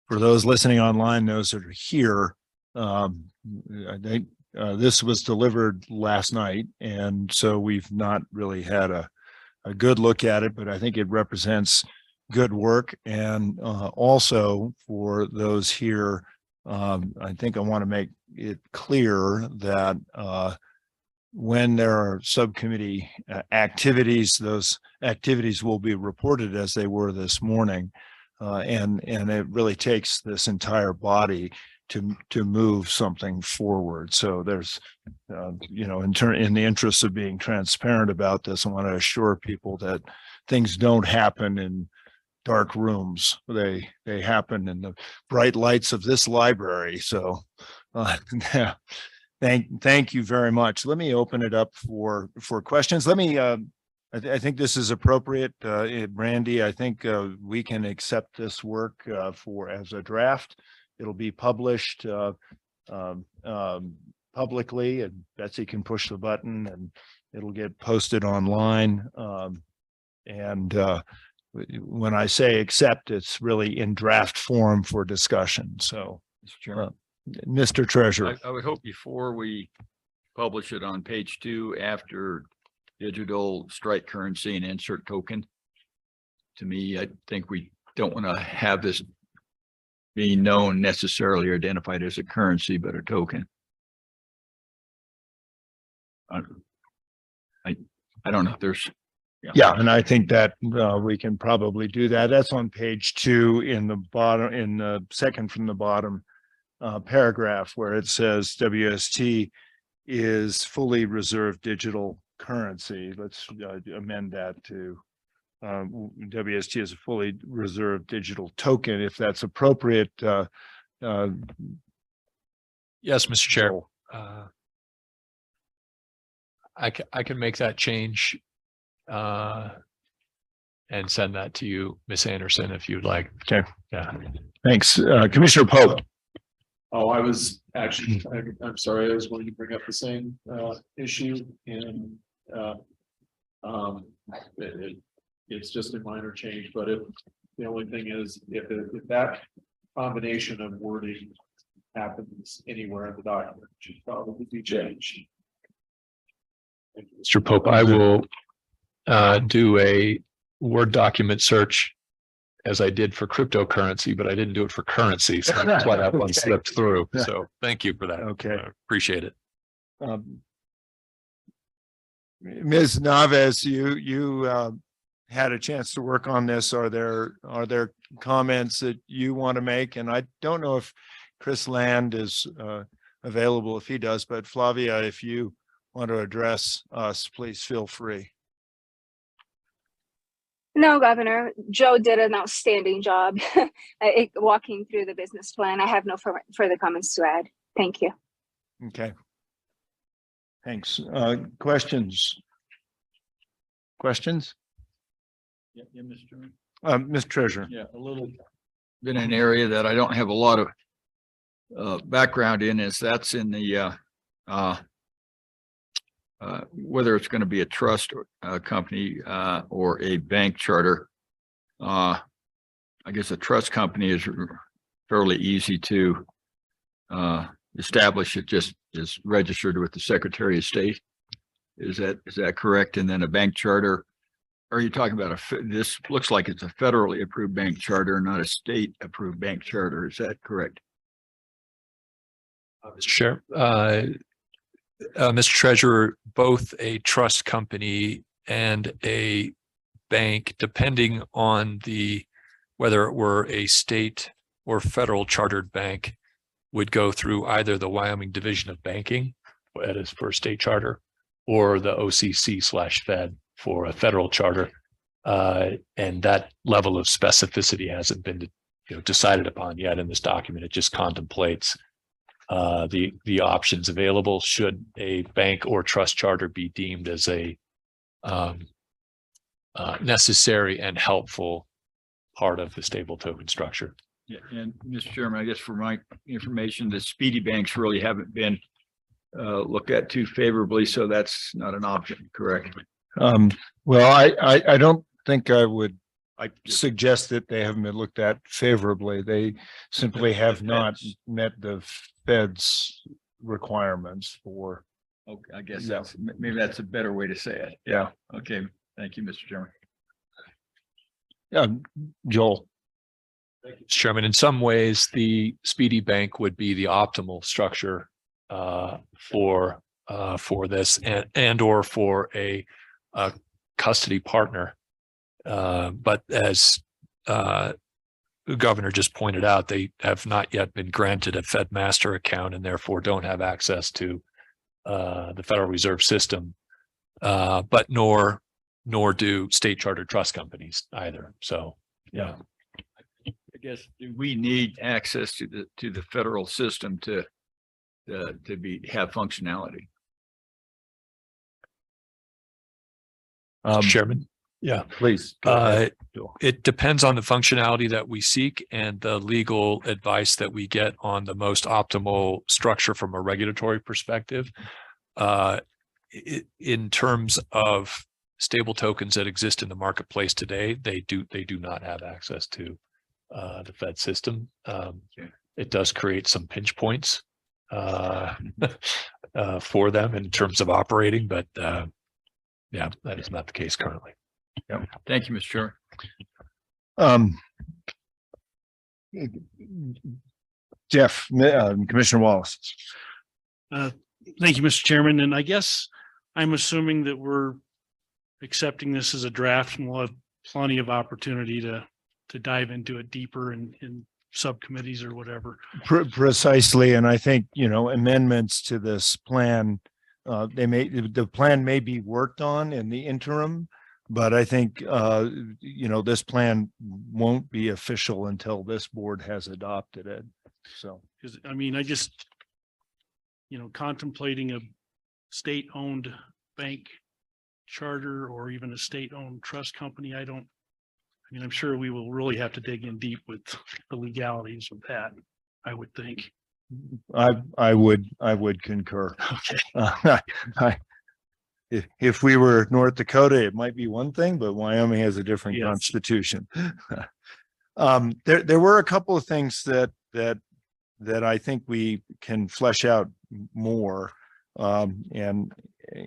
those listening online, those that are here, I think this was delivered last night, and so we've not really had a good look at it, but I think it represents good work. And also for those here, I think I want to make it clear that when there are subcommittee activities, those activities will be reported as they were this morning. And it really takes this entire body to move something forward. So there's, you know, in the interest of being transparent about this, I want to assure people that things don't happen in dark rooms. They happen in the bright lights of this library. So yeah, thank you very much. Let me open it up for questions. Let me I think this is appropriate. Brandy, I think we can accept this work as a draft. It'll be published publicly, and Betsy can push the button and it'll get posted online. When I say accept, it's really in draft form for discussion. So, Mr. Treasurer. I would hope before we publish it on page 2, after digital, strike currency, and insert token. To me, I think we don't want to have this being known necessarily or identified as a currency, but a token. I don't know if there's. Yeah, and I think that we can probably do that. That's on page 2 in the bottom, in the second from the bottom paragraph, where it says WST is fully reserved digital currency. Let's amend that to WST is a fully reserved digital token, if that's appropriate. Yes, Mr. Chair. I can make that change and send that to you, Ms. Anderson, if you'd like. Okay. Yeah. Thanks. Commissioner Pope. Oh, I was actually, I'm sorry, I was going to bring up the same issue, and it's just a minor change, but the only thing is, if that combination of wording happens anywhere in the document, it should probably be changed. Mr. Pope, I will do a Word document search as I did for cryptocurrency, but I didn't do it for currency. So that's why that one slipped through. So thank you for that. Okay. Appreciate it. Ms. Naves, you had a chance to work on this. Are there comments that you want to make? And I don't know if Chris Land is available. If he does, but Flavia, if you want to address us, please feel free. No, Governor, Joe did an outstanding job walking through the business plan. I have no further comments to add. Thank you. Okay. Thanks. Questions? Questions? Yeah, Mr. Mr. Treasurer. Yeah, a little bit an area that I don't have a lot of background in, is that's in the whether it's going to be a trust company or a bank charter. I guess a trust company is fairly easy to establish. It just is registered with the Secretary of State. Is that correct? And then a bank charter, are you talking about this looks like it's a federally approved bank charter, not a state approved bank charter. Is that correct? Sure. Mr. Treasurer, both a trust company and a bank, depending on whether it were a state or federal chartered bank, would go through either the Wyoming Division of Banking, that is for a state charter, or the OCC/Fed for a federal charter. And that level of specificity hasn't been decided upon yet in this document. It just contemplates the options available should a bank or trust charter be deemed as a necessary and helpful part of the stable token structure. Yeah, and Mr. Chairman, I guess for my information, the speedy banks really haven't been looked at too favorably, so that's not an option, correct? Well, I don't think I would suggest that they haven't been looked at favorably. They simply have not met the Fed's requirements for. Okay, I guess maybe that's a better way to say it. Yeah. Okay. Thank you, Mr. Chairman. Yeah, Joel. Mr. Chairman, in some ways, the Speedy Bank would be the optimal structure for this and or for a custody partner. But as the governor just pointed out, they have not yet been granted a Fed master account and therefore don't have access to the Federal Reserve System, but nor do state chartered trust companies either. So, yeah. I guess, do we need access to the federal system to have functionality? Chairman. Yeah, please. It depends on the functionality that we seek and the legal advice that we get on the most optimal structure from a regulatory perspective. In terms of stable tokens that exist in the marketplace today, they do not have access to the Fed system. It does create some pinch points for them in terms of operating, but yeah, that is not the case currently. Yeah. Thank you, Mr. Chair. Jeff, Commissioner Wallace. Thank you, Mr. Chairman. And I guess I'm assuming that we're accepting this as a draft and we'll have plenty of opportunity to dive into it deeper in subcommittees or whatever. Precisely. And I think, amendments to this plan, the plan may be worked on in the interim, but I think, this plan won't be official until this board has adopted it. So, because I just, contemplating a state-owned bank charter or even a state-owned trust company, I'm sure we will really have to dig in deep with the legalities of that, I would think. I would concur. Okay. If we were North Dakota, it might be one thing, but Wyoming has a different constitution. There were a couple of things that I think we can flesh out more. And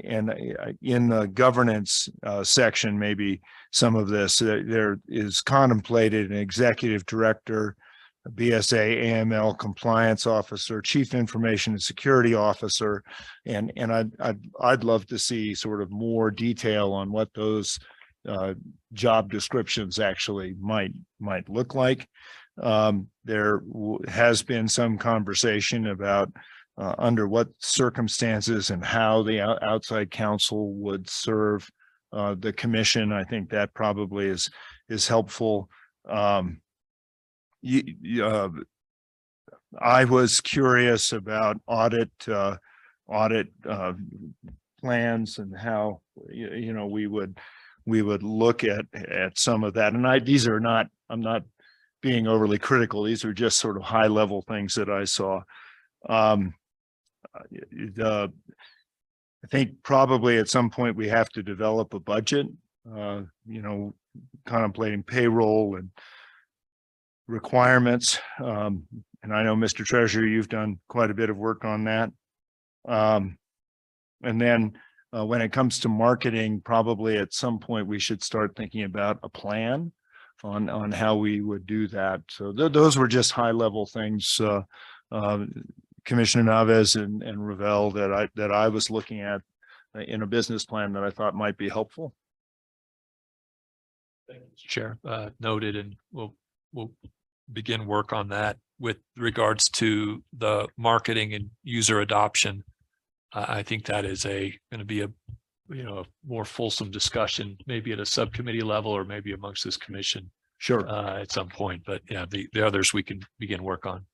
in the governance section, maybe some of this, there is contemplated an executive director, a BSA AML compliance officer, chief information and security officer, and I'd love to see sort of more detail on what those job descriptions actually might look like. There has been some conversation about under what circumstances and how the outside counsel would serve the commission. I think that probably is helpful. I was curious about audit plans and how we would look at some of that. And I'm not being overly critical. These are just sort of high level things that I saw. I think probably at some point we have to develop a budget you know, contemplating payroll and requirements. And I know, Mr. Treasurer, you've done quite a bit of work on that. And then when it comes to marketing, probably at some point we should start thinking about a plan on how we would do that. So those were just high level things, Commissioner Naves and Ravel, that I was looking at in a business plan that I thought might be helpful. Thank you, Mr. Chair. Noted, and we'll begin work on that with regards to the marketing and user adoption. I think that is going to be a more fulsome discussion, maybe at a subcommittee level or maybe amongst this commission. Sure. At some point, but yeah, the others we can begin work on.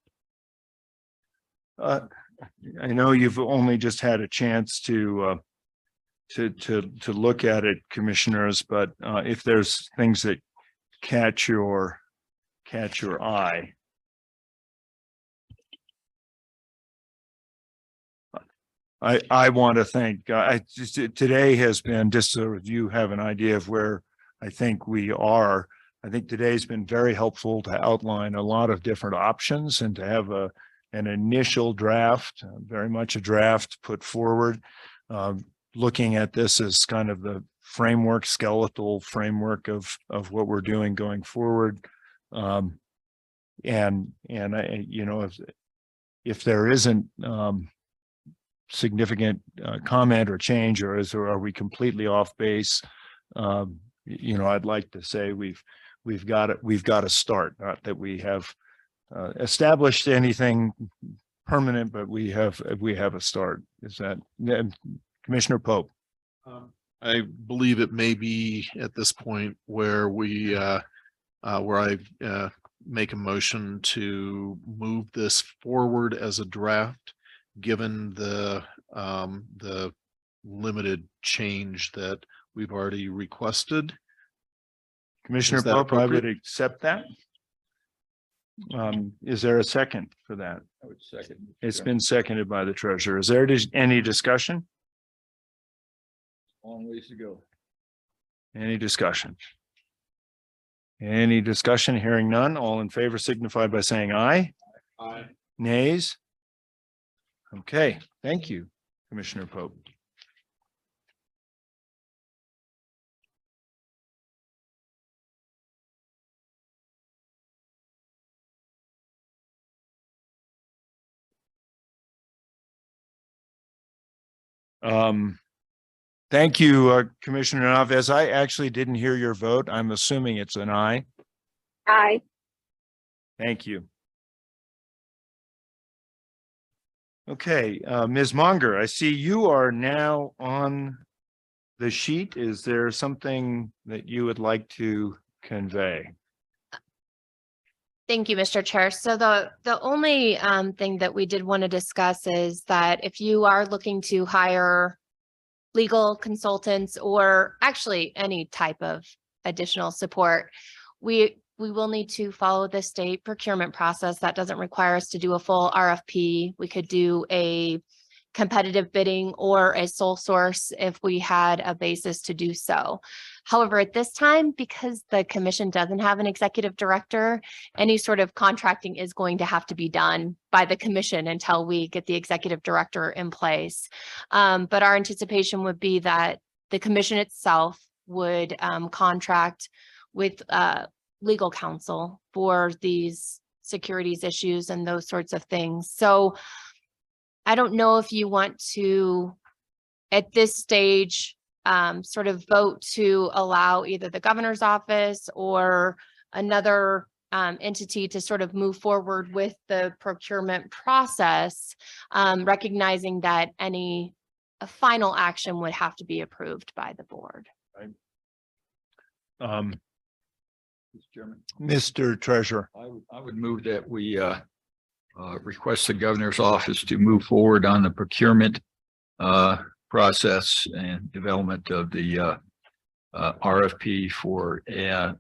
I know you've only just had a chance to look at it, commissioners, but if there's things that catch your eye. I want to thank, today has been, just so you have an idea of where I think we are. I think today's been very helpful to outline a lot of different options and to have an initial draft, very much a draft put forward, looking at this as kind of the framework, skeletal framework of what we're doing going forward. And I, if there isn't significant comment or change, or are we completely off base? I'd like to say we've got to start, not that we have established anything permanent, but we have a start. Is that Commissioner Pope? I believe it may be at this point where I make a motion to move this forward as a draft, given the limited change that we've already requested. Commissioner Pope, I would accept that. Is there a second for that? I would second. It's been seconded by the treasurer. Is there any discussion? Long ways to go. Any discussion? Any discussion? Hearing none. All in favor signify by saying aye. Aye. Nays? Okay, thank you, Commissioner Pope. Thank you, Commissioner Naves. I actually didn't hear your vote. I'm assuming it's an aye. Aye. Thank you. Okay, Ms. Monger, I see you are now on the sheet. Is there something that you would like to convey? Thank you, Mr. Chair. So the only thing that we did want to discuss is that if you are looking to hire legal consultants or actually any type of additional support, we will need to follow the state procurement process. That doesn't require us to do a full RFP. We could do a competitive bidding or a sole source if we had a basis to do so. However, at this time, because the commission doesn't have an executive director, any sort of contracting is going to have to be done by the commission until we get the executive director in place. But our anticipation would be that the commission itself would contract with legal counsel for these securities issues and those sorts of things. So I don't know if you want to, at this stage, sort of vote to allow either the governor's office or another entity to sort of move forward with the procurement process, recognizing that any final action would have to be approved by the board. Mr. Chairman, Mr. Treasurer. I would move that we request the governor's office to move forward on the procurement process and development of the RFP for the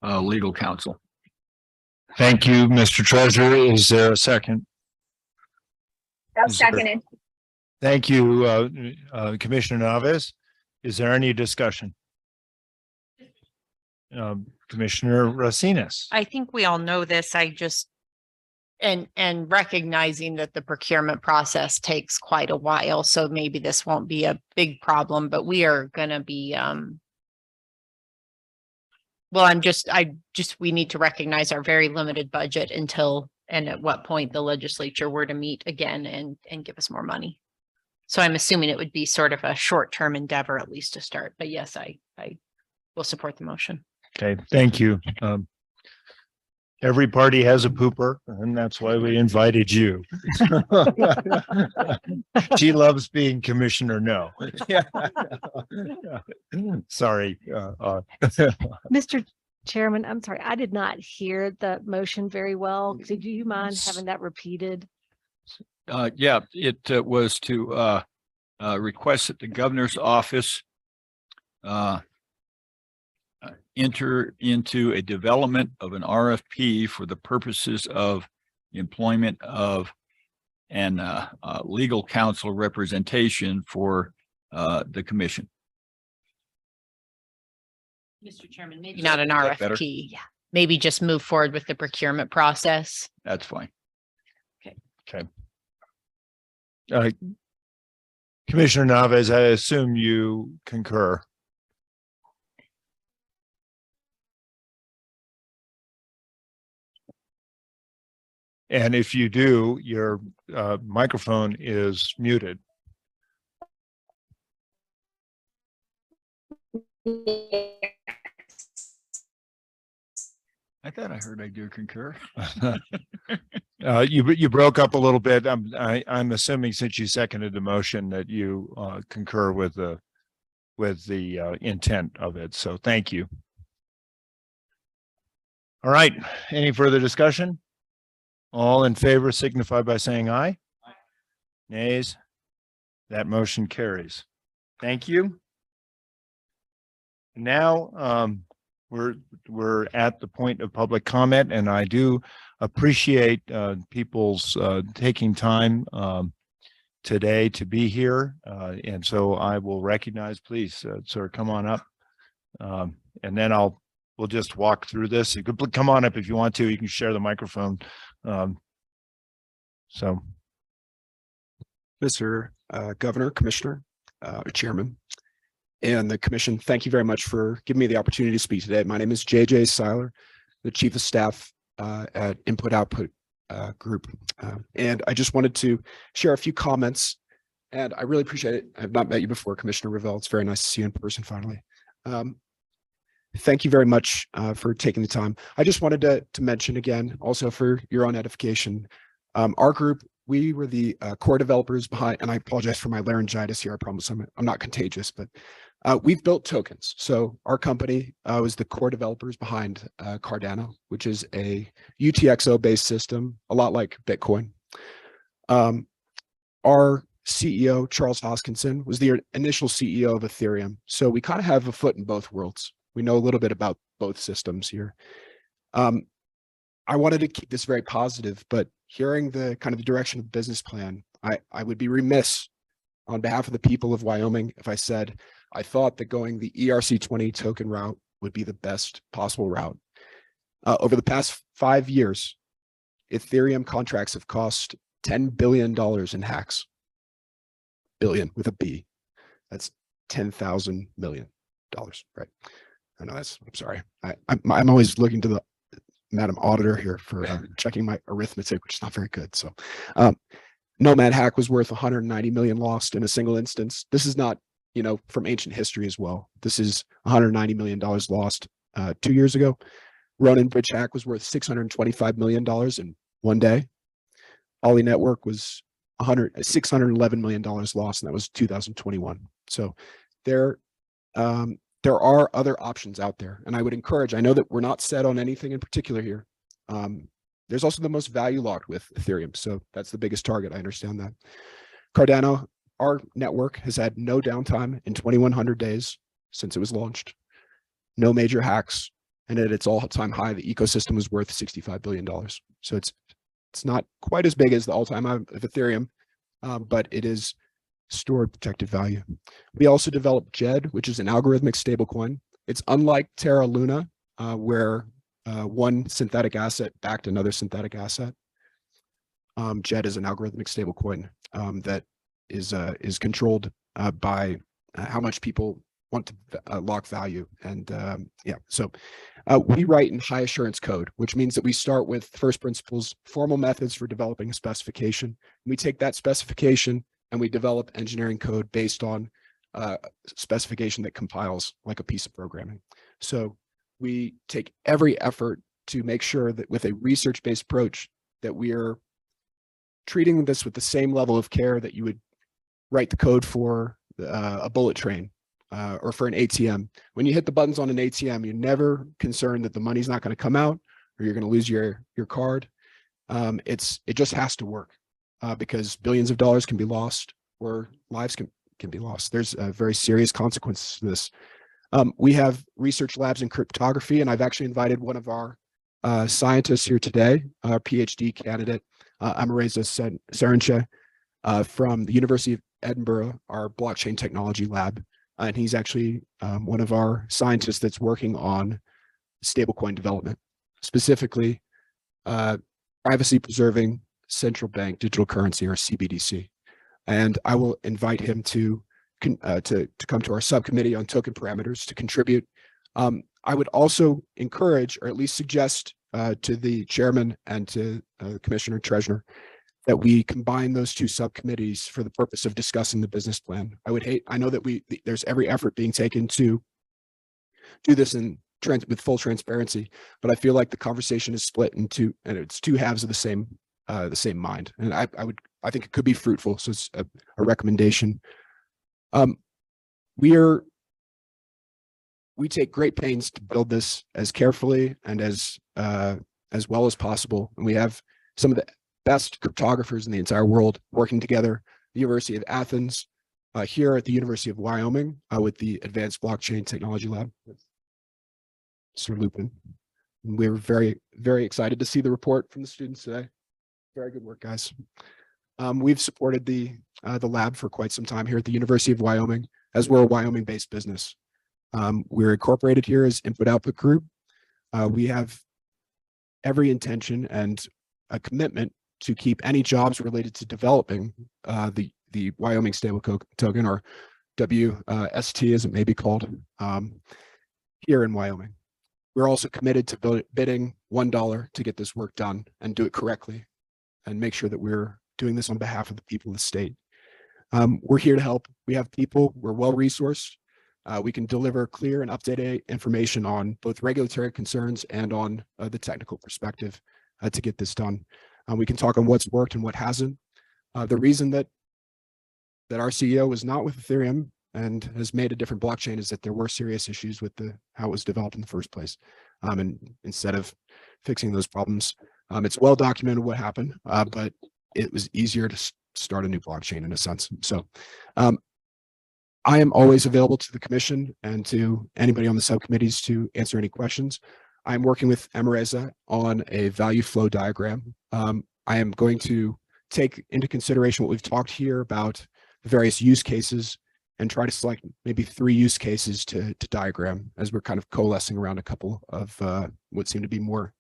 legal counsel. Thank you, Mr. Treasurer. Is there a second? I'll second it. Thank you, Commissioner Naves. Is there any discussion? Commissioner Racines. I think we all know this. I just, and recognizing that the procurement process takes quite a while, so maybe this won't be a big problem, but we are gonna be, well, we need to recognize our very limited budget until, and at what point the legislature were to meet again and give us more money. So I'm assuming it would be sort of a short-term endeavor, at least to start, but yes, I will support the motion. Okay, thank you. Every party has a pooper, and that's why we invited you. She loves being commissioner. No. Sorry. Mr. Chairman, I'm sorry, I did not hear the motion very well. Do you mind having that repeated? Yeah, it was to request that the governor's office enter into a development of an RFP for the purposes of employment of and legal counsel representation for the commission. Mr. Chairman, maybe not an that better? RFP. Yeah. Maybe just move forward with the procurement process. That's fine. Okay. Commissioner Naves, I assume you concur. And if you do, your microphone is muted. I thought I heard I do concur. You broke up a little bit. I'm assuming since you seconded the motion that you concur with the intent of it. So thank you. All right. Any further discussion? All in favor signify by saying aye. Nays. That motion carries. Thank you. Now, we're at the point of public comment, and I do appreciate people's taking time today to be here. And so I will recognize, please, sir, come on up. And then we'll just walk through this. You could come on up if you want to. You can share the microphone. So. Mr. Governor, Commissioner, Chairman, and the Commission, thank you very much for giving me the opportunity to speak today. My name is JJ Seiler, the Chief of Staff at Input Output Group. And I just wanted to share a few comments, and I really appreciate it. I have not met you before, Commissioner Revelle. It's very nice to see you in person finally. Thank you very much for taking the time. I just wanted to mention again, also for your own edification, our group, we were the core developers behind, and I apologize for my laryngitis here. I promise I'm not contagious, but we've built tokens. So our company was the core developers behind Cardano, which is a UTXO based system, a lot like Bitcoin. Our CEO, Charles Hoskinson, was the initial CEO of Ethereum. So we kind of have a foot in both worlds. We know a little bit about both systems here. I wanted to keep this very positive, but hearing the kind of the direction of the business plan, I would be remiss on behalf of the people of Wyoming if I said I thought that going the ERC20 token route would be the best possible route. Over the past 5 years, Ethereum contracts have cost $10 billion in hacks. Billion with a B. That's 10,000 million dollars, right? I know that's, I'm sorry. I'm always looking to the Madam Auditor here for checking my arithmetic, which is not very good. So Nomad hack was worth 190 million lost in a single instance. This is not, from ancient history as well. This is $190 million lost 2 years ago. Ronin Bridge hack was worth $625 million in one day. Ollie Network was $611 million lost, and that was 2021. So there are other options out there, and I would encourage, I know that we're not set on anything in particular here. There's also the most value locked with Ethereum. So that's the biggest target. I understand that. Cardano, our network has had no downtime in 2,100 days since it was launched. No major hacks. And at its all-time high, the ecosystem was worth $65 billion. So it's not quite as big as the all-time high of Ethereum, but it is stored protected value. We also developed JED, which is an algorithmic stablecoin. It's unlike Terra Luna, where one synthetic asset backed another synthetic asset. JED is an algorithmic stablecoin that is controlled by how much people want to lock value. And yeah, so we write in high assurance code, which means that we start with first principles, formal methods for developing a specification. We take that specification and we develop engineering code based on specification that compiles like a piece of programming. So we take every effort to make sure that with a research-based approach that we are treating this with the same level of care that you would write the code for a bullet train or for an ATM. When you hit the buttons on an ATM, you're never concerned that the money's not going to come out or you're going to lose your card. It just has to work because billions of dollars can be lost or lives can be lost. There's very serious consequences to this. We have research labs in cryptography, and I've actually invited one of our scientists here today, our PhD candidate, Amareza Saranche from the University of Edinburgh, our blockchain technology lab. And he's actually one of our scientists that's working on stablecoin development, specifically privacy preserving central bank digital currency, or CBDC. And I will invite him to come to our subcommittee on token parameters to contribute. I would also encourage, or at least suggest to the chairman and to the commissioner treasurer, that we combine those two subcommittees for the purpose of discussing the business plan. I know that there's every effort being taken to do this with full transparency, but I feel like the conversation is split into, and it's two halves of the same mind. And I think it could be fruitful. So it's a recommendation. We take great pains to build this as carefully and as well as possible. And we have some of the best cryptographers in the entire world working together. The University of Athens, here at the University of Wyoming with the Advanced Blockchain Technology Lab, Sir Lupin. And we're very, very excited to see the report from the students today. Very good work, guys. We've supported the lab for quite some time here at the University of Wyoming, as we're a Wyoming-based business. We're incorporated here as Input-Output Group. We have every intention and a commitment to keep any jobs related to developing the Wyoming stable token, or WST as it may be called, here in Wyoming. We're also committed to bidding $1 to get this work done and do it correctly and make sure that we're doing this on behalf of the people of the state. We're here to help. We have people, we're well-resourced. We can deliver clear and up-to-date information on both regulatory concerns and on the technical perspective to get this done. We can talk on what's worked and what hasn't. The reason that our CEO was not with Ethereum and has made a different blockchain is that there were serious issues with how it was developed in the first place. And instead of fixing those problems, it's well documented what happened, but it was easier to start a new blockchain in a sense. So I am always available to the commission and to anybody on the subcommittees to answer any questions. I'm working with Amareza on a value flow diagram. I am going to take into consideration what we've talked here about the various use cases and try to select maybe 3 use cases to diagram as we're kind of coalescing around a couple of what seem to be more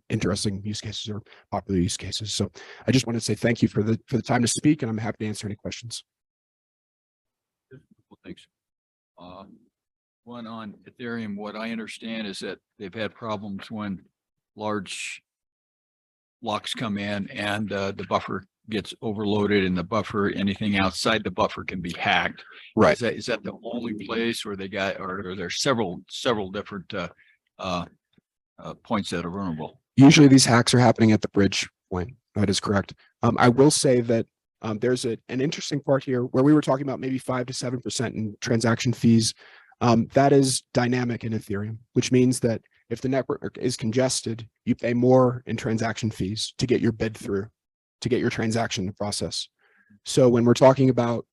interesting use cases or popular use cases. So I just want to say thank you for the time to speak, and I'm happy to answer any questions. Well, thanks. One on Ethereum, what I understand is that they've had problems when large blocks come in and the buffer gets overloaded, and the buffer, anything outside the buffer can be hacked. Right. Is that the only place where or are there several different points that are vulnerable? Usually these hacks are happening at the bridge point. That is correct. I will say that there's an interesting part here where we were talking about maybe 5 to 7% in transaction fees. That is dynamic in Ethereum, which means that if the network is congested, you pay more in transaction fees to get your bid through, to get your transaction to process. So when we're talking about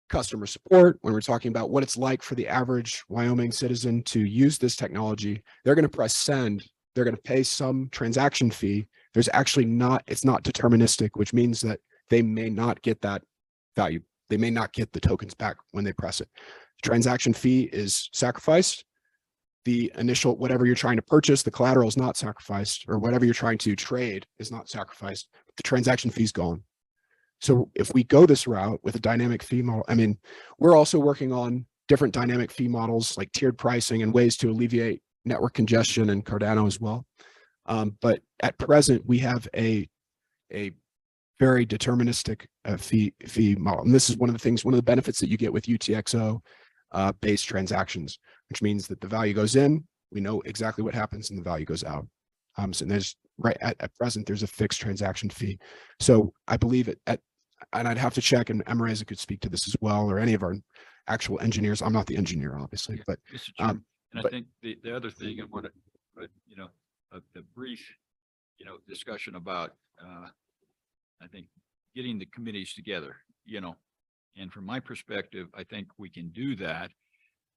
customer support, when we're talking about what it's like for the average Wyoming citizen to use this technology, they're going to press send, they're going to pay some transaction fee. There's actually it's not deterministic, which means that they may not get that value. They may not get the tokens back when they press it. Transaction fee is sacrificed. The initial, whatever you're trying to purchase, the collateral is not sacrificed, or whatever you're trying to trade is not sacrificed. The transaction fee is gone. So if we go this route with a dynamic fee model, I mean, we're also working on different dynamic fee models like tiered pricing and ways to alleviate network congestion and Cardano as well. But at present, we have a very deterministic fee model. And this is one of the benefits that you get with UTXO based transactions, which means that the value goes in, we know exactly what happens, and the value goes out. So there's at present, there's a fixed transaction fee. So I believe and I'd have to check, and Emereza could speak to this as well, or any of our actual engineers. I'm not the engineer, obviously, but Mr. Chairman, and I think the other thing I want to, a brief, discussion about, I think getting the committees together, and from my perspective, I think we can do that.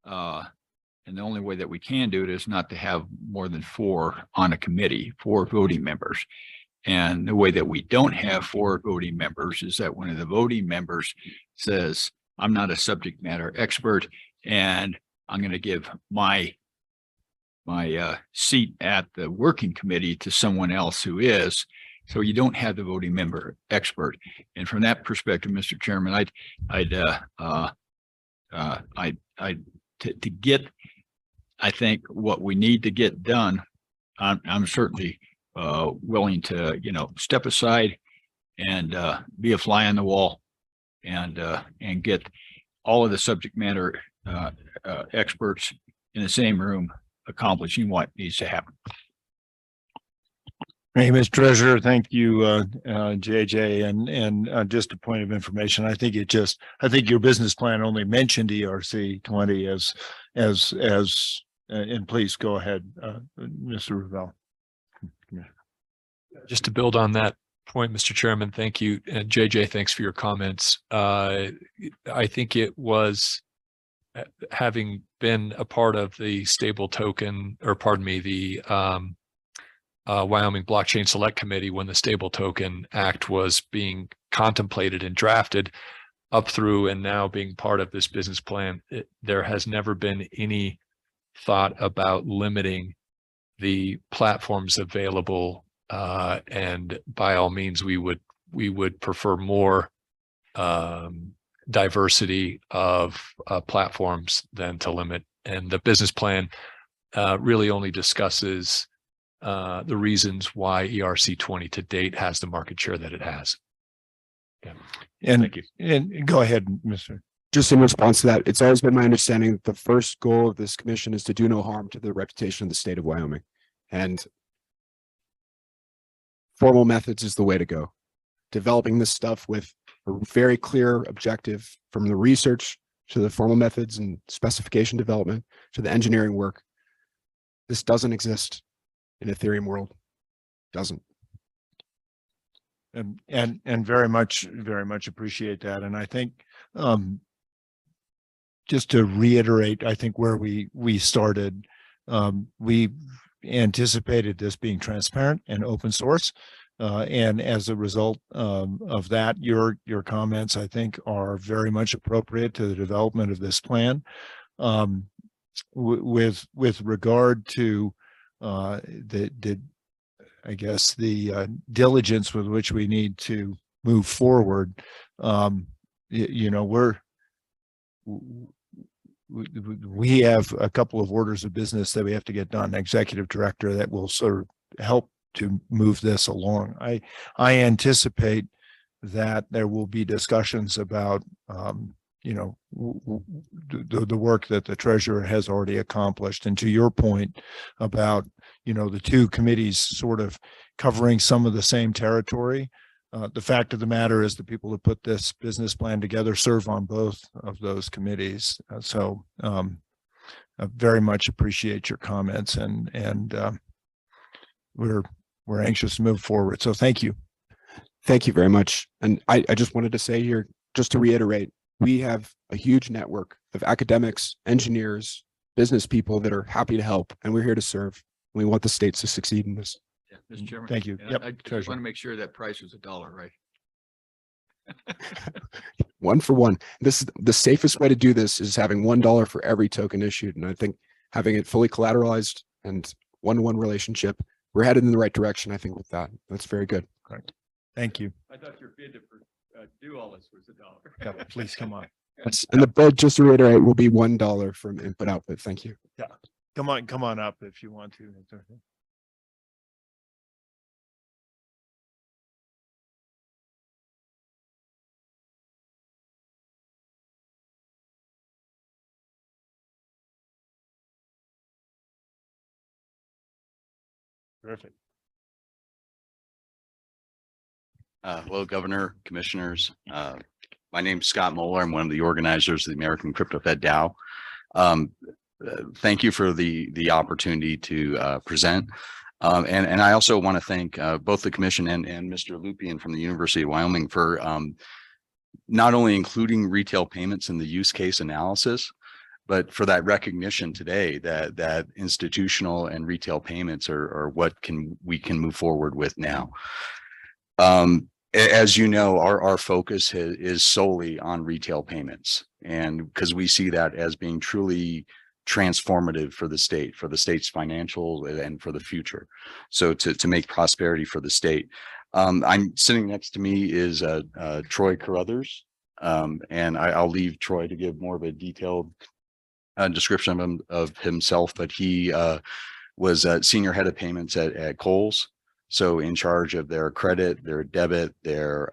And the only way that we can do it is not to have more than 4 on a committee, 4 voting members. And the way that we don't have 4 voting members is that one of the voting members says, I'm not a subject matter expert, and I'm going to give my seat at the working committee to someone else who is. So you don't have the voting member expert. And from that perspective, Mr. Chairman, to get, I think, what we need to get done, I'm certainly willing to, step aside and be a fly on the wall and get all of the subject matter experts in the same room accomplishing what needs to happen. Hey, Mr. Treasurer, thank you, JJ. And just a point of information, I think your business plan only mentioned ERC 20 and please go ahead, Mr. Ravel. Just to build on that point, Mr. Chairman, thank you. And JJ, thanks for your comments. I think it was, having been a part of the stable token, or pardon me, the Wyoming Blockchain Select Committee when the Stable Token Act was being contemplated and drafted up through and now being part of this business plan, there has never been any thought about limiting the platforms available. And by all means, we would prefer more diversity of platforms than to limit. And the business plan really only discusses the reasons why ERC 20 to date has the market share that it has. Yeah. And thank you. And go ahead, Mr. Just in response to that, it's always been my understanding that the first goal of this commission is to do no harm to the reputation of the state of Wyoming. And formal methods is the way to go. Developing this stuff with a very clear objective, from the research to the formal methods and specification development to the engineering work. This doesn't exist in Ethereum world. Doesn't. And very much appreciate that. And I think just to reiterate, I think where we started, we anticipated this being transparent and open source. And as a result of that, your comments, I think, are very much appropriate to the development of this plan. With regard to the diligence with which we need to move forward, we have a couple of orders of business that we have to get done, executive director, that will sort of help to move this along. I anticipate that there will be discussions about the work that the treasurer has already accomplished. And to your point about, the 2 committees sort of covering some of the same territory, the fact of the matter is the people who put this business plan together serve on both of those committees. So I very much appreciate your comments, and we're anxious to move forward. So thank you. Thank you very much. And I just wanted to say here, just to reiterate, we have a huge network of academics, engineers, business people that are happy to help, and we're here to serve. We want the states to succeed in this. Yeah, Mr. Chairman. Thank you. And Yep, I just Treasurer. want to make sure that price was $1, right? One for one. This is the safest way to do this is having $1 for every token issued. And I think having it fully collateralized and one-to-one relationship, we're headed in the right direction, I think, with that. That's very good. Correct. Thank you. I thought your bid to do all this was $1. Yeah, please come on. And the bid, just to reiterate, will be $1 from input output. Thank you. Come on up if you want to. It's okay. Perfect. Hello, Governor, Commissioners. My name's Scott Moeller. I'm one of the organizers of the American Crypto Fed DAO. Thank you for the opportunity to present. And I also want to thank both the Commission and Mr. Lupien from the University of Wyoming for not only including retail payments in the use case analysis, but for that recognition today that institutional and retail payments are what we can move forward with now. As you know, our focus is solely on retail payments, and because we see that as being truly transformative for the state's financial and for the future. So to make prosperity for the state. I'm sitting next to me is Troy Carruthers, and I'll leave Troy to give more of a detailed description of himself, but he was senior head of payments at Kohl's. So in charge of their credit, their debit, their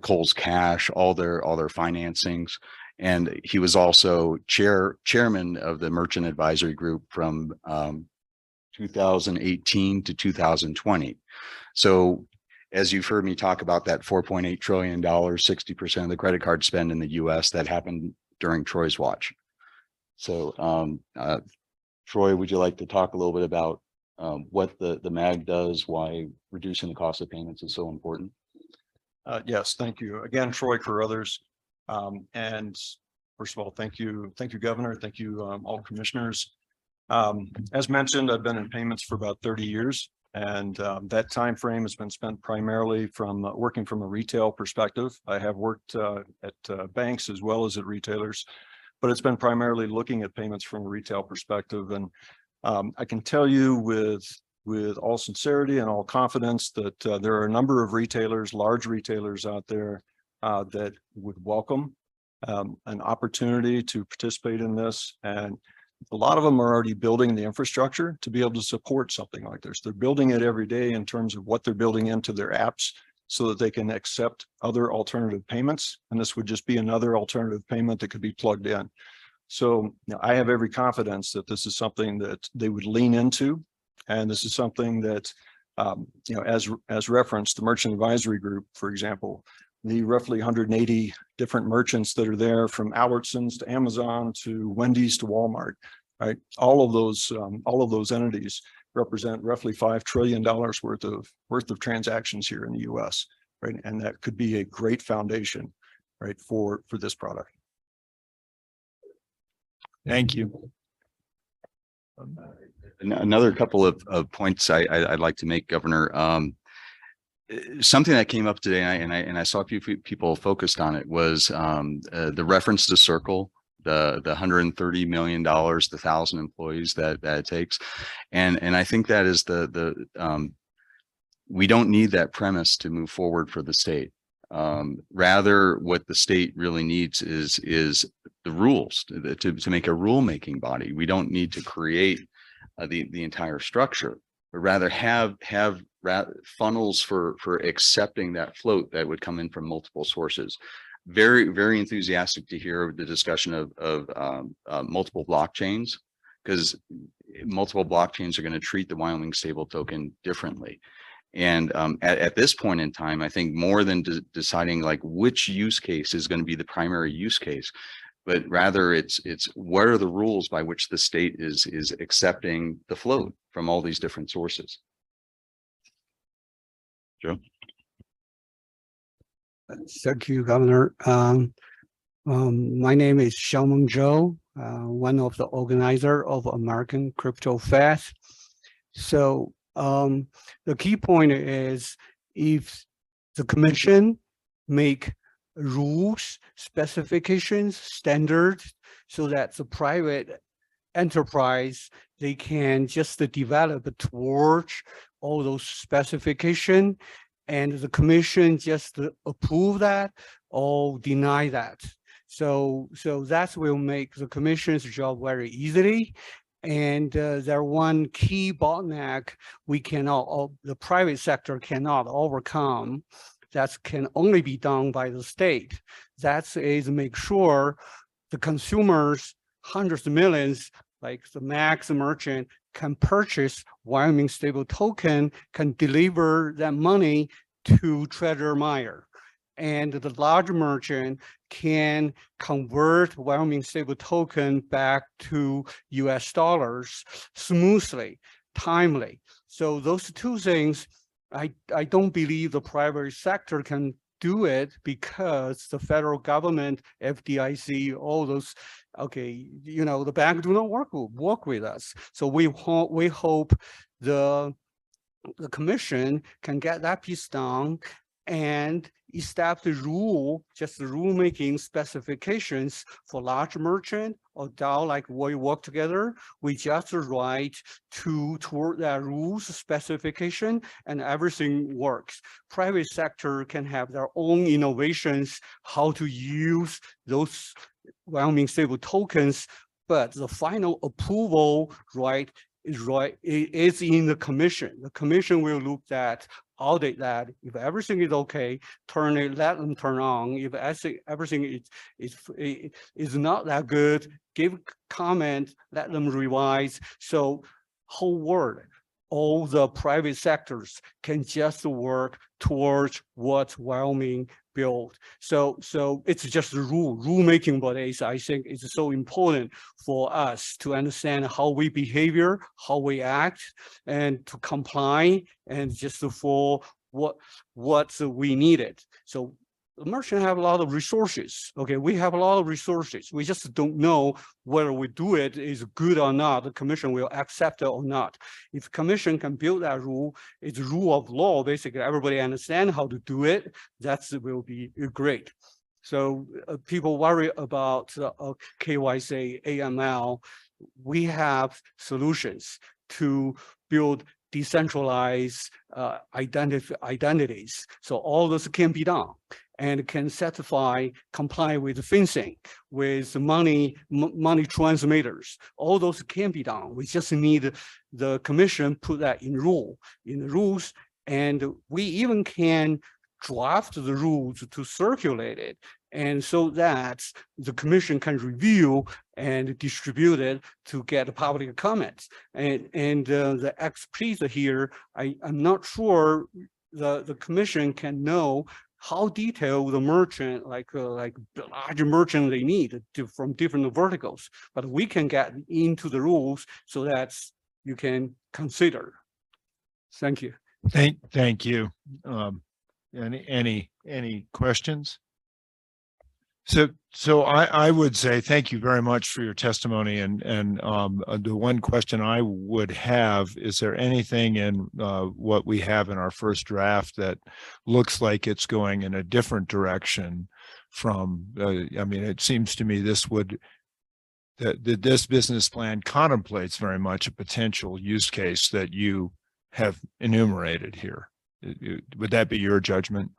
Kohl's Cash, all their financings. And he was also chairman of the Merchant Advisory Group from 2018 to 2020. So as you've heard me talk about that $4.8 trillion, 60% of the credit card spend in the US, that happened during Troy's watch. So Troy, would you like to talk a little bit about what the MAG does, why reducing the cost of payments is so important? Yes, thank you. Again, Troy Carruthers. And first of all, thank you, Governor. Thank you, all commissioners. As mentioned, I've been in payments for about 30 years, and that time frame has been spent primarily from working from a retail perspective. I have worked at banks as well as at retailers, but it's been primarily looking at payments from a retail perspective. And I can tell you with all sincerity and all confidence that there are a number of retailers, large retailers out there that would welcome an opportunity to participate in this. And a lot of them are already building the infrastructure to be able to support something like this. They're building it every day in terms of what they're building into their apps so that they can accept other alternative payments. And this would just be another alternative payment that could be plugged in. So I have every confidence that this is something that they would lean into. And this is something that, as referenced, the Merchant Advisory Group, for example, the roughly 180 different merchants that are there, from Albertsons to Amazon to Wendy's to Walmart, right? All of those entities represent roughly $5 trillion worth of transactions here in the US, right? And that could be a great foundation, right, for this product. Thank you. Another couple of points I'd like to make, Governor. Something that came up today, and I saw a few people focused on it, was the reference to Circle, the $130 million, the 1,000 employees that it takes, and I think that is we don't need that premise to move forward for the state. Rather, what the state really needs is the rules to make a rulemaking body. We don't need to create the entire structure, but rather have funnels for accepting that float that would come in from multiple sources. Very, very enthusiastic to hear the discussion of multiple blockchains, because multiple blockchains are going to treat the Wyoming stable token differently. And at this point in time, I think more than deciding like which use case is going to be the primary use case, but rather it's what are the rules by which the state is accepting the float from all these different sources. Joe? Thank you, Governor. My name is Xiaomeng Zhou, one of the organizer of American Crypto Fed. So the key point is, if the commission make rules, specifications, standards, so that the private enterprise, they can just develop towards all those specification, and the commission just approve that or deny that. So that will make the commission's job very easily. And there one key bottleneck we cannot, the private sector cannot overcome, that can only be done by the state. That is make sure the consumers, hundreds of millions, like the max merchant, can purchase Wyoming stable token, can deliver that money to Treasurer Meyer. And the large merchant can convert Wyoming stable token back to US dollars smoothly, timely. So those two things, I don't believe the private sector can do it, because the federal government, FDIC, all those, okay, you know, the bank do not work with us. So we hope the commission can get that piece done and establish rule, just the rulemaking specifications for large merchant or DAO, like we work together. We just write toward that rules specification, and everything works. Private sector can have their own innovations, how to use those Wyoming stable tokens, but the final approval, right, is in the commission. The commission will look at, audit that. If everything is okay, let them turn on. If everything is not that good, give comment, let them revise. So whole world, all the private sectors can just work towards what Wyoming built. So it's just a rulemaking, but I think it's so important for us to understand how we behavior, how we act, and to comply, and just for what we needed. So the merchant have a lot of resources. Okay, we have a lot of resources. We just don't know whether we do it is good or not. The commission will accept it or not. If commission can build that rule, it's a rule of law. Basically, everybody understand how to do it. That will be great. So people worry about KYC, AML. We have solutions to build decentralized identities. So all this can be done, and can certify, comply with FinCEN, with money transmitters. All those can be done. We just need the commission put that in the rules, and we even can draft the rules to circulate it, and so that the commission can review and distribute it to get public comments. And the expertise here, I'm not sure the commission can know how detailed the merchant, like large merchant they need from different verticals, but we can get into the rules so that you can consider. Thank you. Thank you. Any questions? So I would say thank you very much for your testimony, and the one question I would have, is there anything in what we have in our first draft that looks like it's going in a different direction from I mean, it seems to me this business plan contemplates very much a potential use case that you have enumerated here. Would that be your judgment?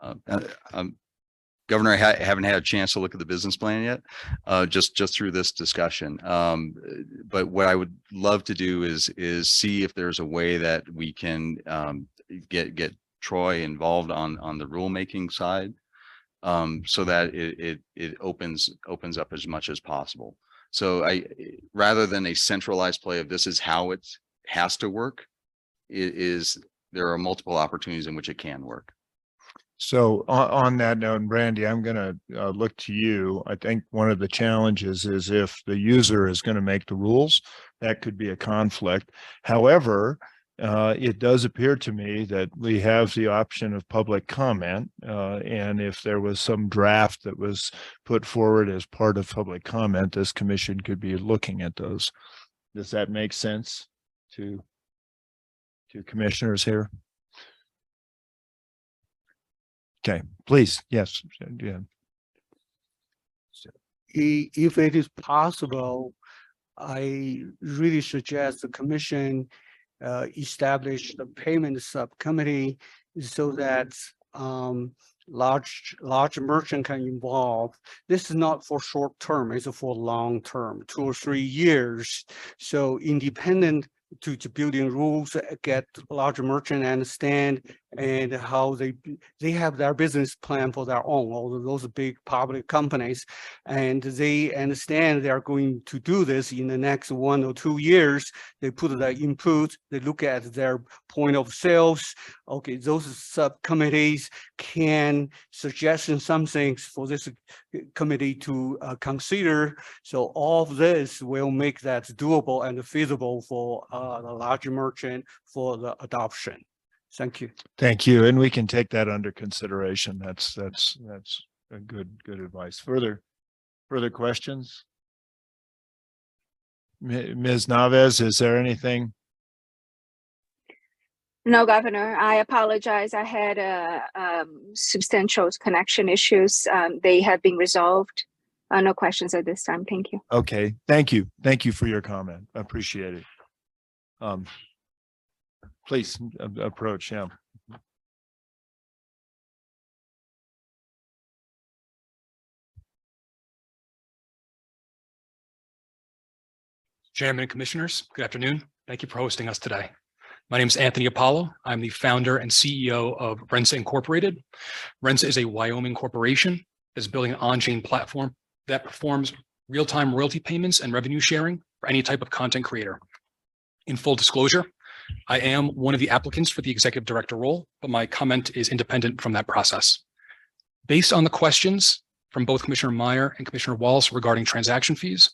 Governor, I haven't had a chance to look at the business plan yet, just through this discussion. But what I would love to do is see if there's a way that we can get Troy involved on the rulemaking side, so that it opens up as much as possible. So rather than a centralized play of this is how it has to work, there are multiple opportunities in which it can work. So on that note, and Brandy, I'm going to look to you. I think one of the challenges is if the user is going to make the rules, that could be a conflict. However, it does appear to me that we have the option of public comment. And if there was some draft that was put forward as part of public comment, this commission could be looking at those. Does that make sense to commissioners here? Okay, please. Yes. Yeah. If it is possible, I really suggest the commission establish the payment subcommittee so that large merchant can involve. This is not for short term, it's for long term, 2 or 3 years. So independent to building rules, get large merchant understand and how they have their business plan for their own, all those big public companies, and they understand they are going to do this in the next 1 or 2 years. They put their input, they look at their point of sales. Okay, those subcommittees can suggest some things for this committee to consider. So all of this will make that doable and feasible for the large merchant for the adoption. Thank you. Thank you. And we can take that under consideration. That's a good advice. Further questions? Ms. Naves, is there anything? No, Governor, I apologize. I had substantial connection issues. They have been resolved. No questions at this time. Thank you. Okay, thank you. Thank you for your comment. I appreciate it. Please approach, yeah. Chairman and Commissioners, good afternoon. Thank you for hosting us today. My name is Anthony Apollo. I'm the founder and CEO of Rensa Incorporated. Rensa is a Wyoming corporation that's building an on-chain platform that performs real-time royalty payments and revenue sharing for any type of content creator. In full disclosure, I am one of the applicants for the executive director role, but my comment is independent from that process. Based on the questions from both Commissioner Meyer and Commissioner Wallace regarding transaction fees,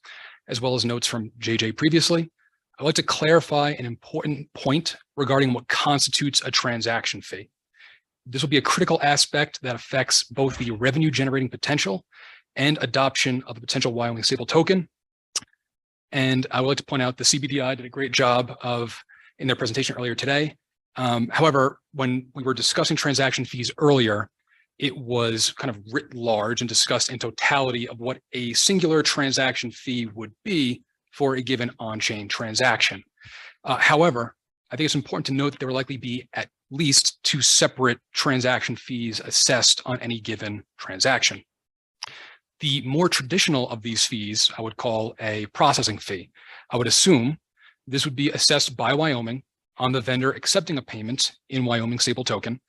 as well as notes from JJ previously, I'd like to clarify an important point regarding what constitutes a transaction fee. This will be a critical aspect that affects both the revenue generating potential and adoption of the potential Wyoming stable token. And I would like to point out the CBDI did a great job in their presentation earlier today. However, when we were discussing transaction fees earlier, it was kind of writ large and discussed in totality of what a singular transaction fee would be for a given on-chain transaction. However, I think it's important to note that there will likely be at least 2 separate transaction fees assessed on any given transaction. The more traditional of these fees, I would call a processing fee. I would assume this would be assessed by Wyoming on the vendor accepting a payment in Wyoming stable token,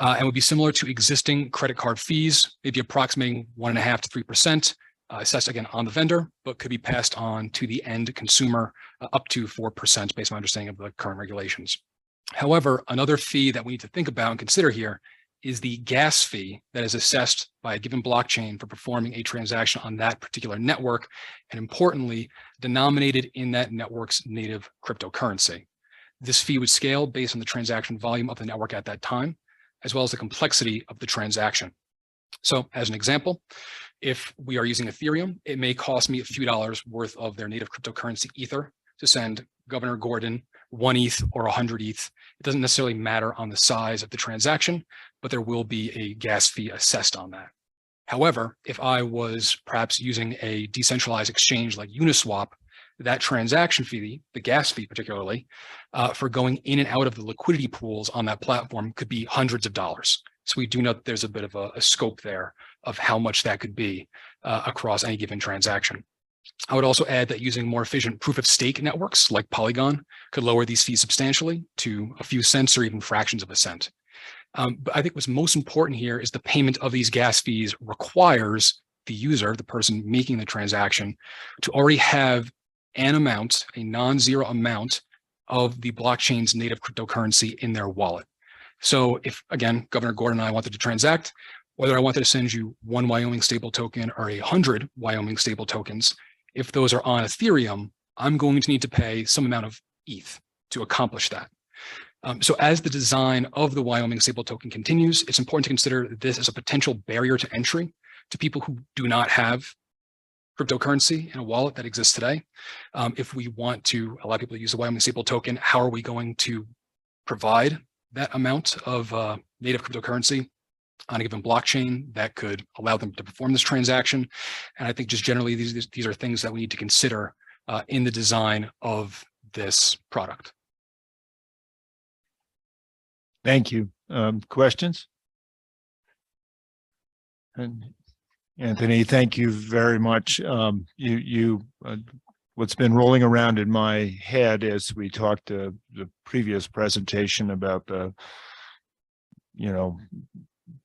and would be similar to existing credit card fees, maybe approximating 1.5% to 3%, assessed again on the vendor, but could be passed on to the end consumer up to 4% based on my understanding of the current regulations. However, another fee that we need to think about and consider here is the gas fee that is assessed by a given blockchain for performing a transaction on that particular network, and importantly, denominated in that network's native cryptocurrency. This fee would scale based on the transaction volume of the network at that time, as well as the complexity of the transaction. So as an example, if we are using Ethereum, it may cost me a few dollars worth of their native cryptocurrency Ether to send Governor Gordon 1 ETH or 100 ETH. It doesn't necessarily matter on the size of the transaction, but there will be a gas fee assessed on that. However, if I was perhaps using a decentralized exchange like Uniswap, that transaction fee, the gas fee particularly, for going in and out of the liquidity pools on that platform could be hundreds of dollars. So we do know that there's a bit of a scope there of how much that could be across any given transaction. I would also add that using more efficient proof of stake networks like Polygon could lower these fees substantially to a few cents or even fractions of a cent. But I think what's most important here is the payment of these gas fees requires the user, the person making the transaction, to already have an amount, a non-zero amount of the blockchain's native cryptocurrency in their wallet. So if, again, Governor Gordon and I wanted to transact, whether I wanted to send you 1 Wyoming stable token or 100 Wyoming stable tokens, if those are on Ethereum, I'm going to need to pay some amount of ETH to accomplish that. So as the design of the Wyoming stable token continues, it's important to consider this as a potential barrier to entry to people who do not have cryptocurrency in a wallet that exists today. If we want to allow people to use the Wyoming stable token, how are we going to provide that amount of native cryptocurrency on a given blockchain that could allow them to perform this transaction. And I think just generally, these are things that we need to consider in the design of this product. Thank you. Questions? And Anthony, thank you very much. What's been rolling around in my head as we talked to the previous presentation about the,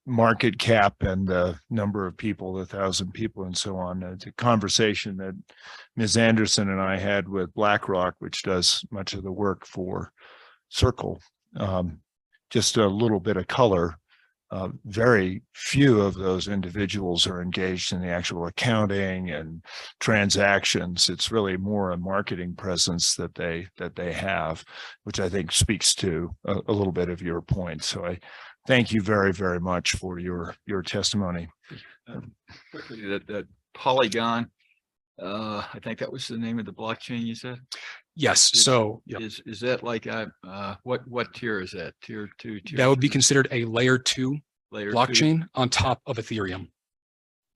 market cap and the number of people, 1,000 people and so on. It's a conversation that Ms. Anderson and I had with BlackRock, which does much of the work for Circle. Just a little bit of color. Very few of those individuals are engaged in the actual accounting and transactions. It's really more a marketing presence that they have, which I think speaks to a little bit of your point. So I thank you very, very much for your testimony. Quickly, that Polygon, I think that was the name of the blockchain you said? Yes. So is that like what tier is that? Tier 2? That would be considered a layer 2 blockchain on top of Ethereum.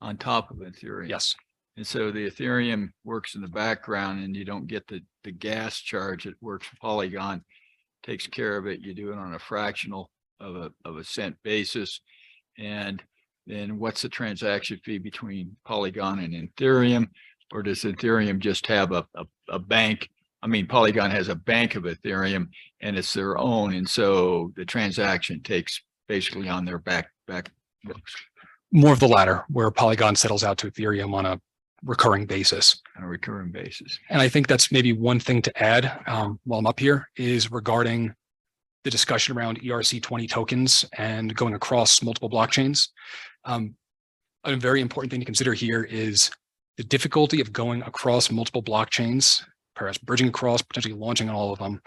On top of Ethereum. Yes. And so the Ethereum works in the background and you don't get the gas charge. It works Polygon, takes care of it. You do it on a fractional of a cent basis. And then what's the transaction fee between Polygon and Ethereum? Or does Ethereum just have a bank? I mean, Polygon has a bank of Ethereum and it's their own. And so the transaction takes basically on their back books. More of the latter, where Polygon settles out to Ethereum on a recurring basis. On a recurring basis. And I think that's maybe one thing to add while I'm up here is regarding the discussion around ERC20 tokens and going across multiple blockchains. A very important thing to consider here is the difficulty of going across multiple blockchains, perhaps bridging across, potentially launching on all of them,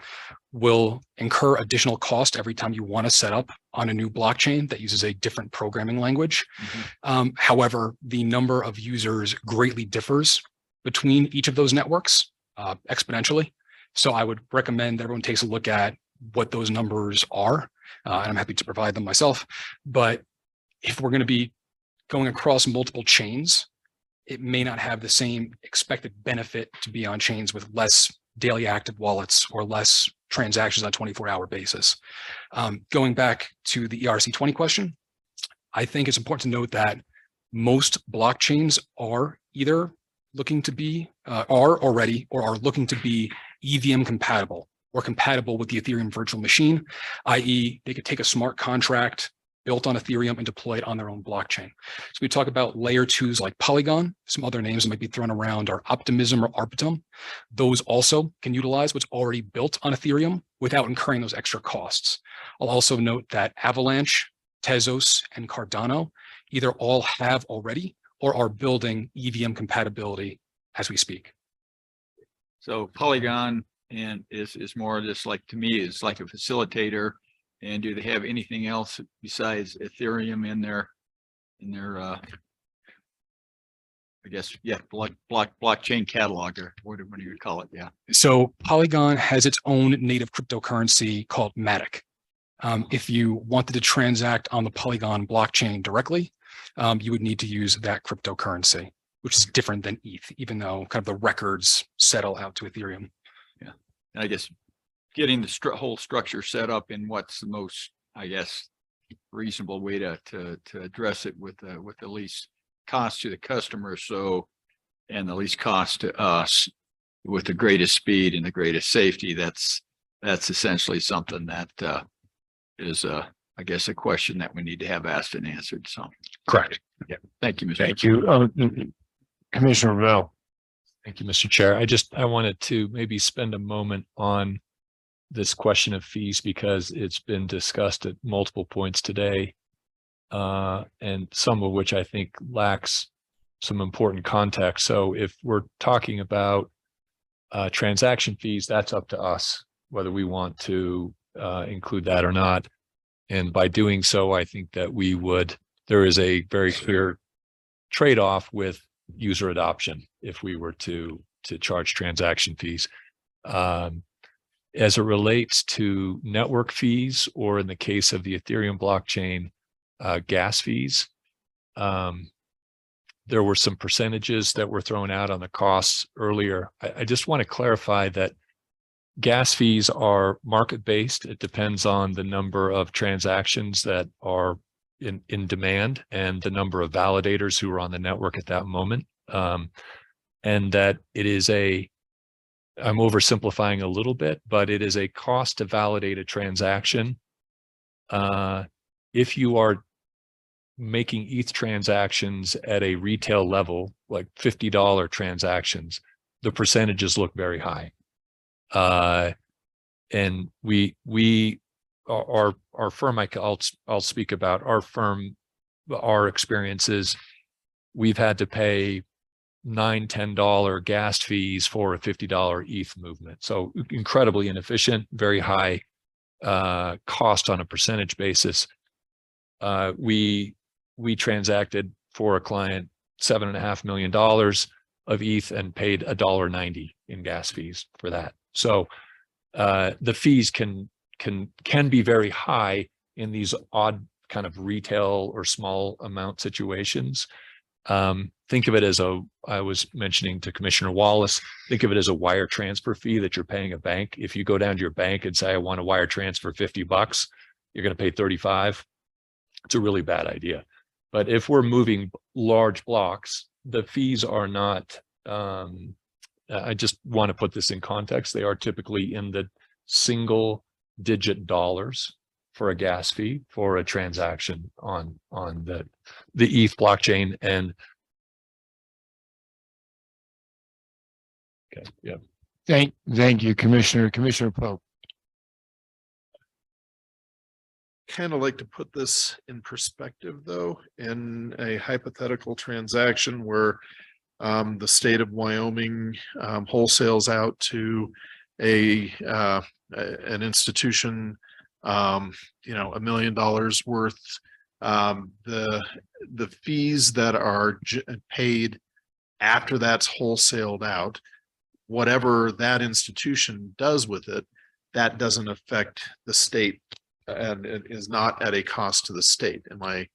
will incur additional cost every time you want to set up on a new blockchain that uses a different programming language. However, the number of users greatly differs between each of those networks exponentially. So I would recommend that everyone takes a look at what those numbers are, and I'm happy to provide them myself. But if we're going to be going across multiple chains, it may not have the same expected benefit to be on chains with less daily active wallets or less transactions on a 24-hour basis. Going back to the ERC20 question, I think it's important to note that most blockchains are either looking to be, are already, or are looking to be EVM compatible or compatible with the Ethereum virtual machine, i.e. they could take a smart contract built on Ethereum and deploy it on their own blockchain. So we talk about layer 2s like Polygon, some other names that might be thrown around are Optimism or Arbitrum. Those also can utilize what's already built on Ethereum without incurring those extra costs. I'll also note that Avalanche, Tezos, and Cardano either all have already or are building EVM compatibility as we speak. So Polygon and is more just like, to me, is like a facilitator. And do they have anything else besides Ethereum in their I guess, yeah, blockchain catalog, or what do you call it? Yeah. So Polygon has its own native cryptocurrency called Matic. If you wanted to transact on the Polygon blockchain directly, you would need to use that cryptocurrency, which is different than ETH, even though kind of the records settle out to Ethereum. Yeah, and I guess getting the whole structure set up in what's the most, I guess, reasonable way to address it with the least cost to the customer, so, and the least cost to us with the greatest speed and the greatest safety. That's essentially something that is I guess a question that we need to have asked and answered. So correct. Yeah. Thank you, Mr. Thank you, Commissioner Bell. Thank you, Mr. Chair. I wanted to maybe spend a moment on this question of fees because it's been discussed at multiple points today, and some of which I think lacks some important context. So if we're talking about transaction fees, that's up to us, whether we want to include that or not. And by doing so, I think that there is a very clear trade-off with user adoption if we were to charge transaction fees. As it relates to network fees, or in the case of the Ethereum blockchain, gas fees. There were some percentages that were thrown out on the costs earlier. I just want to clarify that gas fees are market-based. It depends on the number of transactions that are in demand and the number of validators who are on the network at that moment. And that it is I'm oversimplifying a little bit, but it is a cost to validate a transaction. If you are making ETH transactions at a retail level, like $50 transactions, the percentages look very high. And our firm, I'll speak about our firm, our experiences. We've had to pay $9, $10 gas fees for a $50 ETH movement. So incredibly inefficient, very high cost on a percentage basis. We transacted for a client $7.5 million of ETH and paid $1.90 in gas fees for that. So the fees can be very high in these odd kind of retail or small amount situations. Think of it as I was mentioning to Commissioner Wallace, think of it as a wire transfer fee that you're paying a bank. If you go down to your bank and say, I want to wire transfer $50, you're going to pay 35. It's a really bad idea. But if we're moving large blocks, the fees are not, I just want to put this in context. They are typically in the single digit dollars for a gas fee for a transaction on the ETH blockchain. And okay, yeah. Thank you, Commissioner Pope. Kind of like to put this in perspective, though, in a hypothetical transaction where the state of Wyoming wholesales out to an institution, $1 million worth. The fees that are paid after that's wholesaled out, whatever that institution does with it, that doesn't affect the state and it is not at a cost to the state. Am I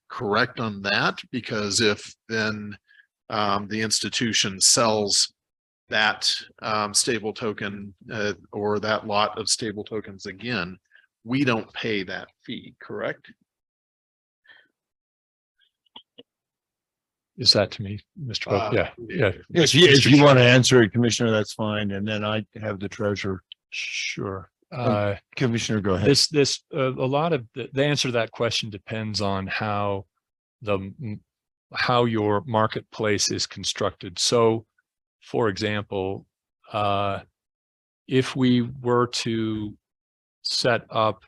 correct on that? Because if then the institution sells that stable token or that lot of stable tokens again, we don't pay that fee, correct? Is that to me, Mr. Pope? Yeah. If you want to answer it, Commissioner, that's fine. And then I have the treasurer. Sure. Commissioner, go ahead. A lot of the answer to that question depends on how your marketplace is constructed. So, for example, if we were to set up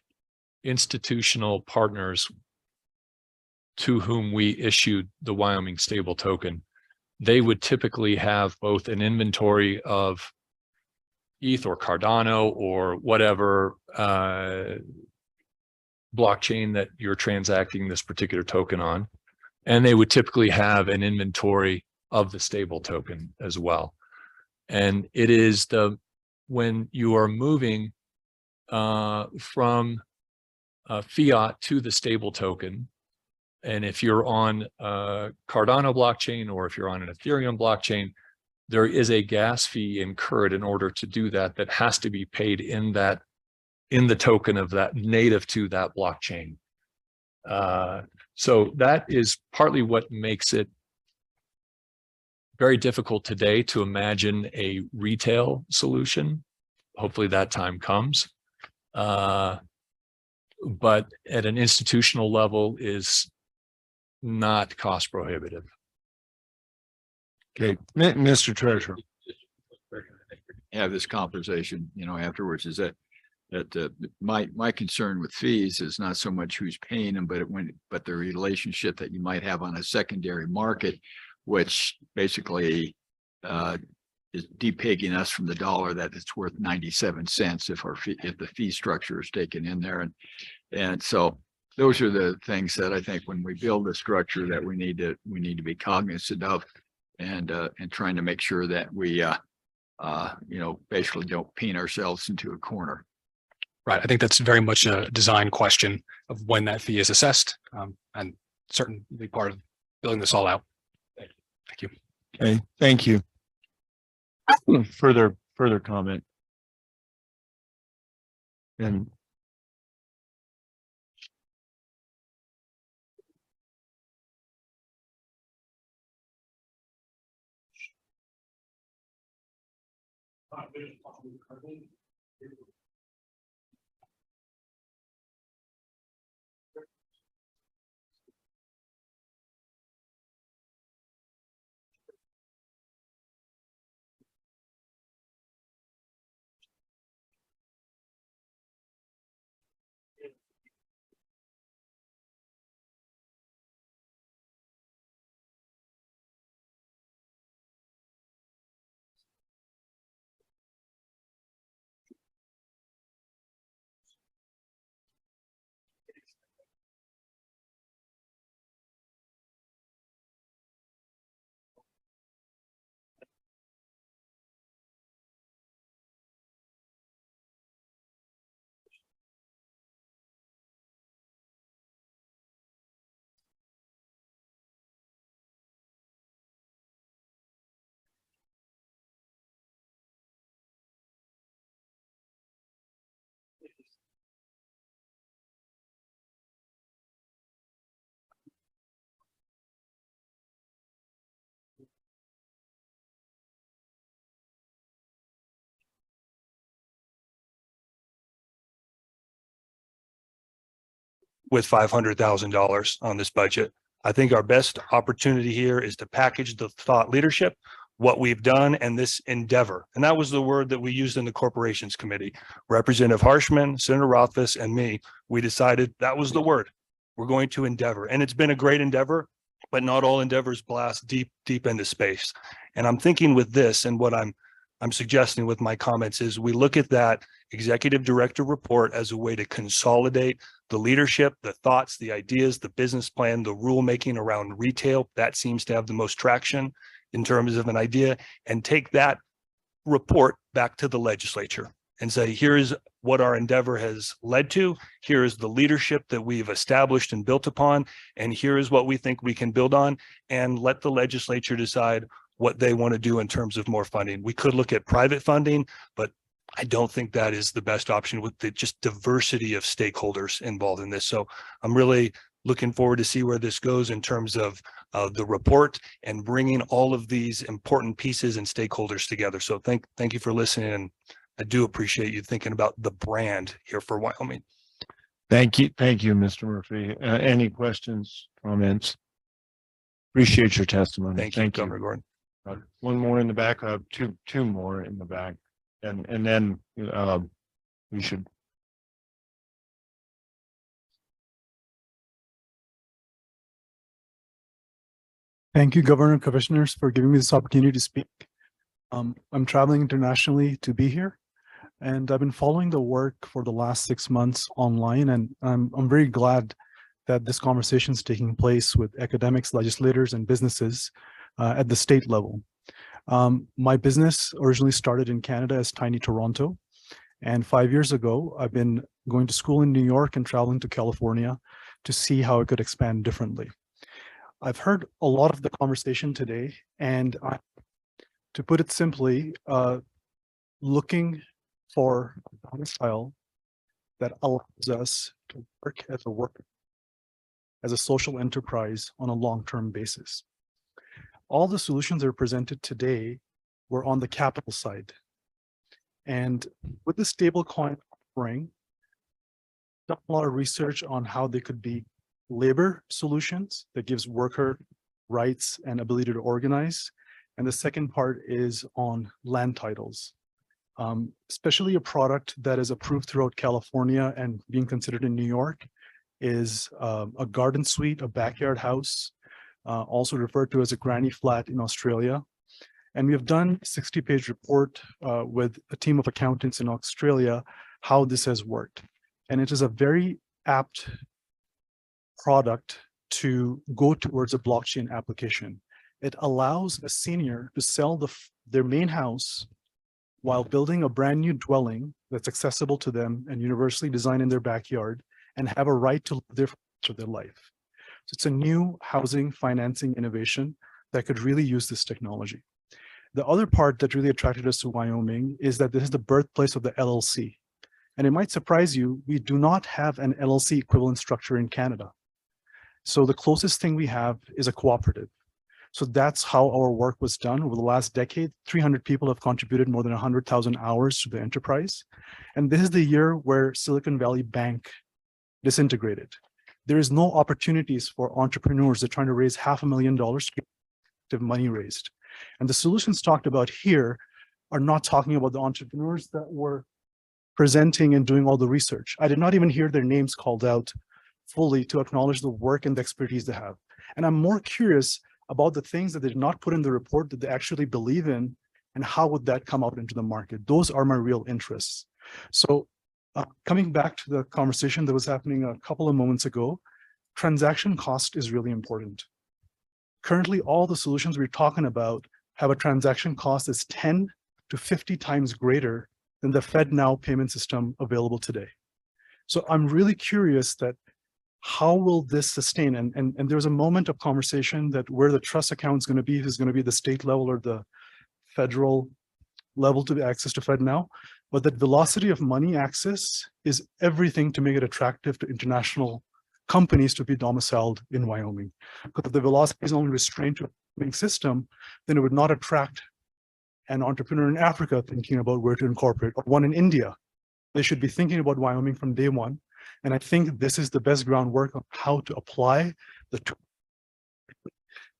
institutional partners to whom we issued the Wyoming stable token, they would typically have both an inventory of ETH or Cardano or whatever blockchain that you're transacting this particular token on. And they would typically have an inventory of the stable token as well. And it is when you are moving from fiat to the stable token, and if you're on a Cardano blockchain or if you're on an Ethereum blockchain, there is a gas fee incurred in order to do that has to be paid in the token of that native to that blockchain. So that is partly what makes it very difficult today to imagine a retail solution. Hopefully that time comes. But at an institutional level is not cost prohibitive. Okay, Mr. Treasurer. Have this conversation, afterwards, is that my concern with fees is not so much who's paying them, but the relationship that you might have on a secondary market, which basically is depigging us from the dollar that it's worth 97 cents if the fee structure is taken in there. And so those are the things that I think when we build a structure that we need to be cognizant of and trying to make sure that we basically don't paint ourselves into a corner. Right. I think that's very much a design question of when that fee is assessed, and certainly part of building this all out. Thank you. Okay, thank you. Further comment? And with $500,000 on this budget. I think our best opportunity here is to package the thought leadership, what we've done, and this endeavor. And that was the word that we used in the Corporations Committee. Representative Harshman, Senator Rothfuss, and me, we decided that was the word. We're going to endeavor. And it's been a great endeavor, but not all endeavors blast deep into space. And I'm thinking with this, and what I'm suggesting with my comments is we look at that executive director report as a way to consolidate the leadership, the thoughts, the ideas, the business plan, the rulemaking around retail. That seems to have the most traction in terms of an idea, and take that report back to the legislature and say, here's what our endeavor has led to. Here is the leadership that we've established and built upon. And here is what we think we can build on, and let the legislature decide what they want to do in terms of more funding. We could look at private funding, but I don't think that is the best option with the just diversity of stakeholders involved in this. So I'm really looking forward to see where this goes in terms of the report and bringing all of these important pieces and stakeholders together. So thank you for listening. And I do appreciate you thinking about the brand here for Wyoming. thank you, Mr. Murphy. Any questions, comments? Appreciate your testimony. Thank you, Governor Gordon. One more in the back, two more in the back, and then we should. Thank you, Governor and Commissioners, for giving me this opportunity to speak. I'm traveling internationally to be here, and I've been following the work for the last 6 months online, and I'm very glad that this conversation is taking place with academics, legislators, and businesses at the state level. My business originally started in Canada as Tiny Toronto, and 5 years ago, I've been going to school in New York and traveling to California to see how it could expand differently. I've heard a lot of the conversation today, and to put it simply, looking for a domicile that allows us to work as a social enterprise on a long-term basis. All the solutions that are presented today were on the capital side. And with the stablecoin offering, done a lot of research on how they could be labor solutions that gives worker rights and ability to organize. And the second part is on land titles, especially a product that is approved throughout California and being considered in New York is a garden suite, a backyard house, also referred to as a granny flat in Australia. And we have done a 60-page report with a team of accountants in Australia, how this has worked. And it is a very apt product to go towards a blockchain application. It allows a senior to sell their main house while building a brand new dwelling that's accessible to them and universally designed in their backyard and have a right to live there for the rest of their life. So it's a new housing financing innovation that could really use this technology. The other part that really attracted us to Wyoming is that this is the birthplace of the LLC. And it might surprise you, we do not have an LLC equivalent structure in Canada. So the closest thing we have is a cooperative. So that's how our work was done over the last decade. 300 people have contributed more than 100,000 hours to the enterprise. And this is the year where Silicon Valley Bank disintegrated. There is no opportunities for entrepreneurs that are trying to raise $500,000 to get money raised. And the solutions talked about here are not talking about the entrepreneurs that were presenting and doing all the research. I did not even hear their names called out fully to acknowledge the work and the expertise they have. And I'm more curious about the things that they did not put in the report that they actually believe in, and how would that come out into the market? Those are my real interests. So coming back to the conversation that was happening a couple of moments ago, transaction cost is really important. Currently, all the solutions we're talking about have a transaction cost that's 10 to 50 times greater than the FedNow payment system available today. So I'm really curious that how will this sustain? And there's a moment of conversation that where the trust account is going to be, is going to be the state level or the federal level to access to FedNow. But that velocity of money access is everything to make it attractive to international companies to be domiciled in Wyoming. Because if the velocity is only restrained to a banking system, then it would not attract an entrepreneur in Africa thinking about where to incorporate, or one in India. They should be thinking about Wyoming from day one. And I think this is the best groundwork on how to apply the tool.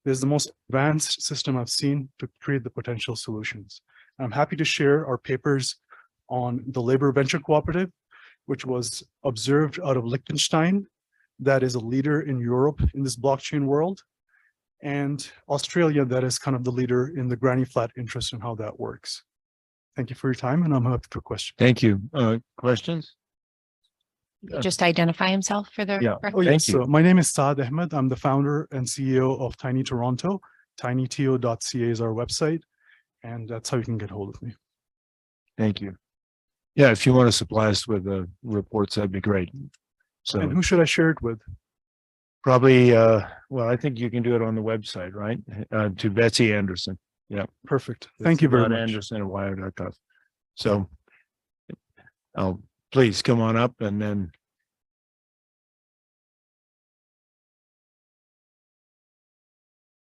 This is the most advanced system I've seen to create the potential solutions. I'm happy to share our papers on the Labor Venture Cooperative, which was observed out of Liechtenstein, that is a leader in Europe in this blockchain world, and Australia, that is kind of the leader in the granny flat interest and how that works. Thank you for your time, and I'm happy for questions. Thank you. Questions? Just identify himself for the Yeah. record. Oh, yes. Thank you. So my name is Saad Ahmed. I'm the founder and CEO of Tiny Toronto. tinyto.ca is our website, and that's how you can get hold of me. Thank you. Yeah, if you want to supply us with the reports, that'd be great. So And who should I share it with? probably, well, I think you can do it on the website, right? To Betsy Anderson. Yeah. Perfect. Thank you very much. Anderson at wire.gov. So please come on up and then.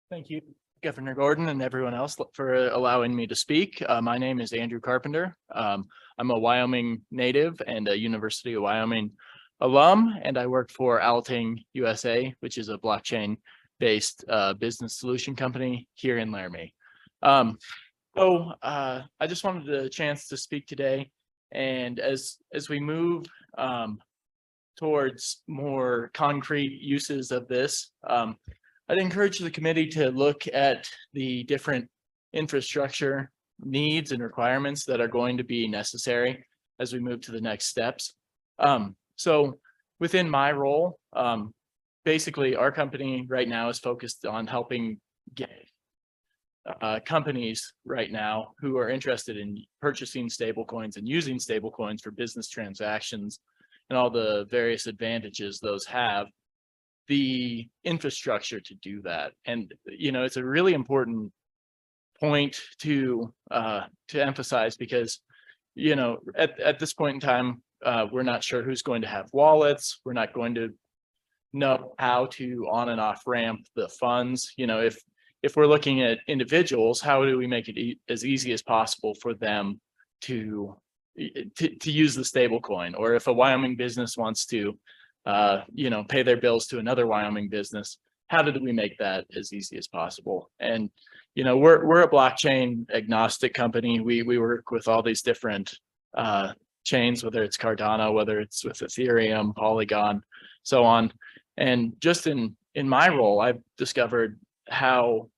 Thank you, Governor Gordon, and everyone else for allowing me to speak. My name is Andrew Carpenter. I'm a Wyoming native and a University of Wyoming alum, and I work for Alting USA, which is a blockchain-based business solution company here in Laramie. I just wanted a chance to speak today, and as we move towards more concrete uses of this, I'd encourage the committee to look at the different infrastructure needs and requirements that are going to be necessary as we move to the next steps. So within my role, basically our company right now is focused on helping get companies right now who are interested in purchasing stablecoins and using stablecoins for business transactions and all the various advantages those have, the infrastructure to do that. And, you know, it's a really important point to emphasize because, you know, at this point in time, we're not sure who's going to have wallets. We're not going to know how to on and off ramp the funds. You know, if we're looking at individuals, how do we make it as easy as possible for them to use the stable coin? Or if a Wyoming business wants to you know, pay their bills to another Wyoming business, how did we make that as easy as possible? And, you know, we're a blockchain agnostic company. We work with all these different chains, whether it's Cardano, whether it's with Ethereum, Polygon, so on. And just in my role, I've discovered how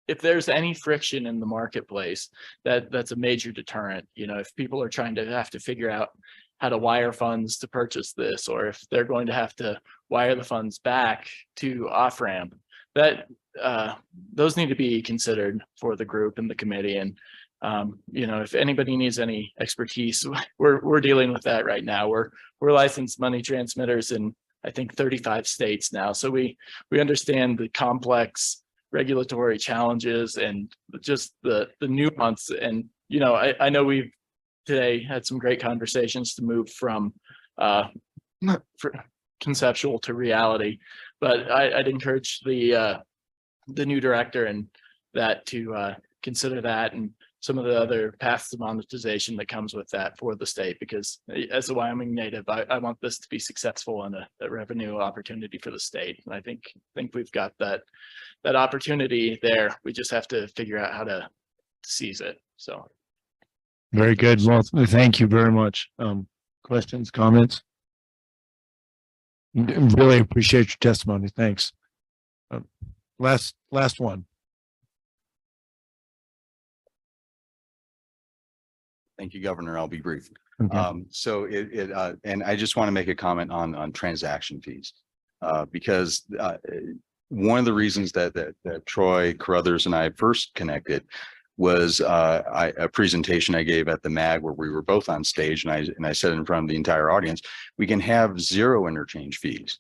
if there's any friction in the marketplace, that's a major deterrent. You know, if people are trying to have to figure out how to wire funds to purchase this, or if they're going to have to wire the funds back to off ramp, that those need to be considered for the group and the committee. And You know, if anybody needs any expertise, we're dealing with that right now. We're licensed money transmitters in, I think, 35 states now. So we understand the complex regulatory challenges and just the nuance. And, you know, I know we've today had some great conversations to move from conceptual to reality, but I'd encourage the new director and that to consider that and some of the other paths to monetization that comes with that for the state, because as a Wyoming native, I want this to be successful and a revenue opportunity for the state. And I think we've got that opportunity there. We just have to figure out how to seize it. So. Very good. Well, thank you very much. Questions, comments? Really appreciate your testimony. Thanks. Last one. Thank you, Governor. I'll be brief. Okay. So and I just want to make a comment on transaction fees. Because one of the reasons that Troy Carruthers and I first connected was a presentation I gave at the MAG where we were both on stage, and I said in front of the entire audience, we can have zero interchange fees.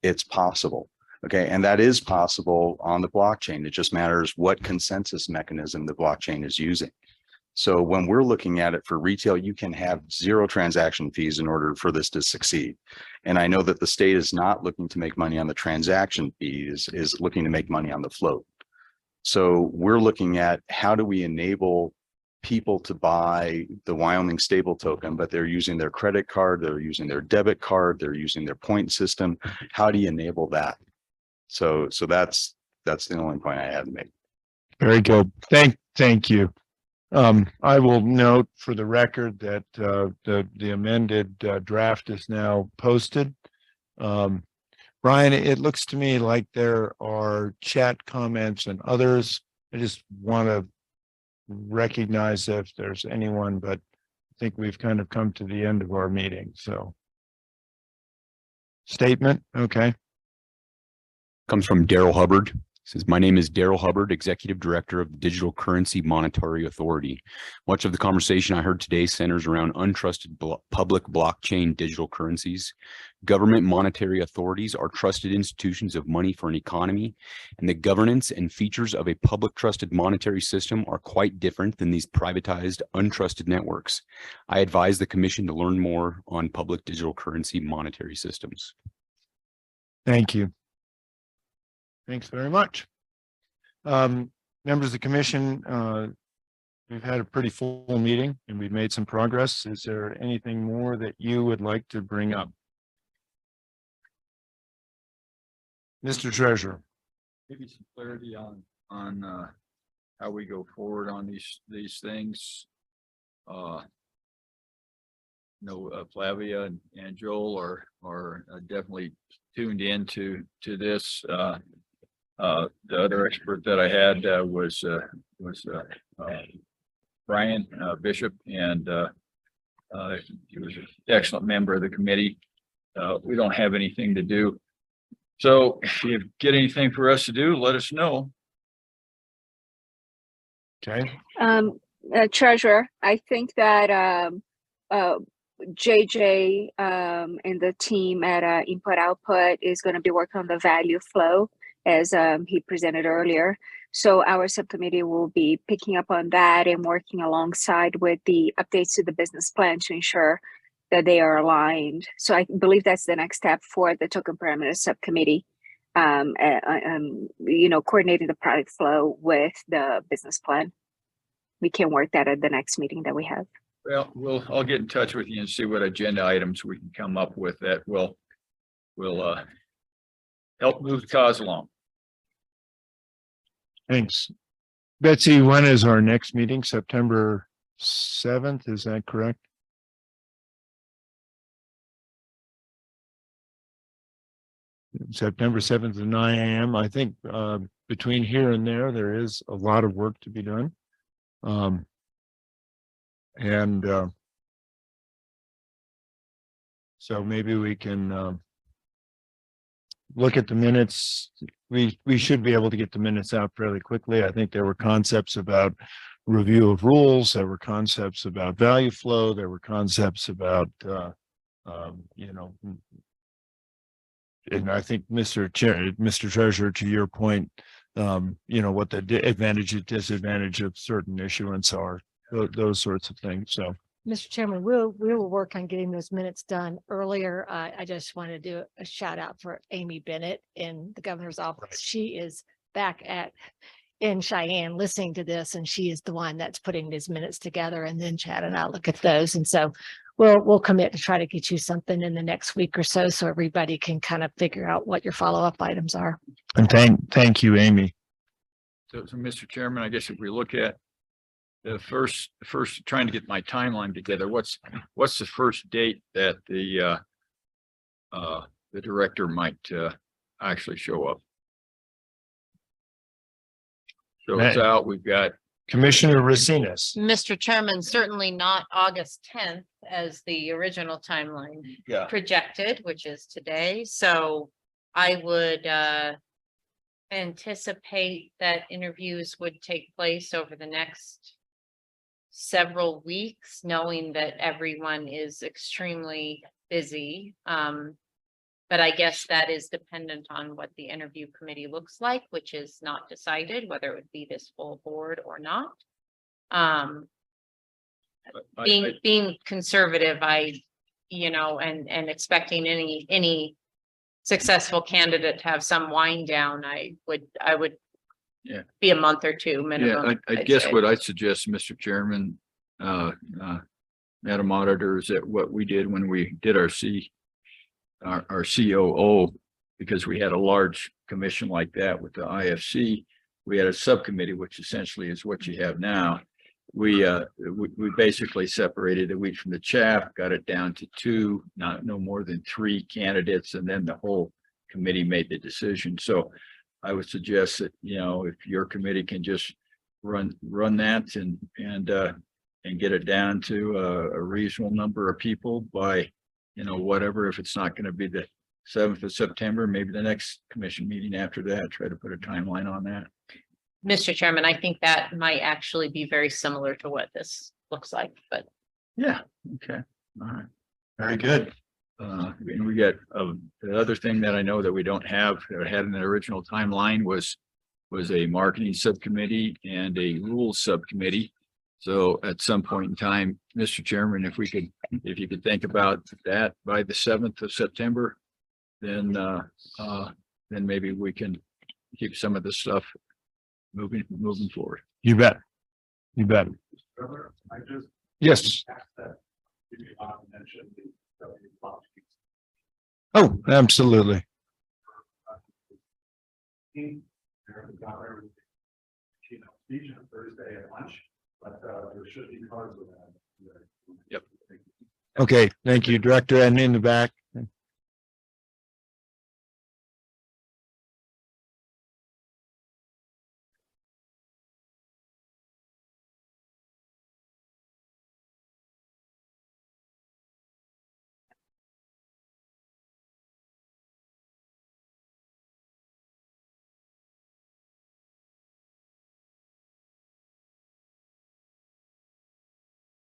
It's possible. Okay, and that is possible on the blockchain. It just matters what consensus mechanism the blockchain is using. So when we're looking at it for retail, you can have zero transaction fees in order for this to succeed. And I know that the state is not looking to make money on the transaction fees, is looking to make money on the float. So we're looking at how do we enable people to buy the Wyoming stable token, but they're using their credit card, they're using their debit card, they're using their point system. How do you enable that? So that's the only point I had to make. Very good. Thank you. I will note for the record that the amended draft is now posted. Brian, it looks to me like there are chat comments and others. I just want to recognize if there's anyone, but I think we've kind of come to the end of our meeting. So statement, okay. Comes from Daryl Hubbard. Says, my name is Daryl Hubbard, Executive Director of the Digital Currency Monetary Authority. Much of the conversation I heard today centers around untrusted public blockchain digital currencies. Government monetary authorities are trusted institutions of money for an economy, and the governance and features of a public trusted monetary system are quite different than these privatized, untrusted networks. I advise the Commission to learn more on public digital currency monetary systems. Thank you. Thanks very much. Members of the commission, we've had a pretty full meeting and we've made some progress. Is there anything more that you would like to bring up? Mr. Treasurer. Maybe some clarity on how we go forward on these things. Flavia and Joel are definitely tuned into this. The other expert that I had was Brian Bishop, and he was an excellent member of the committee. We don't have anything to do. So if you get anything for us to do, let us know. Okay. Treasurer, I think that JJ and the team at Input Output is going to be working on the value flow as he presented earlier. So our subcommittee will be picking up on that and working alongside with the updates to the business plan to ensure that they are aligned. So I believe that's the next step for the token parameter subcommittee, coordinating the product flow with the business plan. We can work that at the next meeting that we have. Well, I'll get in touch with you and see what agenda items we can come up with that will help move the cause along. Thanks. Betsy, when is our next meeting? September 7th, is that correct? September 7th at 9 a.m. I think between here and there is a lot of work to be done. So maybe we can look at the minutes. We should be able to get the minutes out fairly quickly. I think there were concepts about review of rules. There were concepts about value flow. There were concepts about, you know, and I think Mr. Treasurer, to your point, you know, what the advantage and disadvantage of certain issuance are, those sorts of things. So, Mr. Chairman, we will work on getting those minutes done earlier. I just want to do a shout out for Amy Bennett in the governor's office. She is back in Cheyenne listening to this, and she is the one that's putting these minutes together, and then Chad and I look at those. And so we'll commit to try to get you something in the next week or so everybody can kind of figure out what your follow-up items are. and thank you, Amy. So, Mr. Chairman, I guess if we look at the first trying to get my timeline together, what's the first date that the director might actually show up? So it's out. We've got Commissioner Racines. Mr. Chairman, certainly not August 10th as the original timeline projected, which is today. So I would anticipate that interviews would take place over the next several weeks, knowing that everyone is extremely busy. But I guess that is dependent on what the interview committee looks like, which is not decided whether it would be this full board or not. Being conservative, you know, and expecting any successful candidate to have some wind down, I would be a month or two minimum. Yeah, I guess what I suggest, Mr. Chairman, Madam Auditor, is that what we did when we did our COO, because we had a large commission like that with the IFC, we had a subcommittee, which essentially is what you have now. We basically separated the wheat from the chaff, got it down to two, no more than three candidates, and then the whole committee made the decision. So I would suggest that, you know, if your committee can just run that and get it down to a reasonable number of people by, you know, whatever, if it's not going to be the 7th of September, maybe the next commission meeting after that, try to put a timeline on that. Mr. Chairman, I think that might actually be very similar to what this looks like, but. Yeah, okay, all right. Very good. And we got the other thing that I know that we don't have, that had in the original timeline was a marketing subcommittee and a rules subcommittee. So at some point in time, Mr. Chairman, if you could think about that by the 7th of September, then maybe we can keep some of this stuff moving forward. You bet. You bet. Yes. Oh, absolutely. Thursday at lunch, but there should be cards with that. Yep. Okay, thank you, Director. And in the back.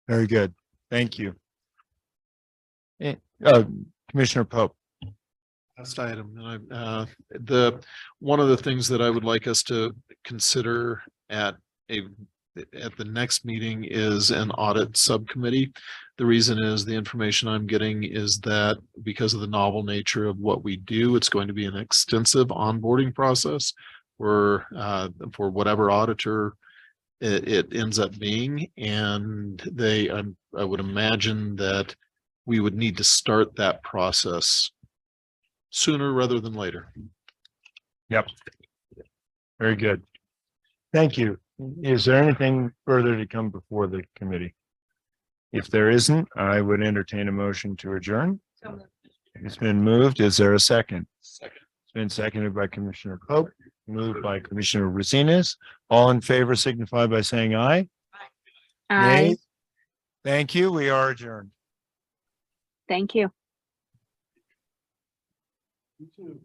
Very good. Thank you. Commissioner Pope. Last item, and one of the things that I would like us to consider at the next meeting is an audit subcommittee. The reason is the information I'm getting is that because of the novel nature of what we do, it's going to be an extensive onboarding process for whatever auditor it ends up being, and I would imagine that we would need to start that process sooner rather than later. Yep. Very good. Thank you. Is there anything further to come before the committee? If there isn't, I would entertain a motion to adjourn. It's been moved. Is there a second? Second. It's been seconded by Commissioner Pope, moved by Commissioner Racines. All in favor signify by saying aye. Aye. Nay? Thank you. We are adjourned. Thank you. You too.